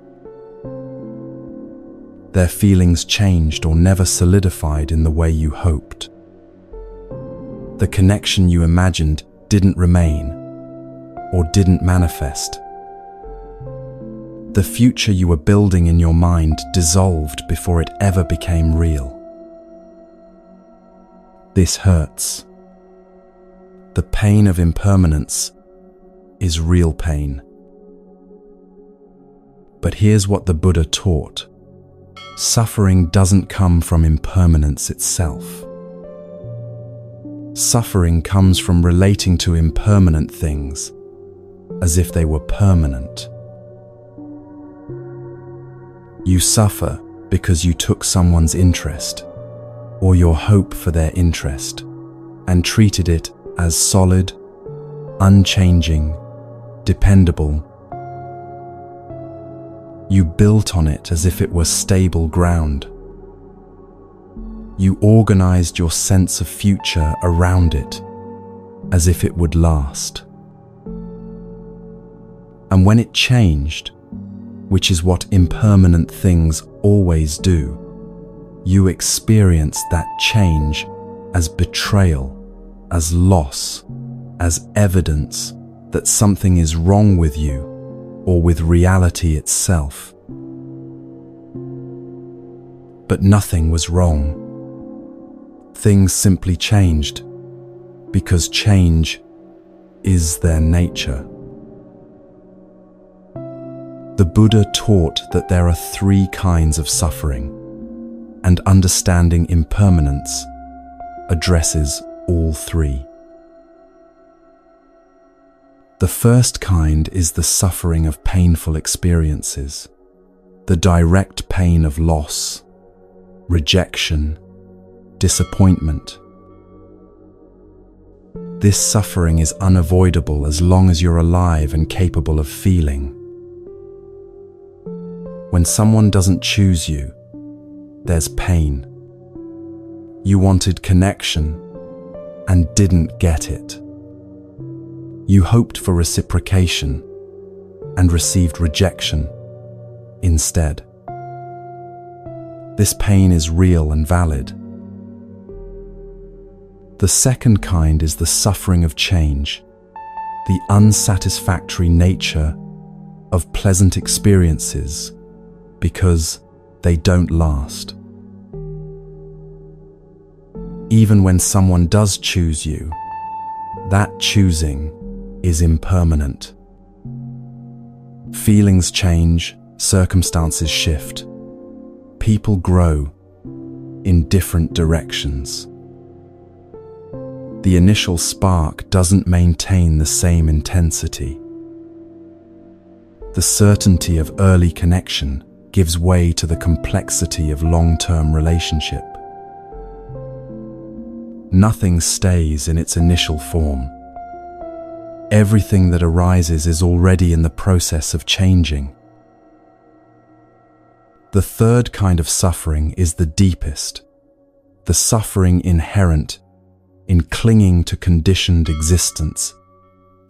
Their feelings changed or never solidified in the way you hoped. The connection you imagined didn't remain or didn't manifest. The future you were building in your mind dissolved before it ever became real. This hurts. The pain of impermanence is real pain. But here's what the Buddha taught. Suffering doesn't come from impermanence itself. Suffering comes from relating to impermanent things as if they were permanent. You suffer because you took someone's interest or your hope for their interest and treated it as solid, unchanging, dependable. You built on it as if it were stable ground. You organized your sense of future around it as if it would last. And when it changed, which is what impermanent things always do, you experienced that change as betrayal, as loss, as evidence that something is wrong with you or with reality itself. But nothing was wrong. Things simply changed because change is their nature. The Buddha taught that there are 3 kinds of suffering, and understanding impermanence addresses all 3. The first kind is the suffering of painful experiences, the direct pain of loss, rejection, disappointment. This suffering is unavoidable as long as you're alive and capable of feeling. When someone doesn't choose you, there's pain. You wanted connection and didn't get it. You hoped for reciprocation and received rejection instead. This pain is real and valid. The second kind is the suffering of change, the unsatisfactory nature of pleasant experiences because they don't last. Even when someone does choose you, that choosing is impermanent. Feelings change, circumstances shift. People grow in different directions. The initial spark doesn't maintain the same intensity. The certainty of early connection gives way to the complexity of long-term relationship. Nothing stays in its initial form. Everything that arises is already in the process of changing. The third kind of suffering is the deepest, the suffering inherent in clinging to conditioned existence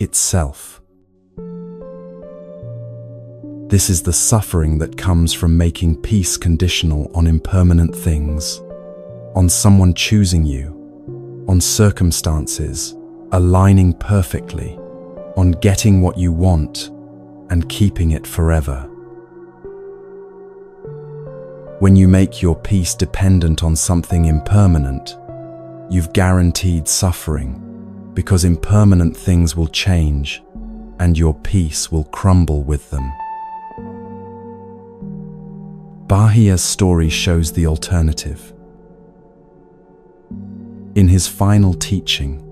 itself. This is the suffering that comes from making peace conditional on impermanent things, on someone choosing you, on circumstances aligning perfectly, on getting what you want and keeping it forever. When you make your peace dependent on something impermanent, you've guaranteed suffering, because impermanent things will change and your peace will crumble with them. Bahia's story shows the alternative. In his final teaching,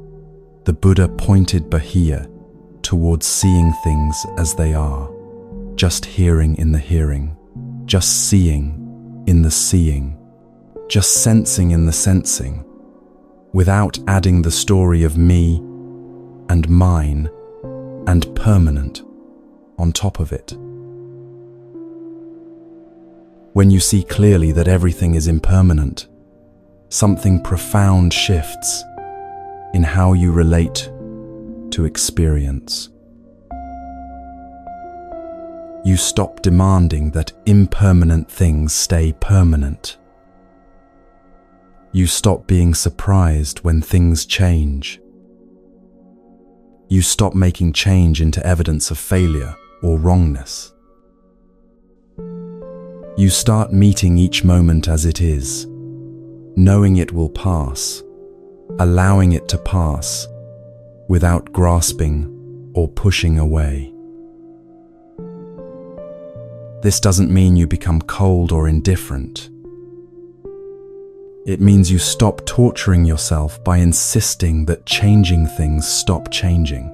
the Buddha pointed Bahia towards seeing things as they are, just hearing in the hearing, just seeing in the seeing, just sensing in the sensing, without adding the story of me and mine and permanent on top of it. When you see clearly that everything is impermanent, something profound shifts in how you relate to experience. You stop demanding that impermanent things stay permanent. You stop being surprised when things change. You stop making change into evidence of failure or wrongness. You start meeting each moment as it is, knowing it will pass, allowing it to pass, without grasping or pushing away. This doesn't mean you become cold or indifferent. It means you stop torturing yourself by insisting that changing things stop changing.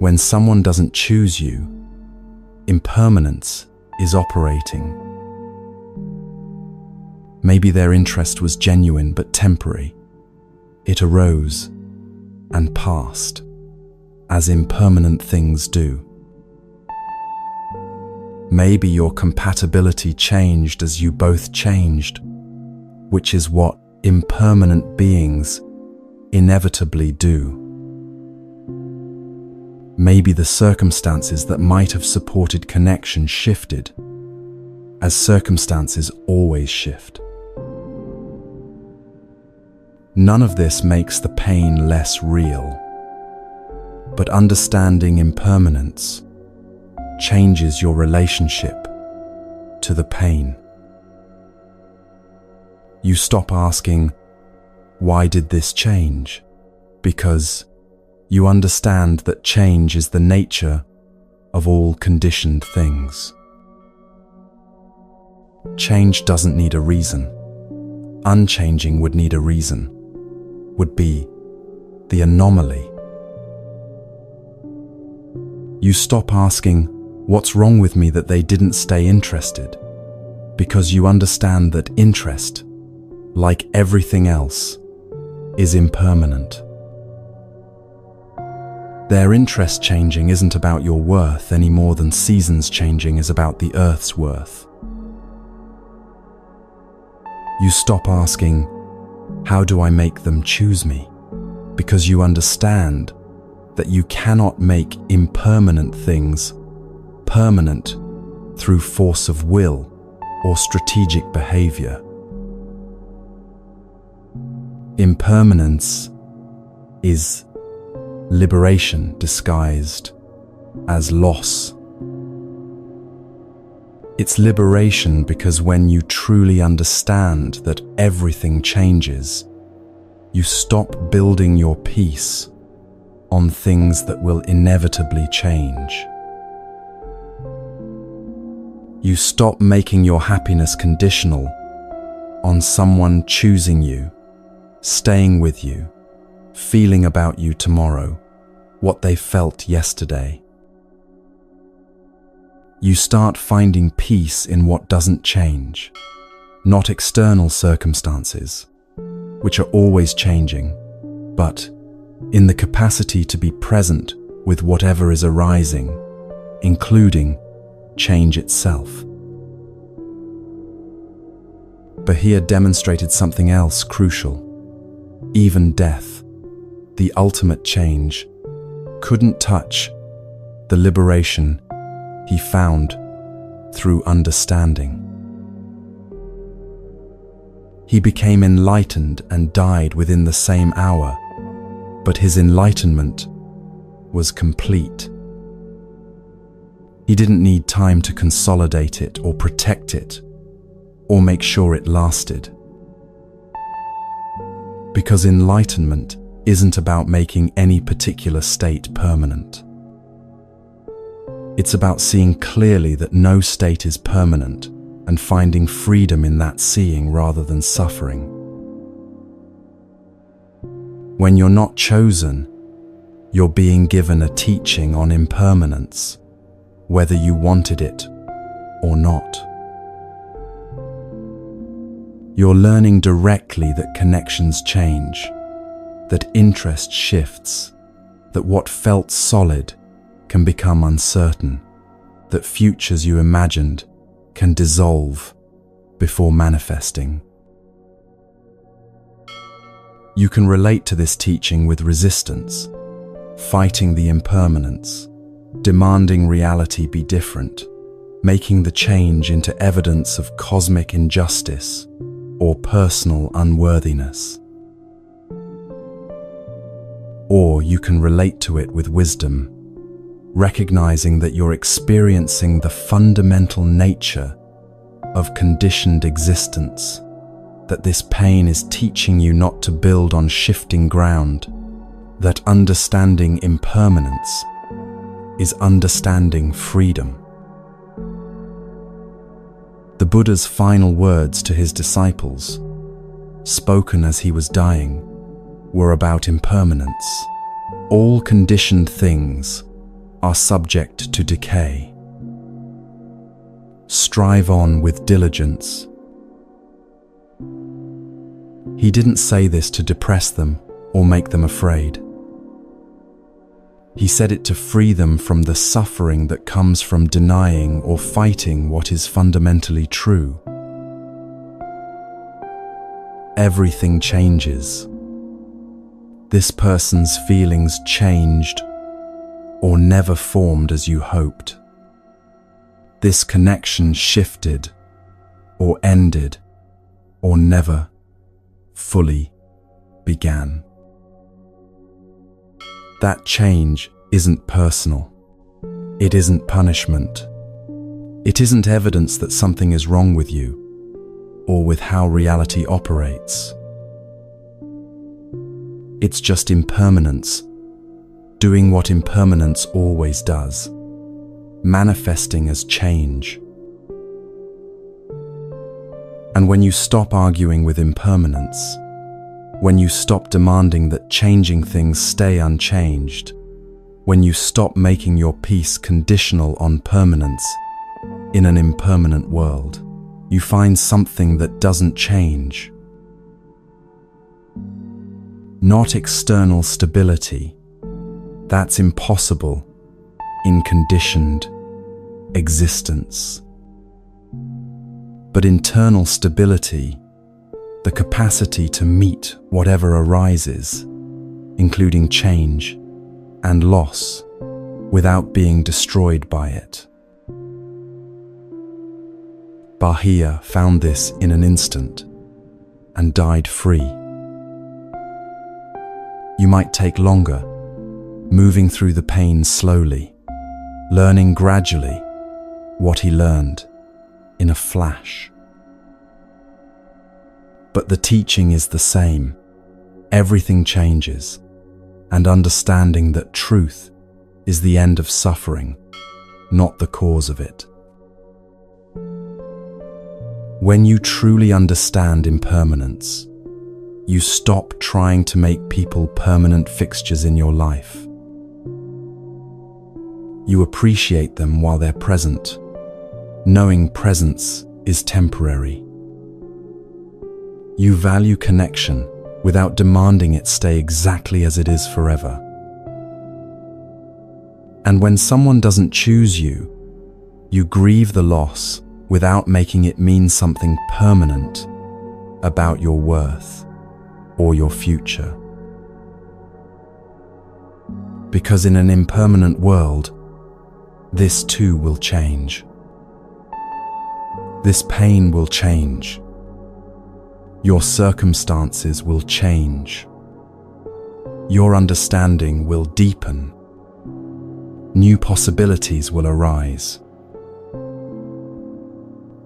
When someone doesn't choose you, impermanence is operating. Maybe their interest was genuine but temporary. It arose and passed, as impermanent things do. Maybe your compatibility changed as you both changed, which is what impermanent beings inevitably do. Maybe the circumstances that might have supported connection shifted, as circumstances always shift. None of this makes the pain less real, but understanding impermanence changes your relationship to the pain. You stop asking, "Why did this change?" because you understand that change is the nature of all conditioned things. Change doesn't need a reason. Unchanging would need a reason, would be the anomaly. You stop asking, "What's wrong with me that they didn't stay interested?" because you understand that interest, like everything else, is impermanent. Their interest changing isn't about your worth any more than seasons changing is about the Earth's worth. You stop asking, "How do I make them choose me?" because you understand that you cannot make impermanent things permanent through force of will or strategic behavior. Impermanence is liberation disguised as loss. It's liberation because when you truly understand that everything changes, you stop building your peace on things that will inevitably change. You stop making your happiness conditional on someone choosing you, staying with you, feeling about you tomorrow, what they felt yesterday. You start finding peace in what doesn't change, not external circumstances, which are always changing, but in the capacity to be present with whatever is arising, including change itself. Bahia demonstrated something else crucial. Even death, the ultimate change, couldn't touch the liberation he found through understanding. He became enlightened and died within the same hour, but his enlightenment was complete. He didn't need time to consolidate it or protect it or make sure it lasted. Because enlightenment isn't about making any particular state permanent. It's about seeing clearly that no state is permanent and finding freedom in that seeing rather than suffering. When you're not chosen, you're being given a teaching on impermanence, whether you wanted it or not. You're learning directly that connections change, that interest shifts, that what felt solid can become uncertain, that futures you imagined can dissolve before manifesting. You can relate to this teaching with resistance, fighting the impermanence, demanding reality be different, making the change into evidence of cosmic injustice or personal unworthiness. Or you can relate to it with wisdom, recognizing that you're experiencing the fundamental nature of conditioned existence, that this pain is teaching you not to build on shifting ground, that understanding impermanence is understanding freedom. The Buddha's final words to his disciples, spoken as he was dying, were about impermanence. All conditioned things are subject to decay. Strive on with diligence. He didn't say this to depress them or make them afraid. He said it to free them from the suffering that comes from denying or fighting what is fundamentally true. Everything changes. This person's feelings changed or never formed as you hoped. This connection shifted or ended or never fully began. That change isn't personal. It isn't punishment. It isn't evidence that something is wrong with you or with how reality operates. It's just impermanence, doing what impermanence always does, manifesting as change. And when you stop arguing with impermanence, when you stop demanding that changing things stay unchanged, when you stop making your peace conditional on permanence in an impermanent world, you find something that doesn't change. Not external stability. That's impossible in conditioned existence. But internal stability, the capacity to meet whatever arises, including change and loss, without being destroyed by it. Bahia found this in an instant and died free. You might take longer, moving through the pain slowly, learning gradually what he learned in a flash. But the teaching is the same. Everything changes, and understanding that truth is the end of suffering, not the cause of it. When you truly understand impermanence, you stop trying to make people permanent fixtures in your life. You appreciate them while they're present, knowing presence is temporary. You value connection without demanding it stay exactly as it is forever. And when someone doesn't choose you, you grieve the loss without making it mean something permanent about your worth or your future. Because in an impermanent world, this too will change. This pain will change. Your circumstances will change. Your understanding will deepen. New possibilities will arise.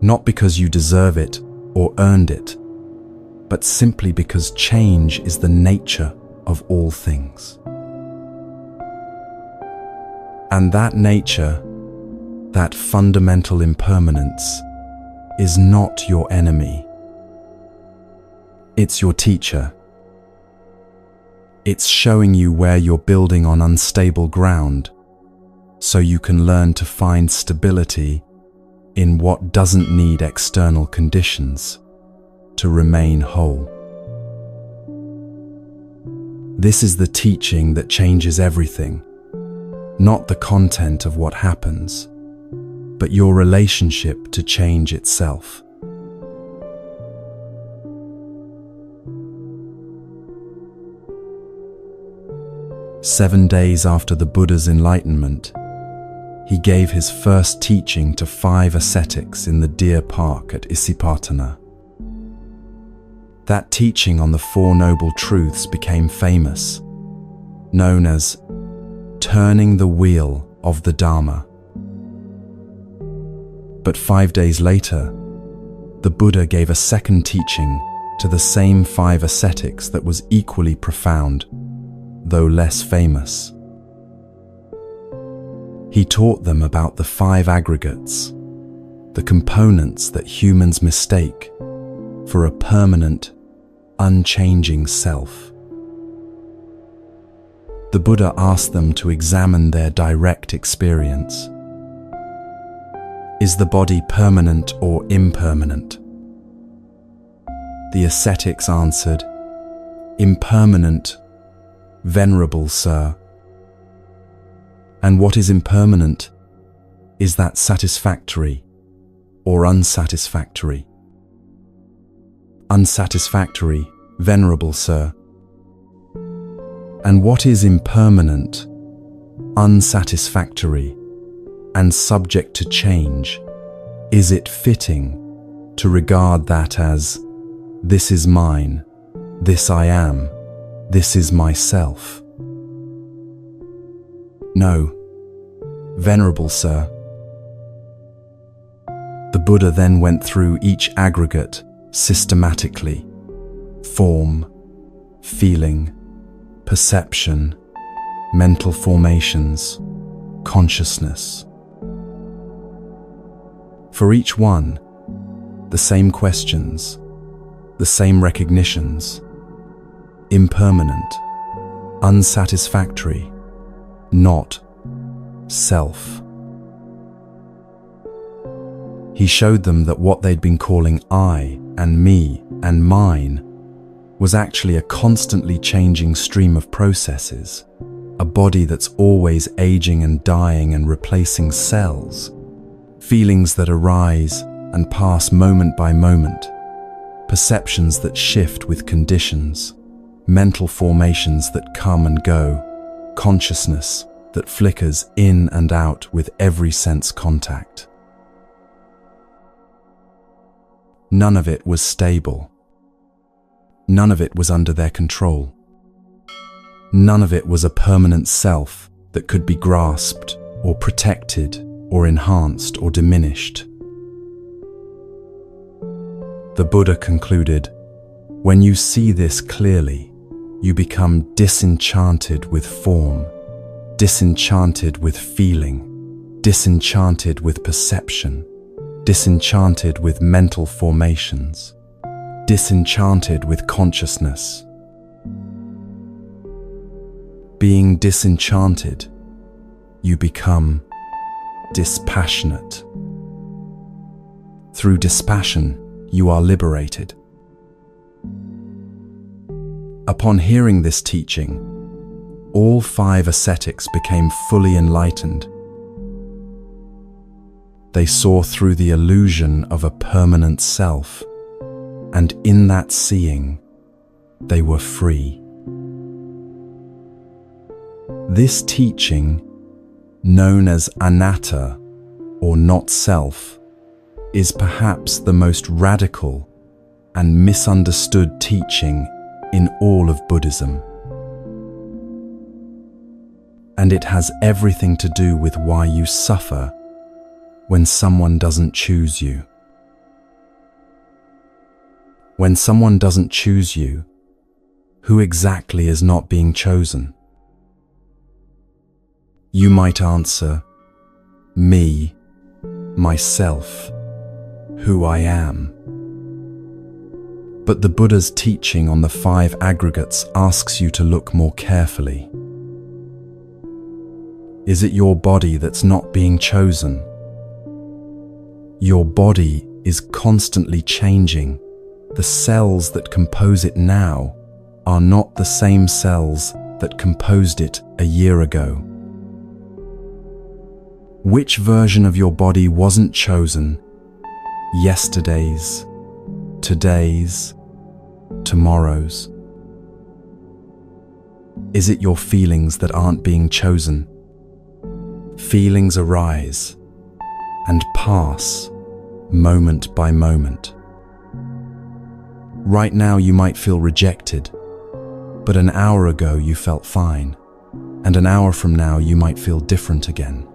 Not because you deserve it or earned it, but simply because change is the nature of all things. And that nature, that fundamental impermanence, is not your enemy. It's your teacher. It's showing you where you're building on unstable ground, so you can learn to find stability in what doesn't need external conditions to remain whole. This is the teaching that changes everything, not the content of what happens, but your relationship to change itself. "7 days after the Buddha's enlightenment, he gave his first teaching to 5 ascetics in the Deer Park at Isipatana. That teaching on the 4 Noble Truths became famous, known as turning the wheel of the Dharma. But 5 days later, the Buddha gave a second teaching to the same 5 ascetics that was equally profound, though less famous. He taught them about the 5 aggregates, the components that humans mistake for a permanent, unchanging self. The Buddha asked them to examine their direct experience. Is the body permanent or impermanent? The ascetics answered, "Impermanent, Venerable Sir." And what is impermanent? Is that satisfactory or unsatisfactory? Unsatisfactory, Venerable Sir. And what is impermanent, unsatisfactory, and subject to change? Is it fitting to regard that as, this is mine, this I am, this is myself? No, Venerable Sir. The Buddha then went through each aggregate systematically: form, feeling, perception, mental formations, consciousness. For each one, the same questions, the same recognitions: impermanent, unsatisfactory, not self. He showed them that what they'd been calling I and me and mine was actually a constantly changing stream of processes, a body that's always aging and dying and replacing cells, feelings that arise and pass moment by moment, perceptions that shift with conditions, mental formations that come and go, consciousness that flickers in and out with every sense contact. None of it was stable. None of it was under their control. None of it was a permanent self that could be grasped or protected or enhanced or diminished. The Buddha concluded, when you see this clearly, you become disenchanted with form, disenchanted with feeling, disenchanted with perception, disenchanted with mental formations, disenchanted with consciousness. Being disenchanted, you become dispassionate. Through dispassion, you are liberated. Upon hearing this teaching, all 5 ascetics became fully enlightened. They saw through the illusion of a permanent self, and in that seeing, they were free. This teaching, known as anatta, or not self, is perhaps the most radical and misunderstood teaching in all of Buddhism. And it has everything to do with why you suffer when someone doesn't choose you. When someone doesn't choose you, who exactly is not being chosen? You might answer, me, myself, who I am. But the Buddha's teaching on the 5 aggregates asks you to look more carefully. Is it your body that's not being chosen? Your body is constantly changing. The cells that compose it now are not the same cells that composed it a year ago. Which version of your body wasn't chosen? Yesterday's, today's, tomorrow's? Is it your feelings that aren't being chosen? Feelings arise and pass moment by moment. Right now you might feel rejected, but an hour ago you felt fine, and an hour from now you might feel different again.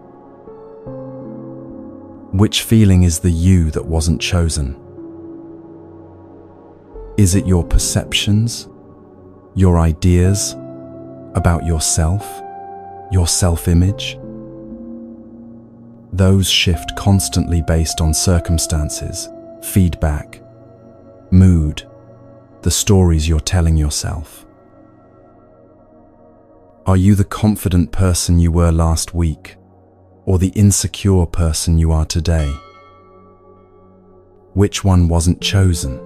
Which feeling is the you that wasn't chosen? Is it your perceptions, your ideas about yourself, your self-image? Those shift constantly based on circumstances, feedback, mood, the stories you're telling yourself. Are you the confident person you were last week, or the insecure person you are today? Which one wasn't chosen?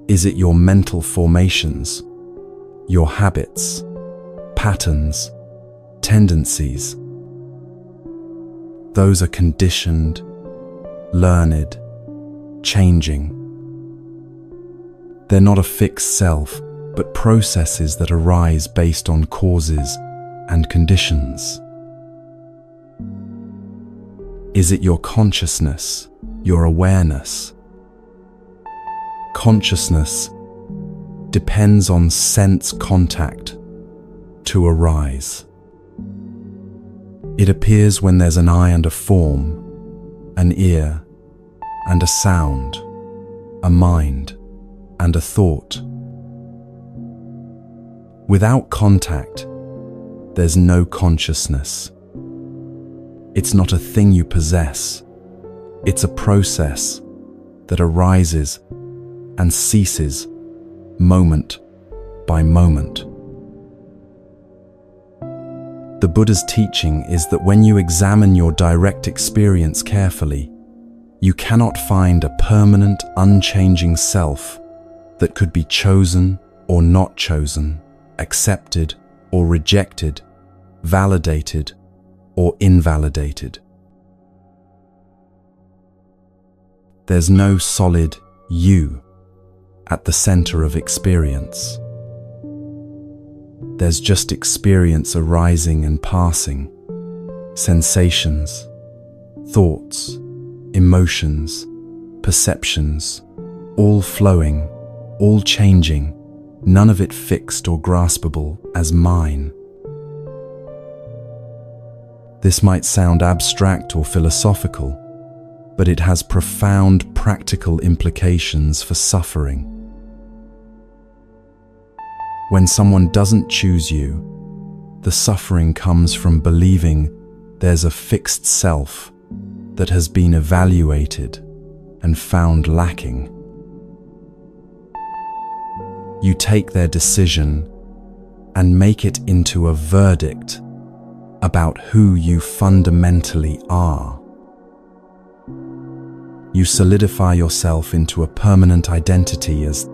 Is it your mental formations, your habits, patterns, tendencies? Those are conditioned, learned, changing. They're not a fixed self, but processes that arise based on causes and conditions. Is it your consciousness, your awareness? Consciousness depends on sense contact to arise. It appears when there's an eye and a form, an ear and a sound, a mind and a thought. Without contact, there's no consciousness. It's not a thing you possess. It's a process that arises and ceases moment by moment. The Buddha's teaching is that when you examine your direct experience carefully, you cannot find a permanent, unchanging self that could be chosen or not chosen, accepted or rejected, validated or invalidated. There's no solid you at the center of experience. There's just experience arising and passing, sensations, thoughts, emotions, perceptions, all flowing, all changing, none of it fixed or graspable as mine. This might sound abstract or philosophical, but it has profound practical implications for suffering. When someone doesn't choose you, the suffering comes from believing there's a fixed self that has been evaluated and found lacking. You take their decision and make it into a verdict about who you fundamentally are. You solidify yourself into a permanent identity as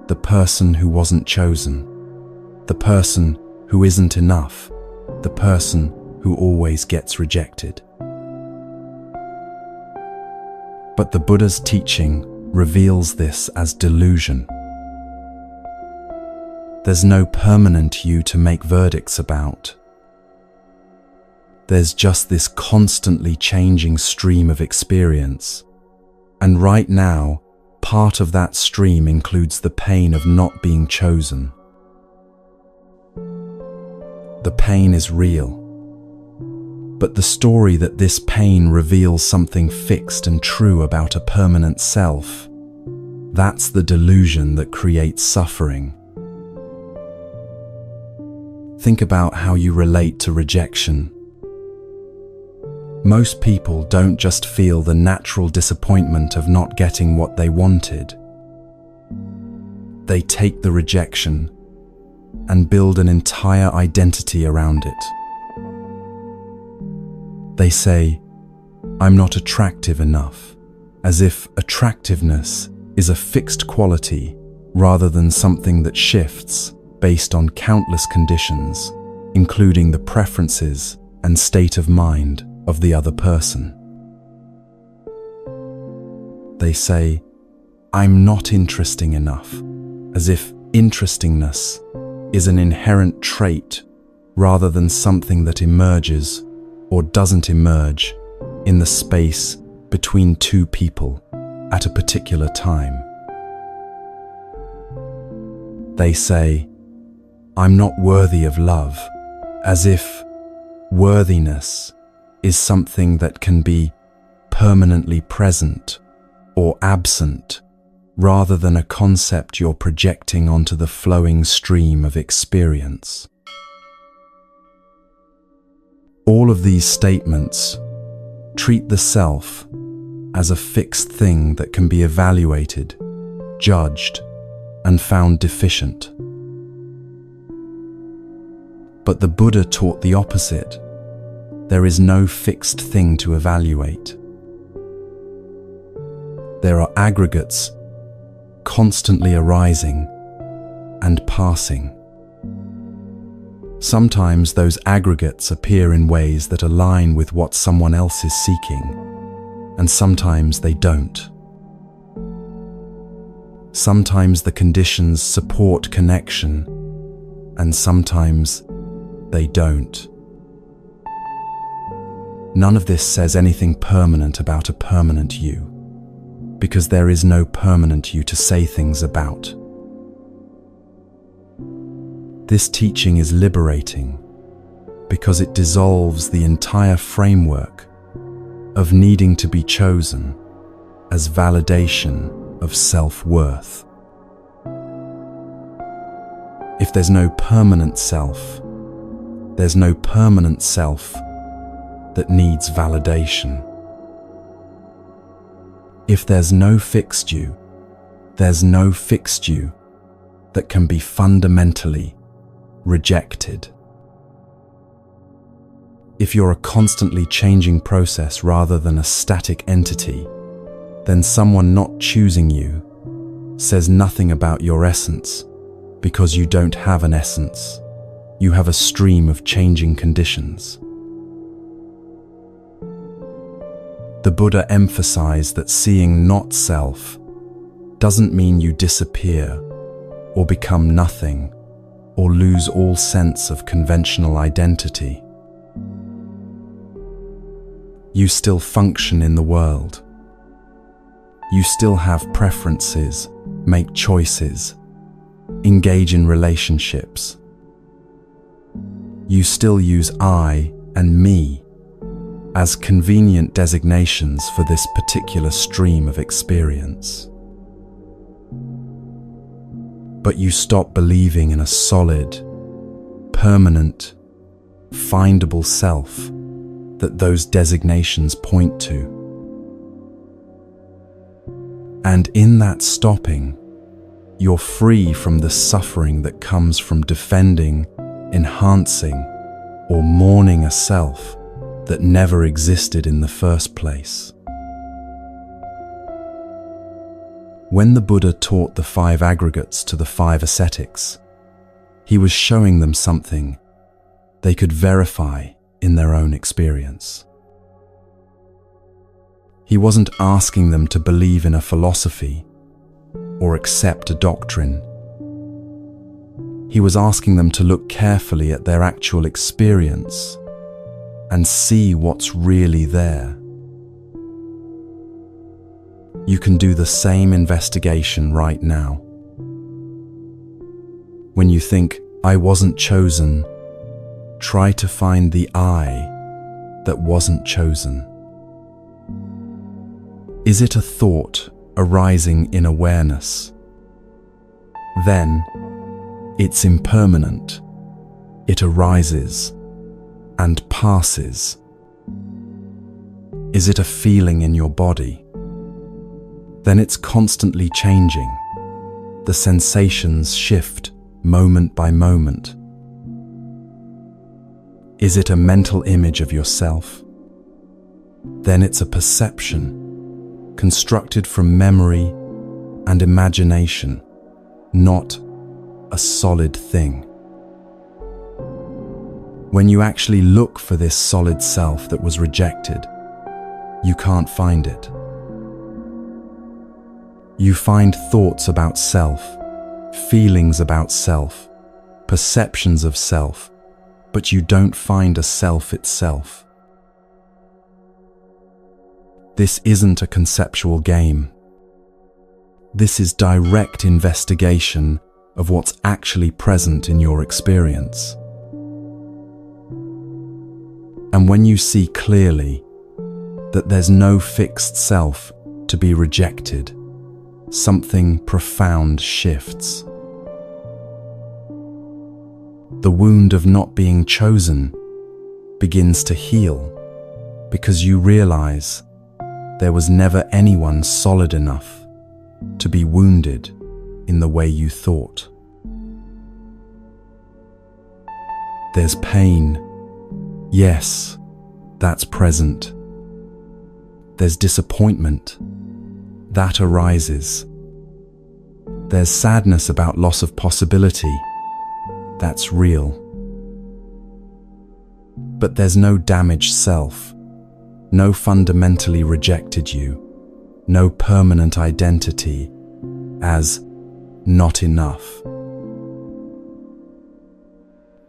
the person who wasn't chosen, the person who isn't enough, the person who always gets rejected. But the Buddha's teaching reveals this as delusion. There's no permanent you to make verdicts about. There's just this constantly changing stream of experience. And right now, part of that stream includes the pain of not being chosen. The pain is real. But the story that this pain reveals something fixed and true about a permanent self, that's the delusion that creates suffering. Think about how you relate to rejection. Most people don't just feel the natural disappointment of not getting what they wanted. They take the rejection and build an entire identity around it. They say, "I'm not attractive enough," as if attractiveness is a fixed quality rather than something that shifts based on countless conditions, including the preferences and state of mind of the other person. They say, "I'm not interesting enough," as if interestingness is an inherent trait rather than something that emerges or doesn't emerge in the space between two people at a particular time. They say, "I'm not worthy of love," as if worthiness is something that can be permanently present or absent, rather than a concept you're projecting onto the flowing stream of experience. All of these statements treat the self as a fixed thing that can be evaluated, judged, and found deficient. But the Buddha taught the opposite. There is no fixed thing to evaluate. There are aggregates constantly arising and passing. Sometimes those aggregates appear in ways that align with what someone else is seeking, and sometimes they don't. Sometimes the conditions support connection, and sometimes they don't. None of this says anything permanent about a permanent you, because there is no permanent you to say things about. This teaching is liberating because it dissolves the entire framework of needing to be chosen as validation of self-worth. If there's no permanent self, there's no permanent self that needs validation. If there's no fixed you, there's no fixed you that can be fundamentally rejected. If you're a constantly changing process rather than a static entity, then someone not choosing you says nothing about your essence, because you don't have an essence. You have a stream of changing conditions. The Buddha emphasized that seeing not self doesn't mean you disappear or become nothing or lose all sense of conventional identity. You still function in the world. You still have preferences, make choices, engage in relationships. You still use I and me as convenient designations for this particular stream of experience. But you stop believing in a solid, permanent, findable self that those designations point to. And in that stopping, you're free from the suffering that comes from defending, enhancing, or mourning a self that never existed in the first place. When the Buddha taught the 5 aggregates to the 5 ascetics, he was showing them something they could verify in their own experience. He wasn't asking them to believe in a philosophy or accept a doctrine. He was asking them to look carefully at their actual experience and see what's really there. You can do the same investigation right now. When you think, "I wasn't chosen," try to find the I that wasn't chosen. Is it a thought arising in awareness? Then, it's impermanent. It arises and passes. Is it a feeling in your body? Then it's constantly changing. The sensations shift moment by moment. Is it a mental image of yourself? Then it's a perception, constructed from memory and imagination, not a solid thing. When you actually look for this solid self that was rejected, you can't find it. You find thoughts about self, feelings about self, perceptions of self, but you don't find a self itself. This isn't a conceptual game. This is direct investigation of what's actually present in your experience. And when you see clearly that there's no fixed self to be rejected, something profound shifts. The wound of not being chosen begins to heal because you realize there was never anyone solid enough to be wounded in the way you thought. There's pain. Yes, that's present. There's disappointment. That arises. There's sadness about loss of possibility. That's real. But there's no damaged self, no fundamentally rejected you, no permanent identity as not enough.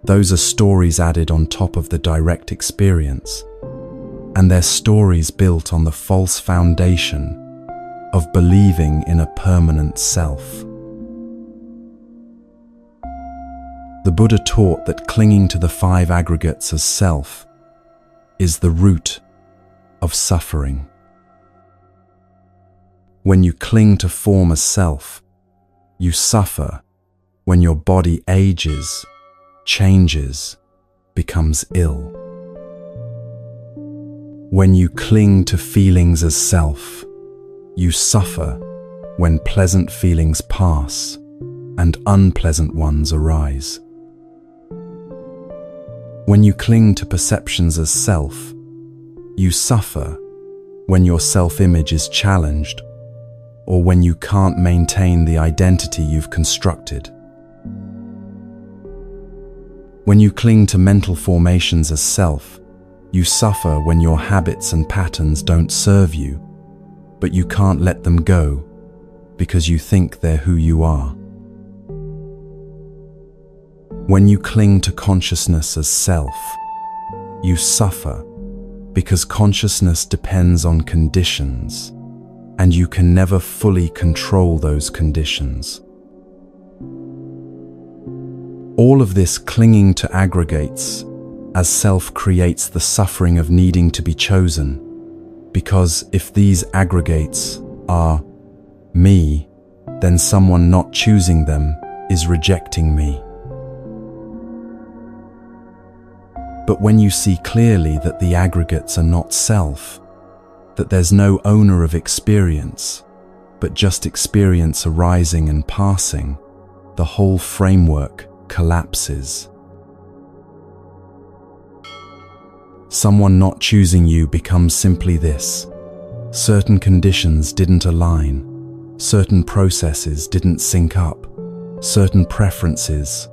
Those are stories added on top of the direct experience, and they're stories built on the false foundation of believing in a permanent self. The Buddha taught that clinging to the 5 aggregates as self is the root of suffering. When you cling to form as self, you suffer when your body ages, changes, becomes ill. When you cling to feelings as self, you suffer when pleasant feelings pass and unpleasant ones arise. When you cling to perceptions as self, you suffer when your self-image is challenged or when you can't maintain the identity you've constructed. When you cling to mental formations as self, you suffer when your habits and patterns don't serve you, but you can't let them go because you think they're who you are. When you cling to consciousness as self, you suffer because consciousness depends on conditions, and you can never fully control those conditions. All of this clinging to aggregates as self creates the suffering of needing to be chosen, because if these aggregates are me, then someone not choosing them is rejecting me. But when you see clearly that the aggregates are not self, that there's no owner of experience, but just experience arising and passing, the whole framework collapses. Someone not choosing you becomes simply this: certain conditions didn't align, certain processes didn't sync up, certain preferences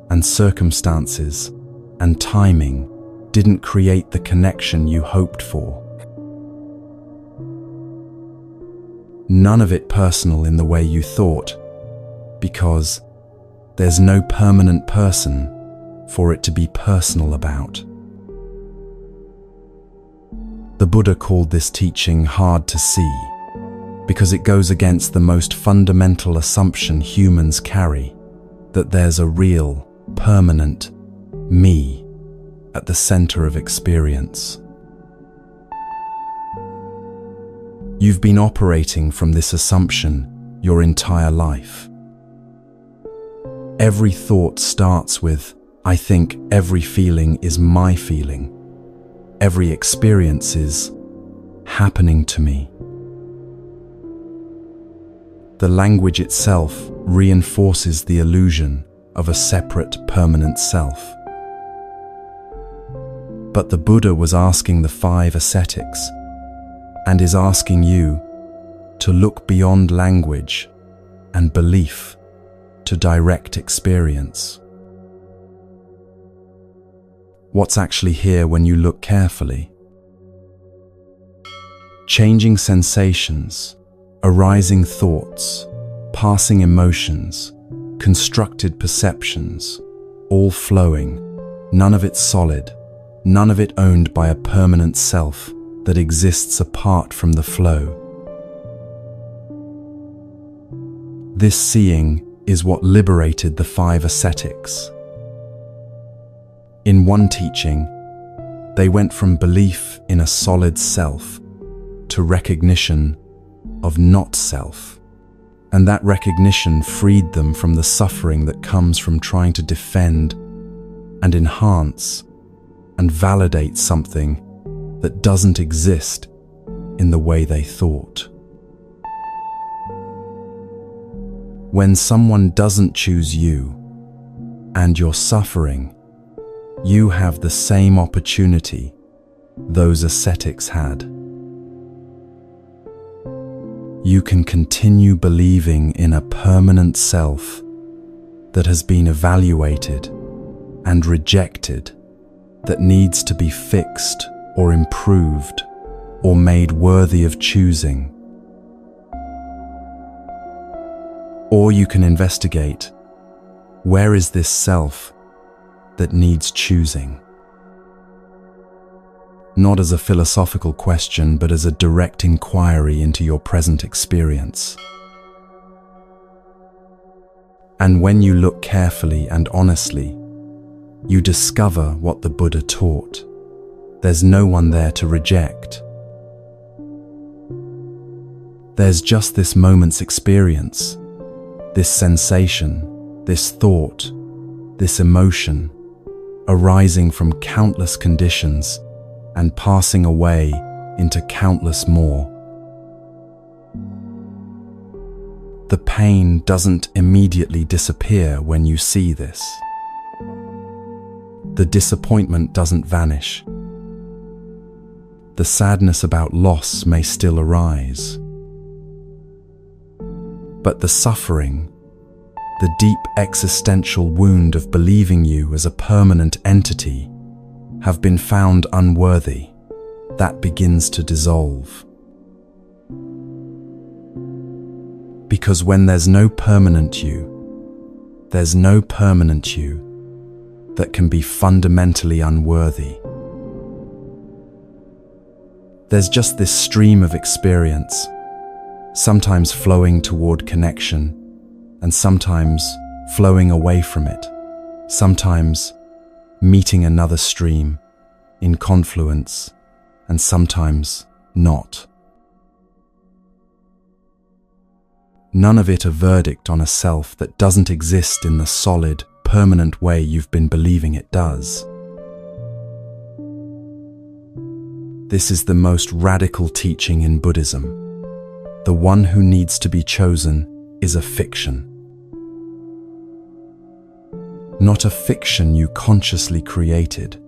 and circumstances and timing didn't create the connection you hoped for. None of it personal in the way you thought, because there's no permanent person for it to be personal about. The Buddha called this teaching hard to see, because it goes against the most fundamental assumption humans carry, that there's a real, permanent me at the center of experience. You've been operating from this assumption your entire life. Every thought starts with, I think every feeling is my feeling. Every experience is happening to me. The language itself reinforces the illusion of a separate, permanent self. But the Buddha was asking the 5 ascetics, and is asking you to look beyond language and belief to direct experience. What's actually here when you look carefully? Changing sensations, arising thoughts, passing emotions, constructed perceptions, all flowing None of it solid, none of it owned by a permanent self that exists apart from the flow. This seeing is what liberated the 5 ascetics. In one teaching, they went from belief in a solid self to recognition of not self. And that recognition freed them from the suffering that comes from trying to defend and enhance and validate something that doesn't exist in the way they thought. When someone doesn't choose you and you're suffering, you have the same opportunity those ascetics had. You can continue believing in a permanent self that has been evaluated and rejected, that needs to be fixed or improved or made worthy of choosing. Or you can investigate, where is this self that needs choosing? Not as a philosophical question, but as a direct inquiry into your present experience. And when you look carefully and honestly, you discover what the Buddha taught. There's no one there to reject. There's just this moment's experience, this sensation, this thought, this emotion, arising from countless conditions and passing away into countless more. The pain doesn't immediately disappear when you see this. The disappointment doesn't vanish. The sadness about loss may still arise. But the suffering, the deep existential wound of believing you as a permanent entity, have been found unworthy. That begins to dissolve. Because when there's no permanent you, there's no permanent you that can be fundamentally unworthy. There's just this stream of experience, sometimes flowing toward connection, and sometimes flowing away from it, sometimes meeting another stream in confluence, and sometimes not. None of it a verdict on a self that doesn't exist in the solid, permanent way you've been believing it does. This is the most radical teaching in Buddhism. The one who needs to be chosen is a fiction. Not a fiction you consciously created,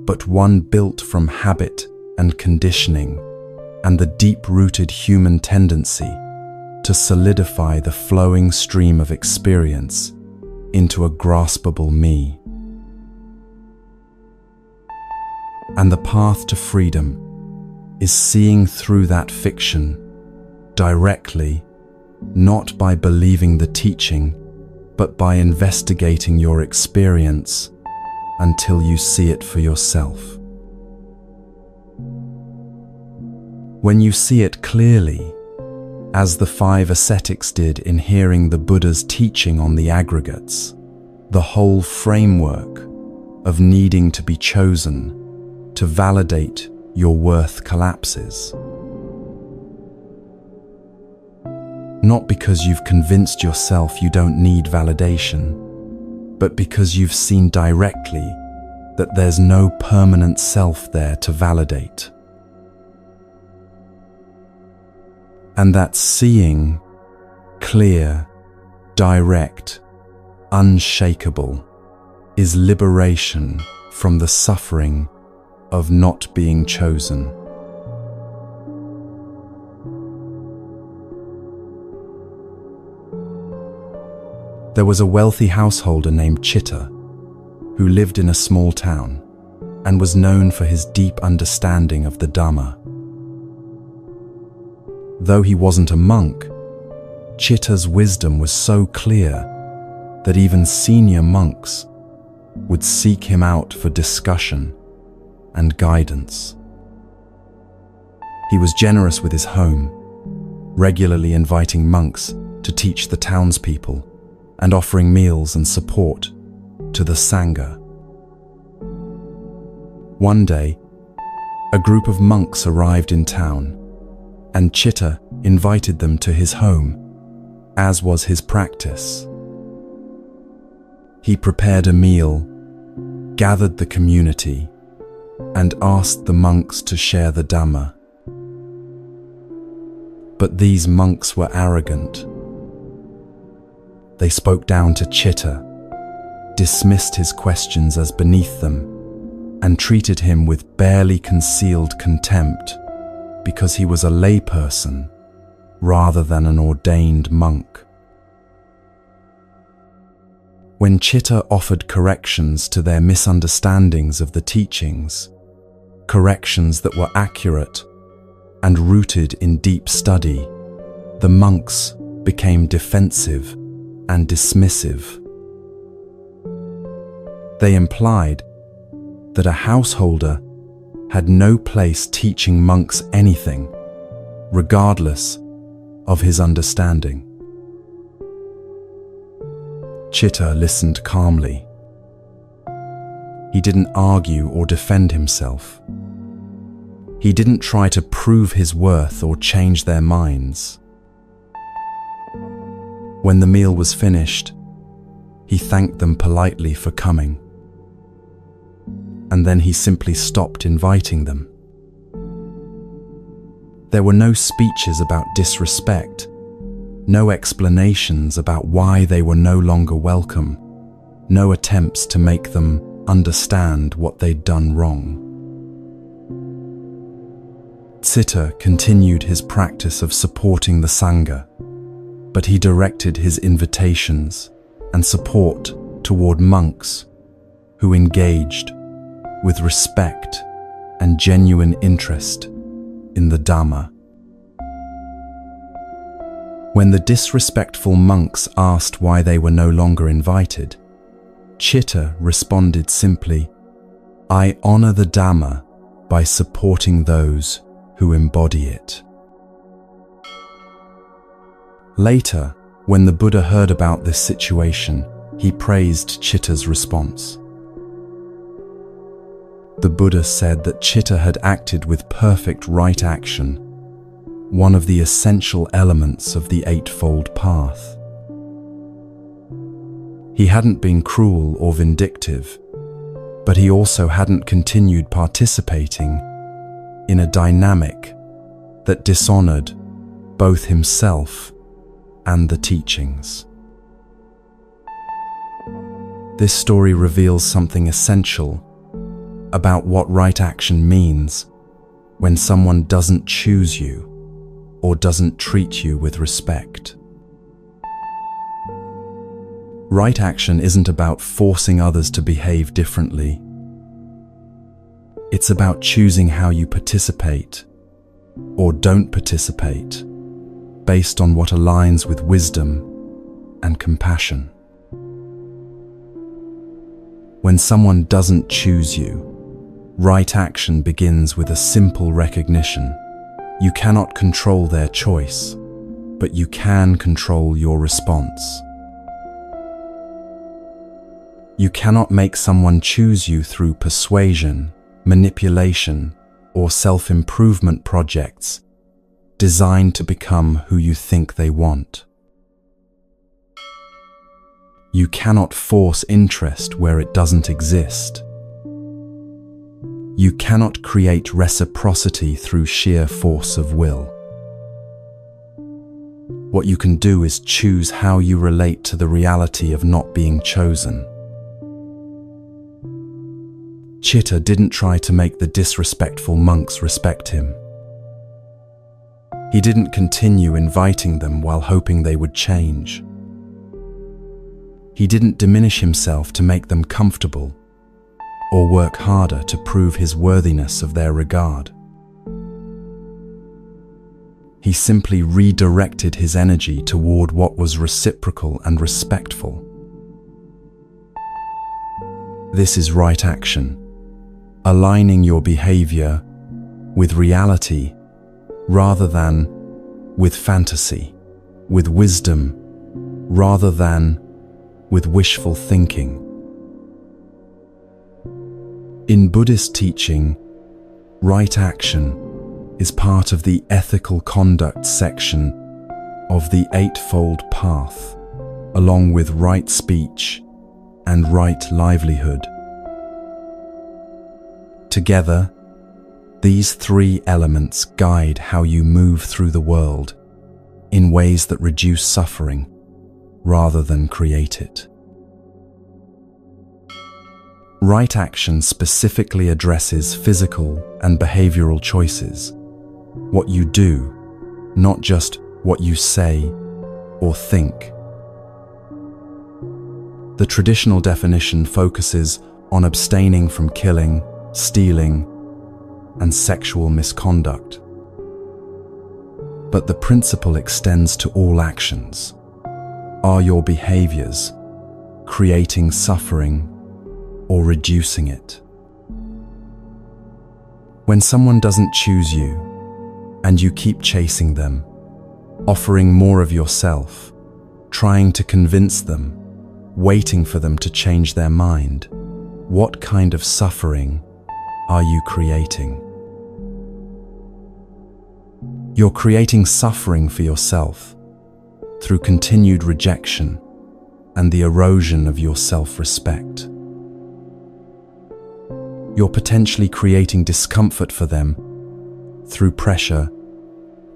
but one built from habit and conditioning and the deep-rooted human tendency to solidify the flowing stream of experience into a graspable me. And the path to freedom is seeing through that fiction directly, not by believing the teaching, but by investigating your experience until you see it for yourself. When you see it clearly, as the 5 ascetics did in hearing the Buddha's teaching on the aggregates, the whole framework of needing to be chosen to validate your worth collapses. Not because you've convinced yourself you don't need validation, but because you've seen directly that there's no permanent self there to validate. And that seeing, clear, direct, unshakable, is liberation from the suffering of not being chosen. There was a wealthy householder named Chitta who lived in a small town and was known for his deep understanding of the Dhamma. Though he wasn't a monk, Chitta's wisdom was so clear that even senior monks would seek him out for discussion and guidance. He was generous with his home, regularly inviting monks to teach the townspeople and offering meals and support to the Sangha. One day, a group of monks arrived in town, and Chitta invited them to his home, as was his practice. He prepared a meal, gathered the community, and asked the monks to share the Dhamma. But these monks were arrogant. They spoke down to Chitta, dismissed his questions as beneath them, and treated him with barely concealed contempt because he was a layperson rather than an ordained monk. When Chitta offered corrections to their misunderstandings of the teachings, corrections that were accurate and rooted in deep study, the monks became defensive and dismissive. They implied that a householder had no place teaching monks anything, regardless of his understanding. Chitta listened calmly. He didn't argue or defend himself. He didn't try to prove his worth or change their minds. When the meal was finished, he thanked them politely for coming, and then he simply stopped inviting them. There were no speeches about disrespect, no explanations about why they were no longer welcome, no attempts to make them understand what they'd done wrong. Chitta continued his practice of supporting the Sangha, but he directed his invitations and support toward monks who engaged with respect and genuine interest in the Dhamma. When the disrespectful monks asked why they were no longer invited, Chitta responded simply, "I honor the Dhamma by supporting those who embody it." Later, when the Buddha heard about this situation, he praised Chitta's response. The Buddha said that Chitta had acted with perfect right action, one of the essential elements of the Eightfold Path. He hadn't been cruel or vindictive, but he also hadn't continued participating in a dynamic that dishonored both himself and the teachings. This story reveals something essential about what right action means when someone doesn't choose you or doesn't treat you with respect. Right action isn't about forcing others to behave differently. It's about choosing how you participate or don't participate based on what aligns with wisdom and compassion. When someone doesn't choose you, right action begins with a simple recognition. You cannot control their choice, but you can control your response. You cannot make someone choose you through persuasion, manipulation, or self-improvement projects designed to become who you think they want. You cannot force interest where it doesn't exist. You cannot create reciprocity through sheer force of will. What you can do is choose how you relate to the reality of not being chosen. Chitta didn't try to make the disrespectful monks respect him. He didn't continue inviting them while hoping they would change. He didn't diminish himself to make them comfortable or work harder to prove his worthiness of their regard. He simply redirected his energy toward what was reciprocal and respectful. This is right action, aligning your behavior with reality rather than with fantasy, with wisdom rather than with wishful thinking. In Buddhist teaching, right action is part of the ethical conduct section of the Eightfold Path, along with right speech and right livelihood. Together, these three elements guide how you move through the world in ways that reduce suffering rather than create it. Right action specifically addresses physical and behavioral choices, what you do, not just what you say or think. The traditional definition focuses on abstaining from killing, stealing, and sexual misconduct. But the principle extends to all actions. Are your behaviors creating suffering or reducing it? When someone doesn't choose you and you keep chasing them, offering more of yourself, trying to convince them, waiting for them to change their mind, what kind of suffering are you creating? You're creating suffering for yourself through continued rejection and the erosion of your self-respect. You're potentially creating discomfort for them through pressure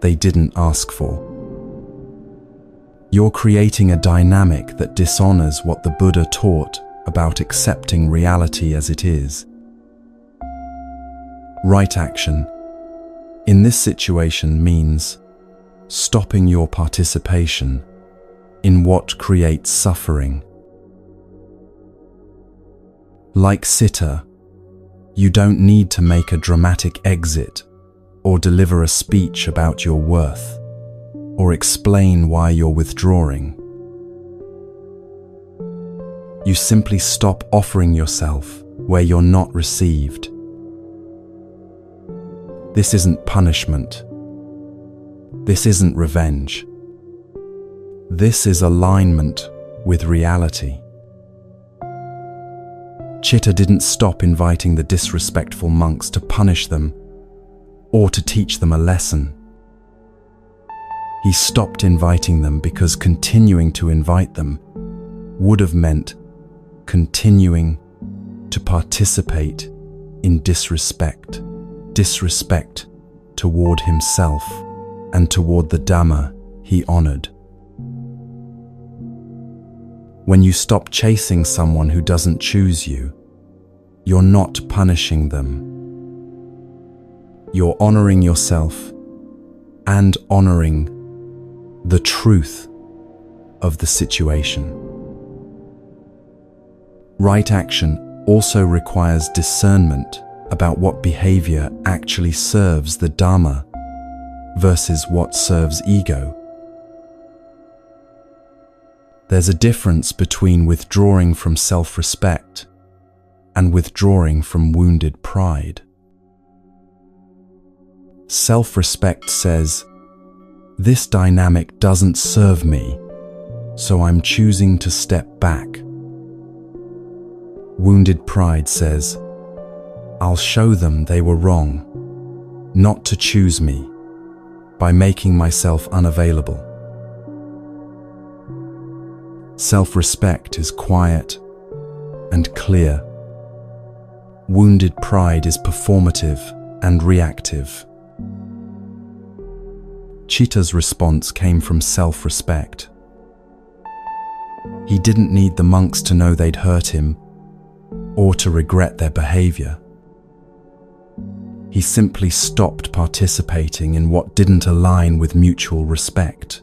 they didn't ask for. You're creating a dynamic that dishonors what the Buddha taught about accepting reality as it is. Right action in this situation means stopping your participation in what creates suffering. Like Siddha, you don't need to make a dramatic exit or deliver a speech about your worth or explain why you're withdrawing. You simply stop offering yourself where you're not received. This isn't punishment. This isn't revenge. This is alignment with reality. Chitta didn't stop inviting the disrespectful monks to punish them or to teach them a lesson. He stopped inviting them because continuing to invite them would have meant continuing to participate in disrespect toward himself and toward the Dhamma he honored. When you stop chasing someone who doesn't choose you, you're not punishing them. You're honoring yourself and honoring the truth of the situation. Right action also requires discernment about what behavior actually serves the Dhamma versus what serves ego. There's a difference between withdrawing from self-respect and withdrawing from wounded pride. Self-respect says, "This dynamic doesn't serve me, so I'm choosing to step back." Wounded pride says, "I'll show them they were wrong, not to choose me, by making myself unavailable." Self-respect is quiet and clear. Wounded pride is performative and reactive. Chitta's response came from self-respect. He didn't need the monks to know they'd hurt him or to regret their behavior. He simply stopped participating in what didn't align with mutual respect.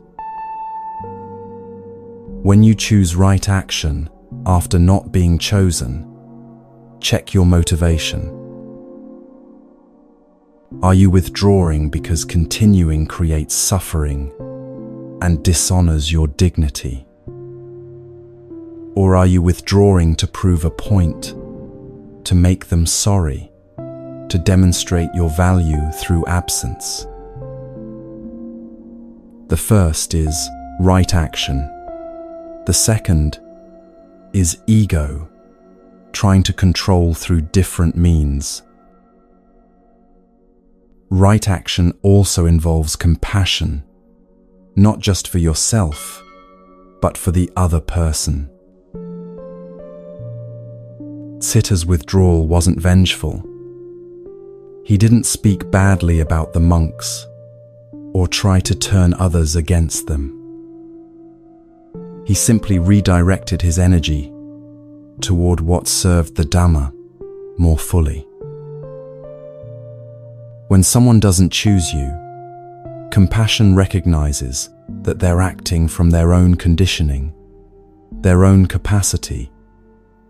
When you choose right action after not being chosen, check your motivation. Are you withdrawing because continuing creates suffering and dishonors your dignity? Or are you withdrawing to prove a point to make them sorry, to demonstrate your value through absence. The first is right action. The second is ego, trying to control through different means. Right action also involves compassion, not just for yourself, but for the other person. Sitta's withdrawal wasn't vengeful. He didn't speak badly about the monks or try to turn others against them. He simply redirected his energy toward what served the Dhamma more fully. When someone doesn't choose you, compassion recognizes that they're acting from their own conditioning, their own capacity,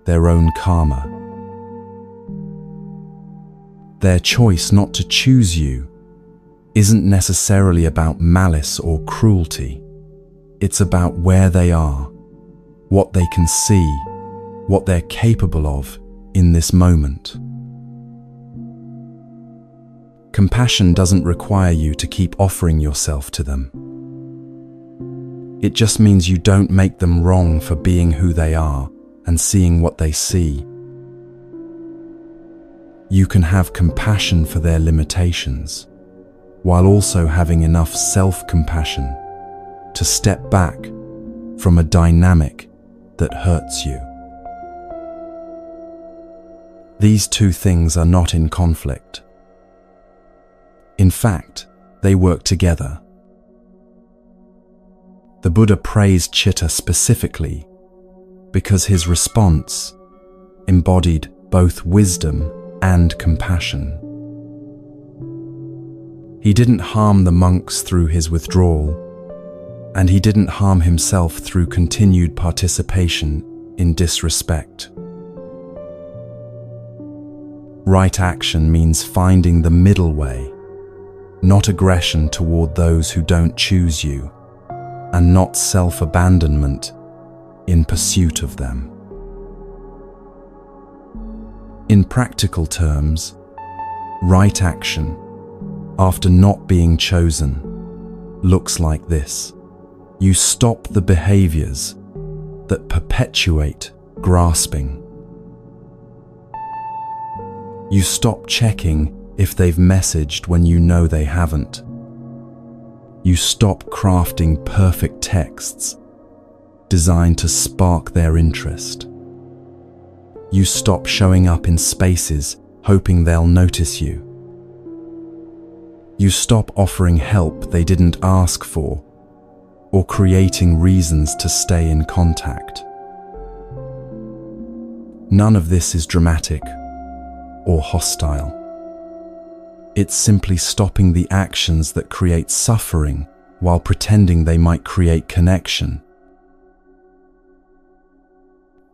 their own karma. Their choice not to choose you isn't necessarily about malice or cruelty. It's about where they are, what they can see, what they're capable of in this moment. Compassion doesn't require you to keep offering yourself to them. It just means you don't make them wrong for being who they are and seeing what they see. You can have compassion for their limitations, while also having enough self-compassion to step back from a dynamic that hurts you. These two things are not in conflict. In fact, they work together. The Buddha praised Chitta specifically because his response embodied both wisdom and compassion. He didn't harm the monks through his withdrawal, and he didn't harm himself through continued participation in disrespect. Right action means finding the middle way, not aggression toward those who don't choose you, and not self-abandonment in pursuit of them. In practical terms, right action, after not being chosen, looks like this. You stop the behaviors that perpetuate grasping. You stop checking if they've messaged when you know they haven't. You stop crafting perfect texts designed to spark their interest. You stop showing up in spaces hoping they'll notice you. You stop offering help they didn't ask for, or creating reasons to stay in contact. None of this is dramatic or hostile. It's simply stopping the actions that create suffering while pretending they might create connection.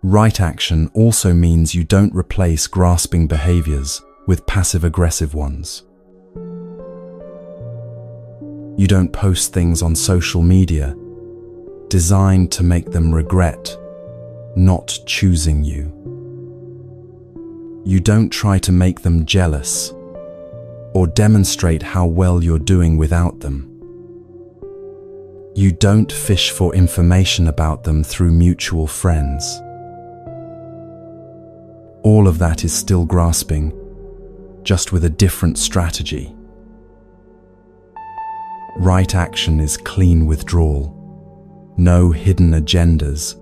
Right action also means you don't replace grasping behaviors with passive-aggressive ones. You don't post things on social media designed to make them regret not choosing you. You don't try to make them jealous or demonstrate how well you're doing without them. You don't fish for information about them through mutual friends. All of that is still grasping, just with a different strategy. Right action is clean withdrawal. No hidden agendas,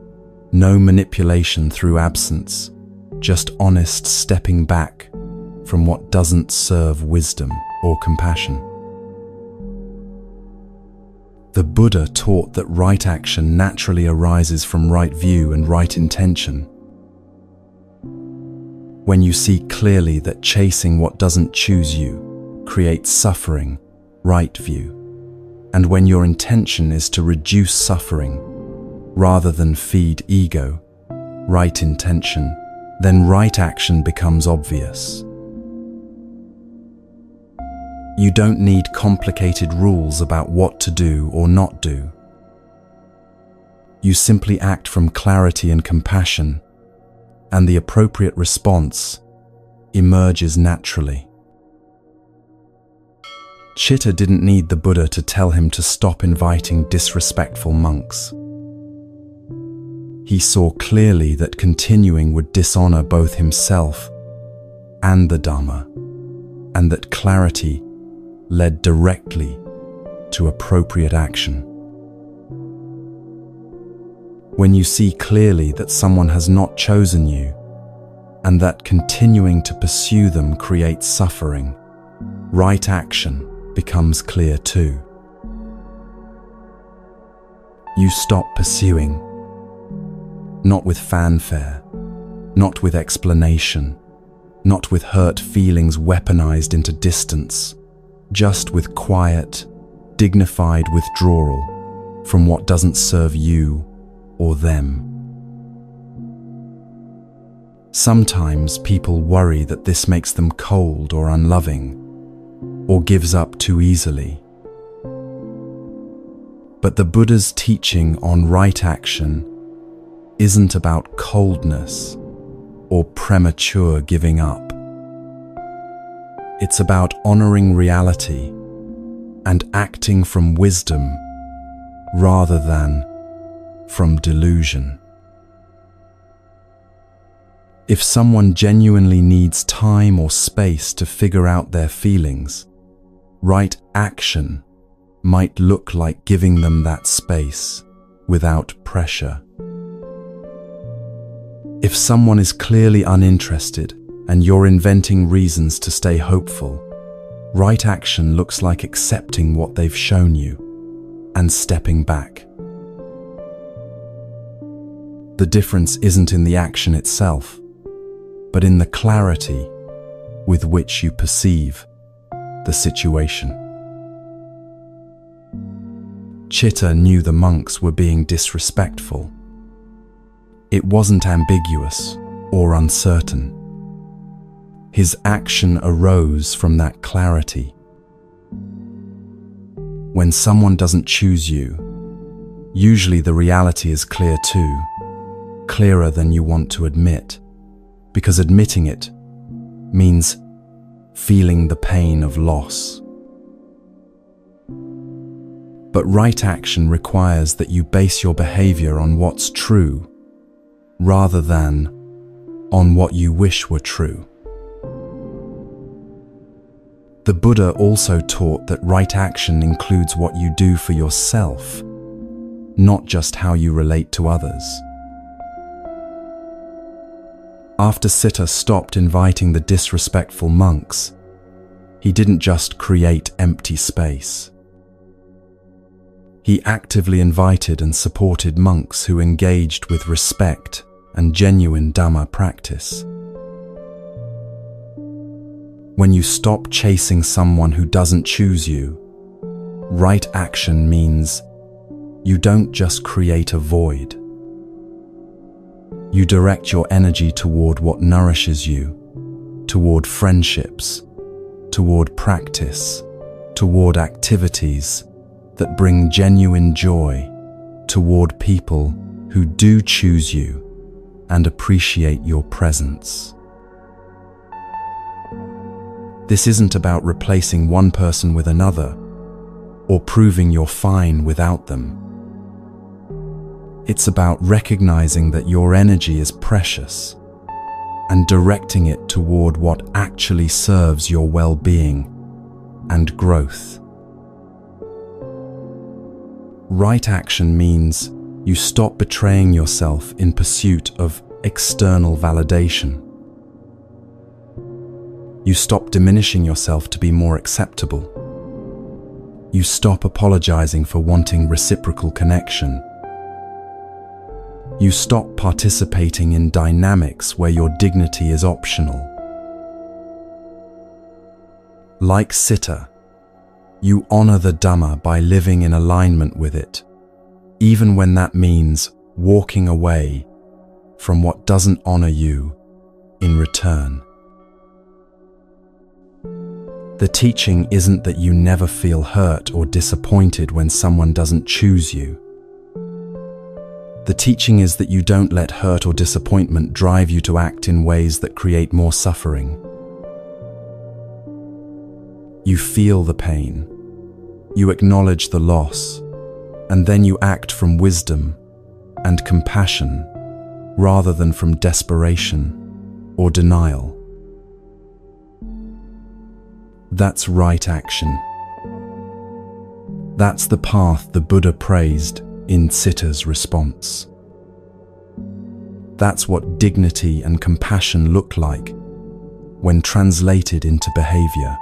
no manipulation through absence, just honest stepping back from what doesn't serve wisdom or compassion. The Buddha taught that right action naturally arises from right view and right intention. When you see clearly that chasing what doesn't choose you creates suffering, right view. And when your intention is to reduce suffering rather than feed ego, right intention, then right action becomes obvious. You don't need complicated rules about what to do or not do. You simply act from clarity and compassion, and the appropriate response emerges naturally. Chitta didn't need the Buddha to tell him to stop inviting disrespectful monks. He saw clearly that continuing would dishonor both himself and the Dhamma, and that clarity led directly to appropriate action. When you see clearly that someone has not chosen you, and that continuing to pursue them creates suffering, right action becomes clear too. You stop pursuing, not with fanfare, not with explanation, not with hurt feelings weaponized into distance, just with quiet, dignified withdrawal from what doesn't serve you or them. Sometimes people worry that this makes them cold or unloving, or gives up too easily. But the Buddha's teaching on right action isn't about coldness or premature giving up. It's about honoring reality and acting from wisdom rather than from delusion. If someone genuinely needs time or space to figure out their feelings, right action might look like giving them that space without pressure. If someone is clearly uninterested and you're inventing reasons to stay hopeful, right action looks like accepting what they've shown you and stepping back. The difference isn't in the action itself, but in the clarity with which you perceive the situation. Chitta knew the monks were being disrespectful. It wasn't ambiguous or uncertain. His action arose from that clarity. When someone doesn't choose you, usually the reality is clear too, clearer than you want to admit, because admitting it means feeling the pain of loss. But right action requires that you base your behavior on what's true, rather than on what you wish were true. The Buddha also taught that right action includes what you do for yourself, not just how you relate to others. After Siddha stopped inviting the disrespectful monks, he didn't just create empty space. He actively invited and supported monks who engaged with respect and genuine Dhamma practice. When you stop chasing someone who doesn't choose you, right action means you don't just create a void. You direct your energy toward what nourishes you, toward friendships, toward practice, toward activities that bring genuine joy, toward people who do choose you and appreciate your presence. This isn't about replacing one person with another or proving you're fine without them. It's about recognizing that your energy is precious and directing it toward what actually serves your well-being and growth. Right action means you stop betraying yourself in pursuit of external validation. You stop diminishing yourself to be more acceptable. You stop apologizing for wanting reciprocal connection. You stop participating in dynamics where your dignity is optional. Like Siddha, you honor the Dhamma by living in alignment with it, even when that means walking away from what doesn't honor you in return. The teaching isn't that you never feel hurt or disappointed when someone doesn't choose you. The teaching is that you don't let hurt or disappointment drive you to act in ways that create more suffering. You feel the pain. You acknowledge the loss, and then you act from wisdom and compassion rather than from desperation or denial. That's right action. That's the path the Buddha praised in Citta's response. That's what dignity and compassion look like when translated into behavior.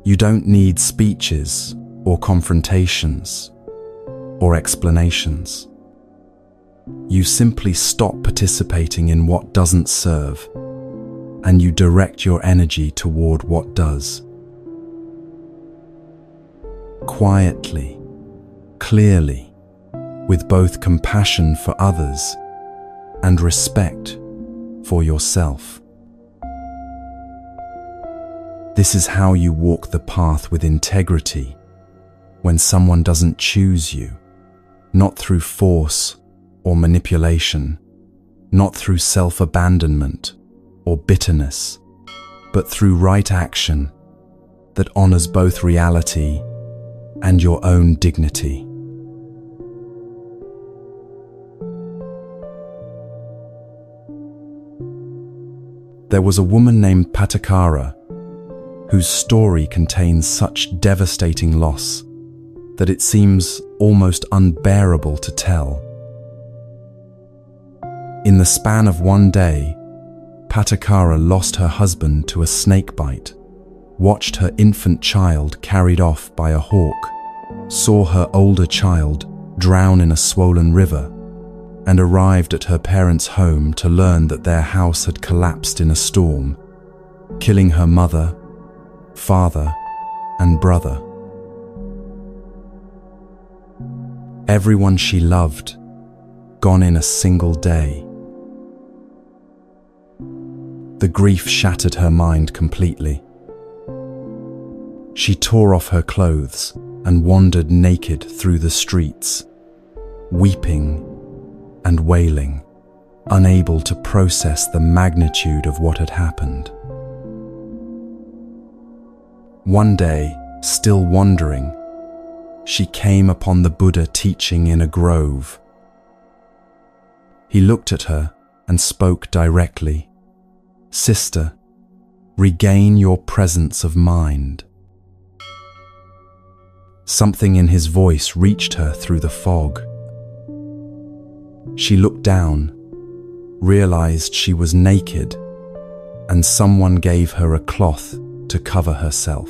You don't need speeches or confrontations or explanations. You simply stop participating in what doesn't serve, and you direct your energy toward what does. Quietly, clearly, with both compassion for others and respect for yourself. This is how you walk the path with integrity when someone doesn't choose you, not through force or manipulation, not through self-abandonment or bitterness, but through right action that honors both reality and your own dignity. There was a woman named Patakara whose story contains such devastating loss that it seems almost unbearable to tell. In the span of one day, Patakara lost her husband to a snake bite, watched her infant child carried off by a hawk, saw her older child drown in a swollen river, and arrived at her parents' home to learn that their house had collapsed in a storm, killing her mother, father, and brother. Everyone she loved, gone in a single day. The grief shattered her mind completely. She tore off her clothes and wandered naked through the streets, weeping and wailing, unable to process the magnitude of what had happened. One day, still wandering, she came upon the Buddha teaching in a grove. He looked at her and spoke directly. "Sister, regain your presence of mind." Something in his voice reached her through the fog. She looked down, realized she was naked, and someone gave her a cloth to cover herself.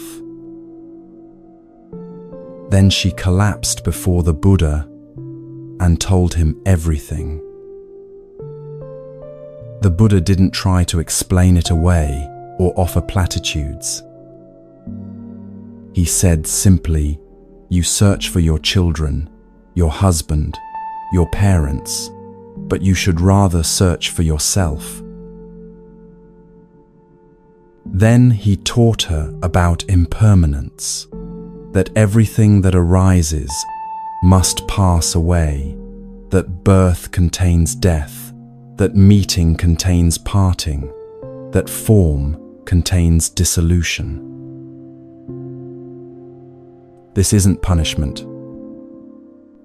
Then she collapsed before the Buddha and told him everything. The Buddha didn't try to explain it away or offer platitudes. He said simply, "You search for your children, your husband, your parents, but you should rather search for yourself." Then he taught her about impermanence, that everything that arises must pass away, that birth contains death, that meeting contains parting, that form contains dissolution. This isn't punishment.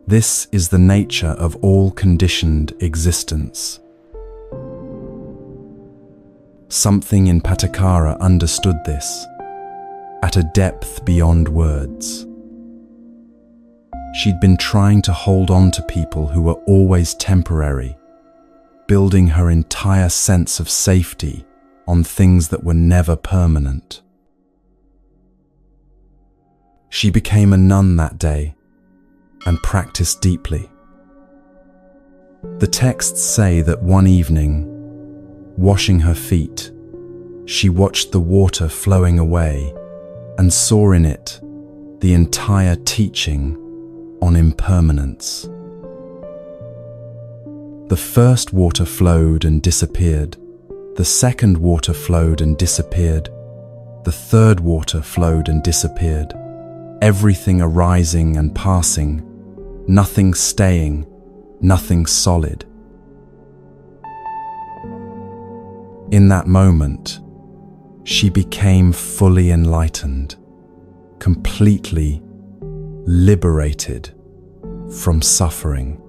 This is the nature of all conditioned existence. Something in Patakara understood this, at a depth beyond words. She'd been trying to hold on to people who were always temporary, building her entire sense of safety on things that were never permanent. She became a nun that day and practiced deeply. The texts say that one evening, washing her feet, she watched the water flowing away and saw in it the entire teaching on impermanence. The first water flowed and disappeared. The second water flowed and disappeared. The third water flowed and disappeared. Everything arising and passing, nothing staying, nothing solid. In that moment, she became fully enlightened, completely liberated from suffering.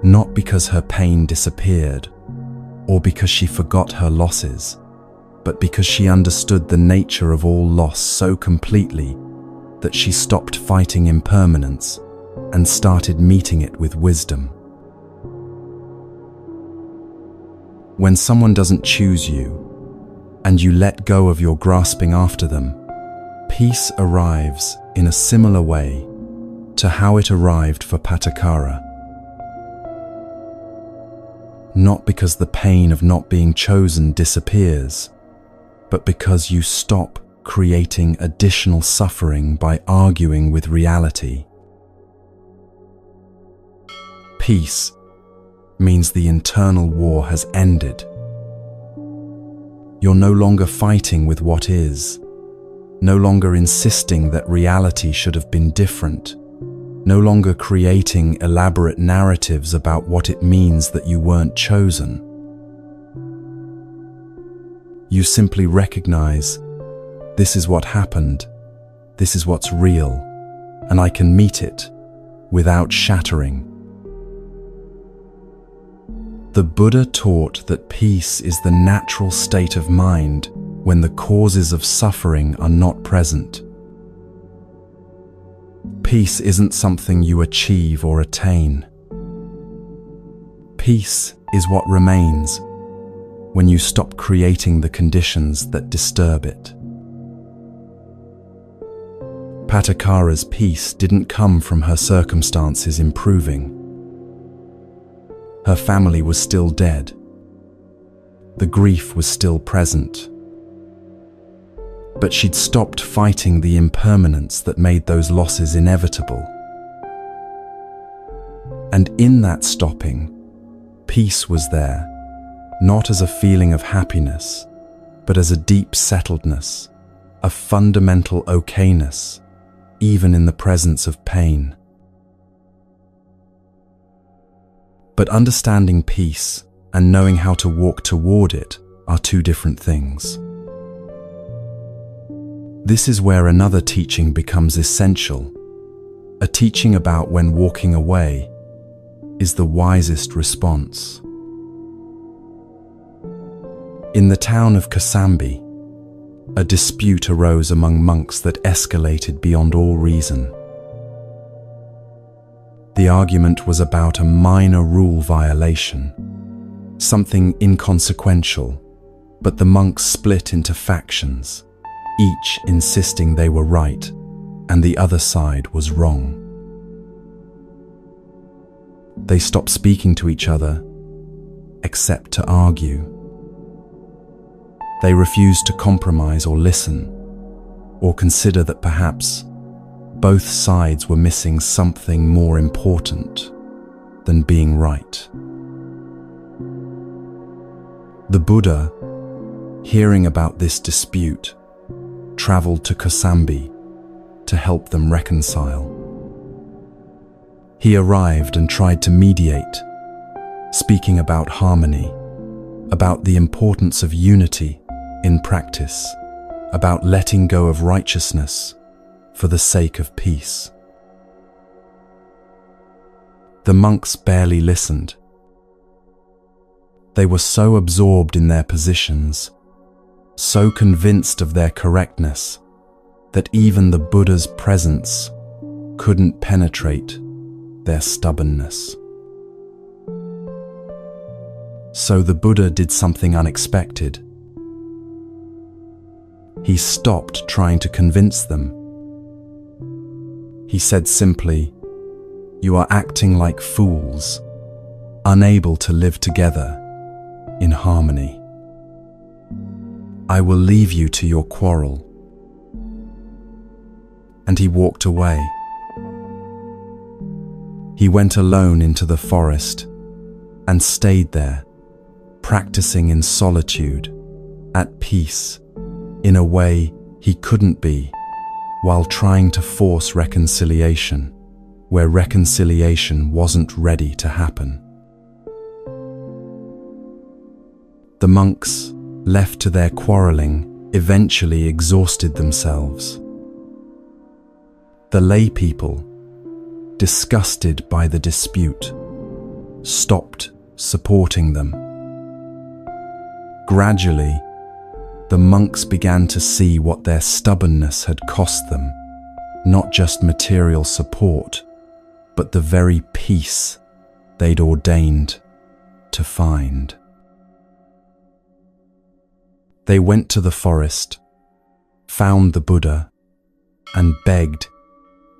Not because her pain disappeared, or because she forgot her losses, but because she understood the nature of all loss so completely that she stopped fighting impermanence and started meeting it with wisdom. When someone doesn't choose you, and you let go of your grasping after them, peace arrives in a similar way to how it arrived for Patakara. Not because the pain of not being chosen disappears, but because you stop creating additional suffering by arguing with reality. Peace means the internal war has ended. You're no longer fighting with what is, no longer insisting that reality should have been different, no longer creating elaborate narratives about what it means that you weren't chosen. You simply recognize, this is what happened, this is what's real, and I can meet it without shattering. The Buddha taught that peace is the natural state of mind when the causes of suffering are not present. Peace isn't something you achieve or attain. Peace is what remains when you stop creating the conditions that disturb it. Patakara's peace didn't come from her circumstances improving. Her family was still dead. The grief was still present. But she'd stopped fighting the impermanence that made those losses inevitable. And in that stopping, peace was there, not as a feeling of happiness, but as a deep settledness, a fundamental okayness, even in the presence of pain. But understanding peace and knowing how to walk toward it are two different things. This is where another teaching becomes essential, a teaching about when walking away is the wisest response. In the town of Kosambi, a dispute arose among monks that escalated beyond all reason. The argument was about a minor rule violation, something inconsequential, but the monks split into factions, each insisting they were right and the other side was wrong. They stopped speaking to each other, except to argue. They refused to compromise or listen, or consider that perhaps both sides were missing something more important than being right. The Buddha, hearing about this dispute, traveled to Kosambi to help them reconcile. He arrived and tried to mediate, speaking about harmony, about the importance of unity in practice, about letting go of righteousness for the sake of peace. The monks barely listened. They were so absorbed in their positions, so convinced of their correctness, that even the Buddha's presence couldn't penetrate their stubbornness. So the Buddha did something unexpected. He stopped trying to convince them. He said simply, "You are acting like fools, unable to live together in harmony. I will leave you to your quarrel." And he walked away. He went alone into the forest and stayed there, practicing in solitude, at peace, in a way he couldn't be, while trying to force reconciliation, where reconciliation wasn't ready to happen. The monks left to their quarreling, eventually exhausted themselves. The lay people, disgusted by the dispute, stopped supporting them. Gradually, the monks began to see what their stubbornness had cost them, not just material support, but the very peace they'd ordained to find. They went to the forest, found the Buddha, and begged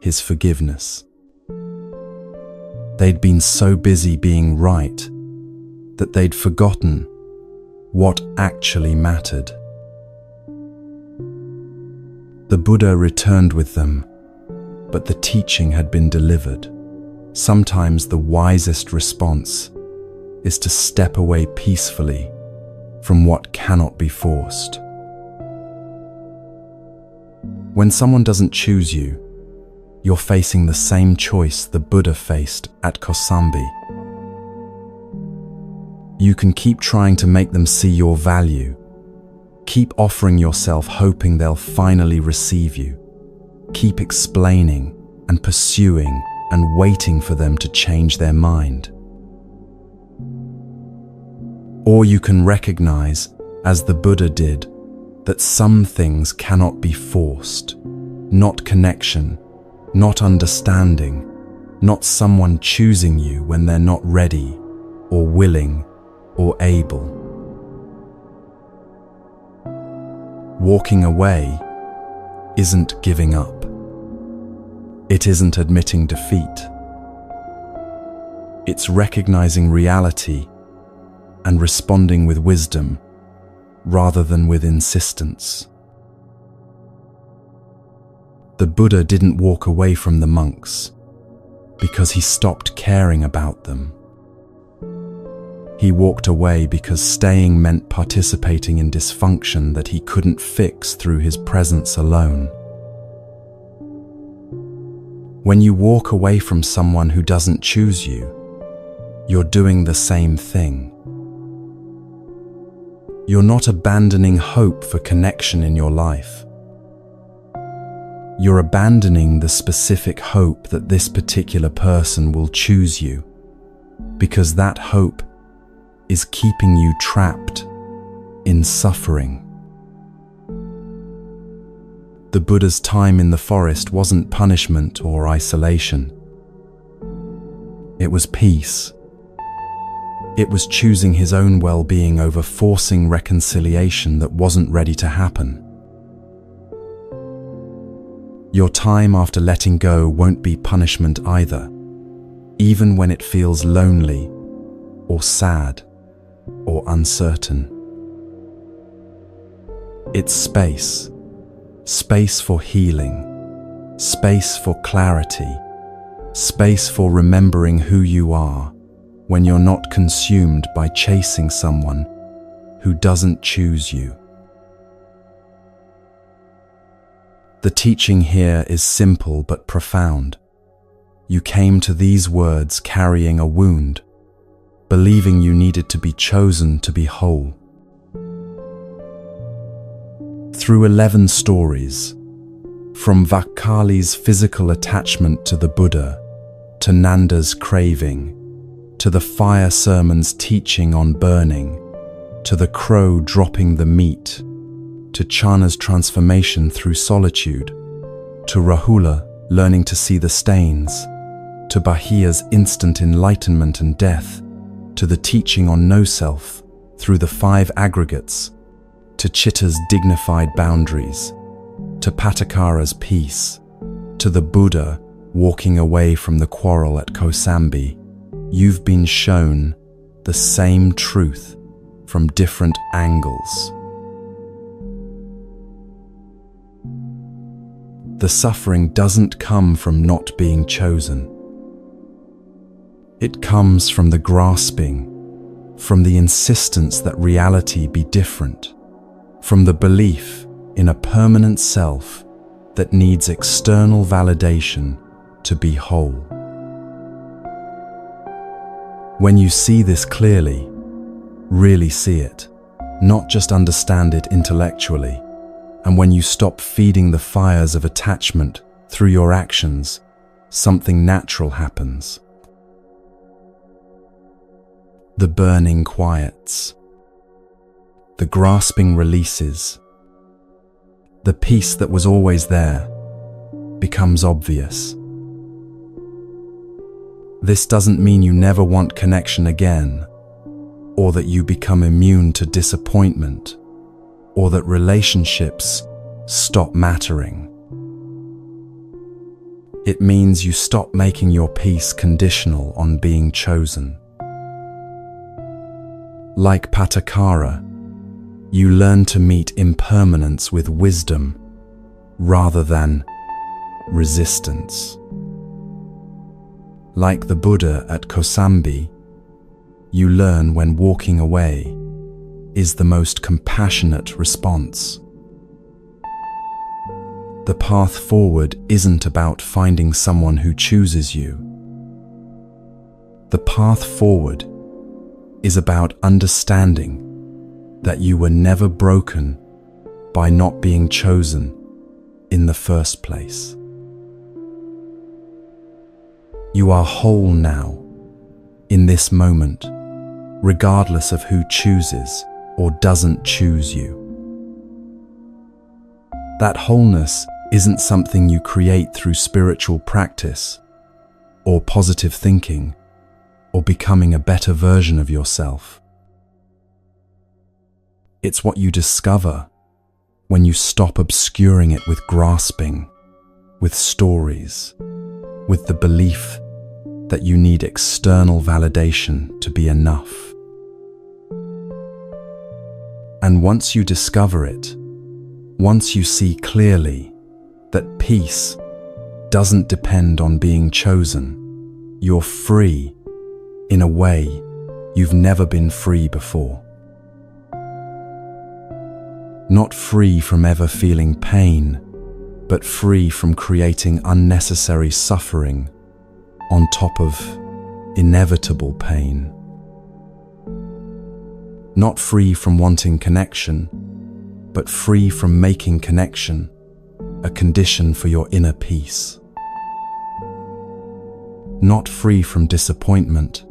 his forgiveness. They'd been so busy being right that they'd forgotten what actually mattered. The Buddha returned with them, but the teaching had been delivered. Sometimes the wisest response is to step away peacefully from what cannot be forced. When someone doesn't choose you, you're facing the same choice the Buddha faced at Kosambi. You can keep trying to make them see your value. Keep offering yourself, hoping they'll finally receive you. Keep explaining and pursuing and waiting for them to change their mind. Or you can recognize, as the Buddha did, that some things cannot be forced. Not connection, not understanding, not someone choosing you when they're not ready or willing or able. Walking away isn't giving up. It isn't admitting defeat. It's recognizing reality and responding with wisdom rather than with insistence. The Buddha didn't walk away from the monks because he stopped caring about them. He walked away because staying meant participating in dysfunction that he couldn't fix through his presence alone. When you walk away from someone who doesn't choose you, you're doing the same thing. You're not abandoning hope for connection in your life. You're abandoning the specific hope that this particular person will choose you, because that hope is keeping you trapped in suffering. The Buddha's time in the forest wasn't punishment or isolation. It was peace. It was choosing his own well-being over forcing reconciliation that wasn't ready to happen. Your time after letting go won't be punishment either, even when it feels lonely or sad or uncertain. It's space. Space for healing. Space for clarity. Space for remembering who you are when you're not consumed by chasing someone who doesn't choose you. The teaching here is simple but profound. You came to these words carrying a wound, believing you needed to be chosen to be whole. Through 11 stories, from Vakali's physical attachment to the Buddha, to Nanda's craving, to the fire sermon's teaching on burning, to the crow dropping the meat, to Chana's transformation through solitude, to Rahula learning to see the stains, to Bahia's instant enlightenment and death, to the teaching on no-self through the 5 aggregates, to Chitta's dignified boundaries, to Patakara's peace, to the Buddha walking away from the quarrel at Kosambi, you've been shown the same truth from different angles. The suffering doesn't come from not being chosen. It comes from the grasping, from the insistence that reality be different, from the belief in a permanent self that needs external validation to be whole. When you see this clearly, really see it, not just understand it intellectually. And when you stop feeding the fires of attachment through your actions, something natural happens. The burning quiets. The grasping releases. The peace that was always there becomes obvious. This doesn't mean you never want connection again, or that you become immune to disappointment, or that relationships stop mattering. It means you stop making your peace conditional on being chosen. Like Patakara, you learn to meet impermanence with wisdom rather than resistance. Like the Buddha at Kosambi, you learn when walking away is the most compassionate response. The path forward isn't about finding someone who chooses you. The path forward is about understanding that you were never broken by not being chosen in the first place. You are whole now, in this moment, regardless of who chooses or doesn't choose you. That wholeness isn't something you create through spiritual practice, or positive thinking, or becoming a better version of yourself. It's what you discover when you stop obscuring it with grasping, with stories, with the belief that you need external validation to be enough. And once you discover it, once you see clearly that peace doesn't depend on being chosen, you're free in a way you've never been free before. Not free from ever feeling pain, but free from creating unnecessary suffering on top of inevitable pain. Not free from wanting connection, but free from making connection a condition for your inner peace. Not free from disappointment,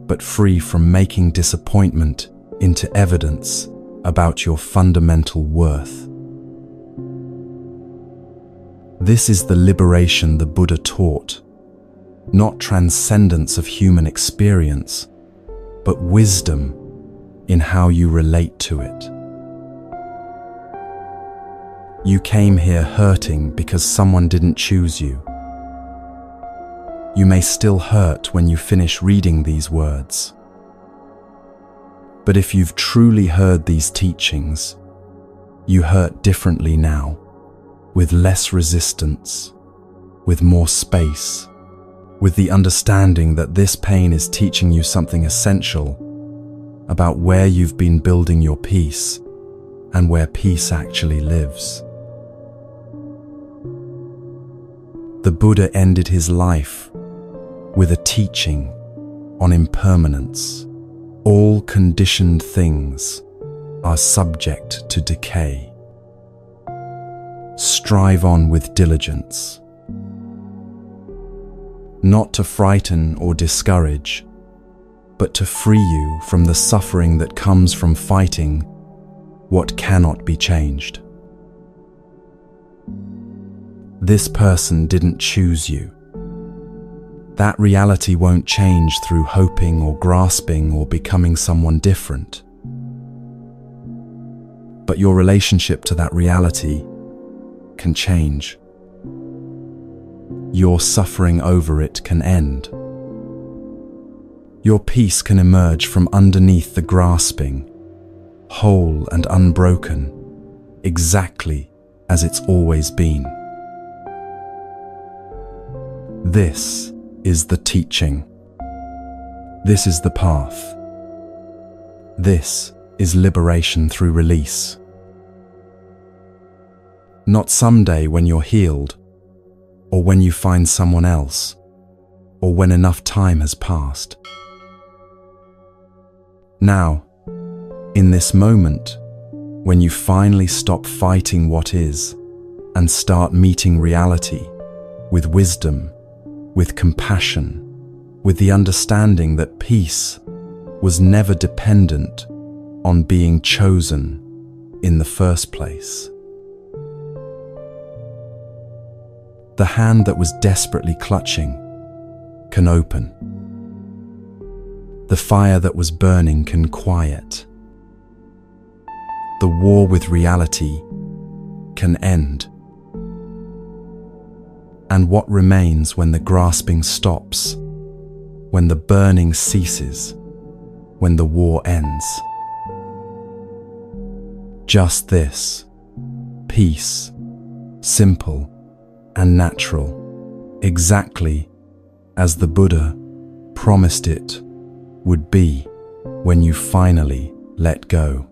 but free from making disappointment into evidence about your fundamental worth. This is the liberation the Buddha taught, not transcendence of human experience, but wisdom in how you relate to it. You came here hurting because someone didn't choose you. You may still hurt when you finish reading these words. But if you've truly heard these teachings, you hurt differently now, with less resistance, with more space, with the understanding that this pain is teaching you something essential about where you've been building your peace and where peace actually lives. The Buddha ended his life with a teaching on impermanence. All conditioned things are subject to decay. Strive on with diligence, not to frighten or discourage, but to free you from the suffering that comes from fighting what cannot be changed. This person didn't choose you. That reality won't change through hoping or grasping or becoming someone different. But your relationship to that reality can change. Your suffering over it can end. Your peace can emerge from underneath the grasping, whole and unbroken, exactly as it's always been. This is the teaching. This is the path. This is liberation through release. Not someday when you're healed, or when you find someone else, or when enough time has passed. Now, In this moment, when you finally stop fighting what is and start meeting reality with wisdom, with compassion, with the understanding that peace was never dependent on being chosen in the first place. The hand that was desperately clutching can open. The fire that was burning can quiet. The war with reality can end. And what remains when the grasping stops, when the burning ceases, when the war ends? Just this, peace, simple and natural, exactly as the Buddha promised it would be when you finally let go.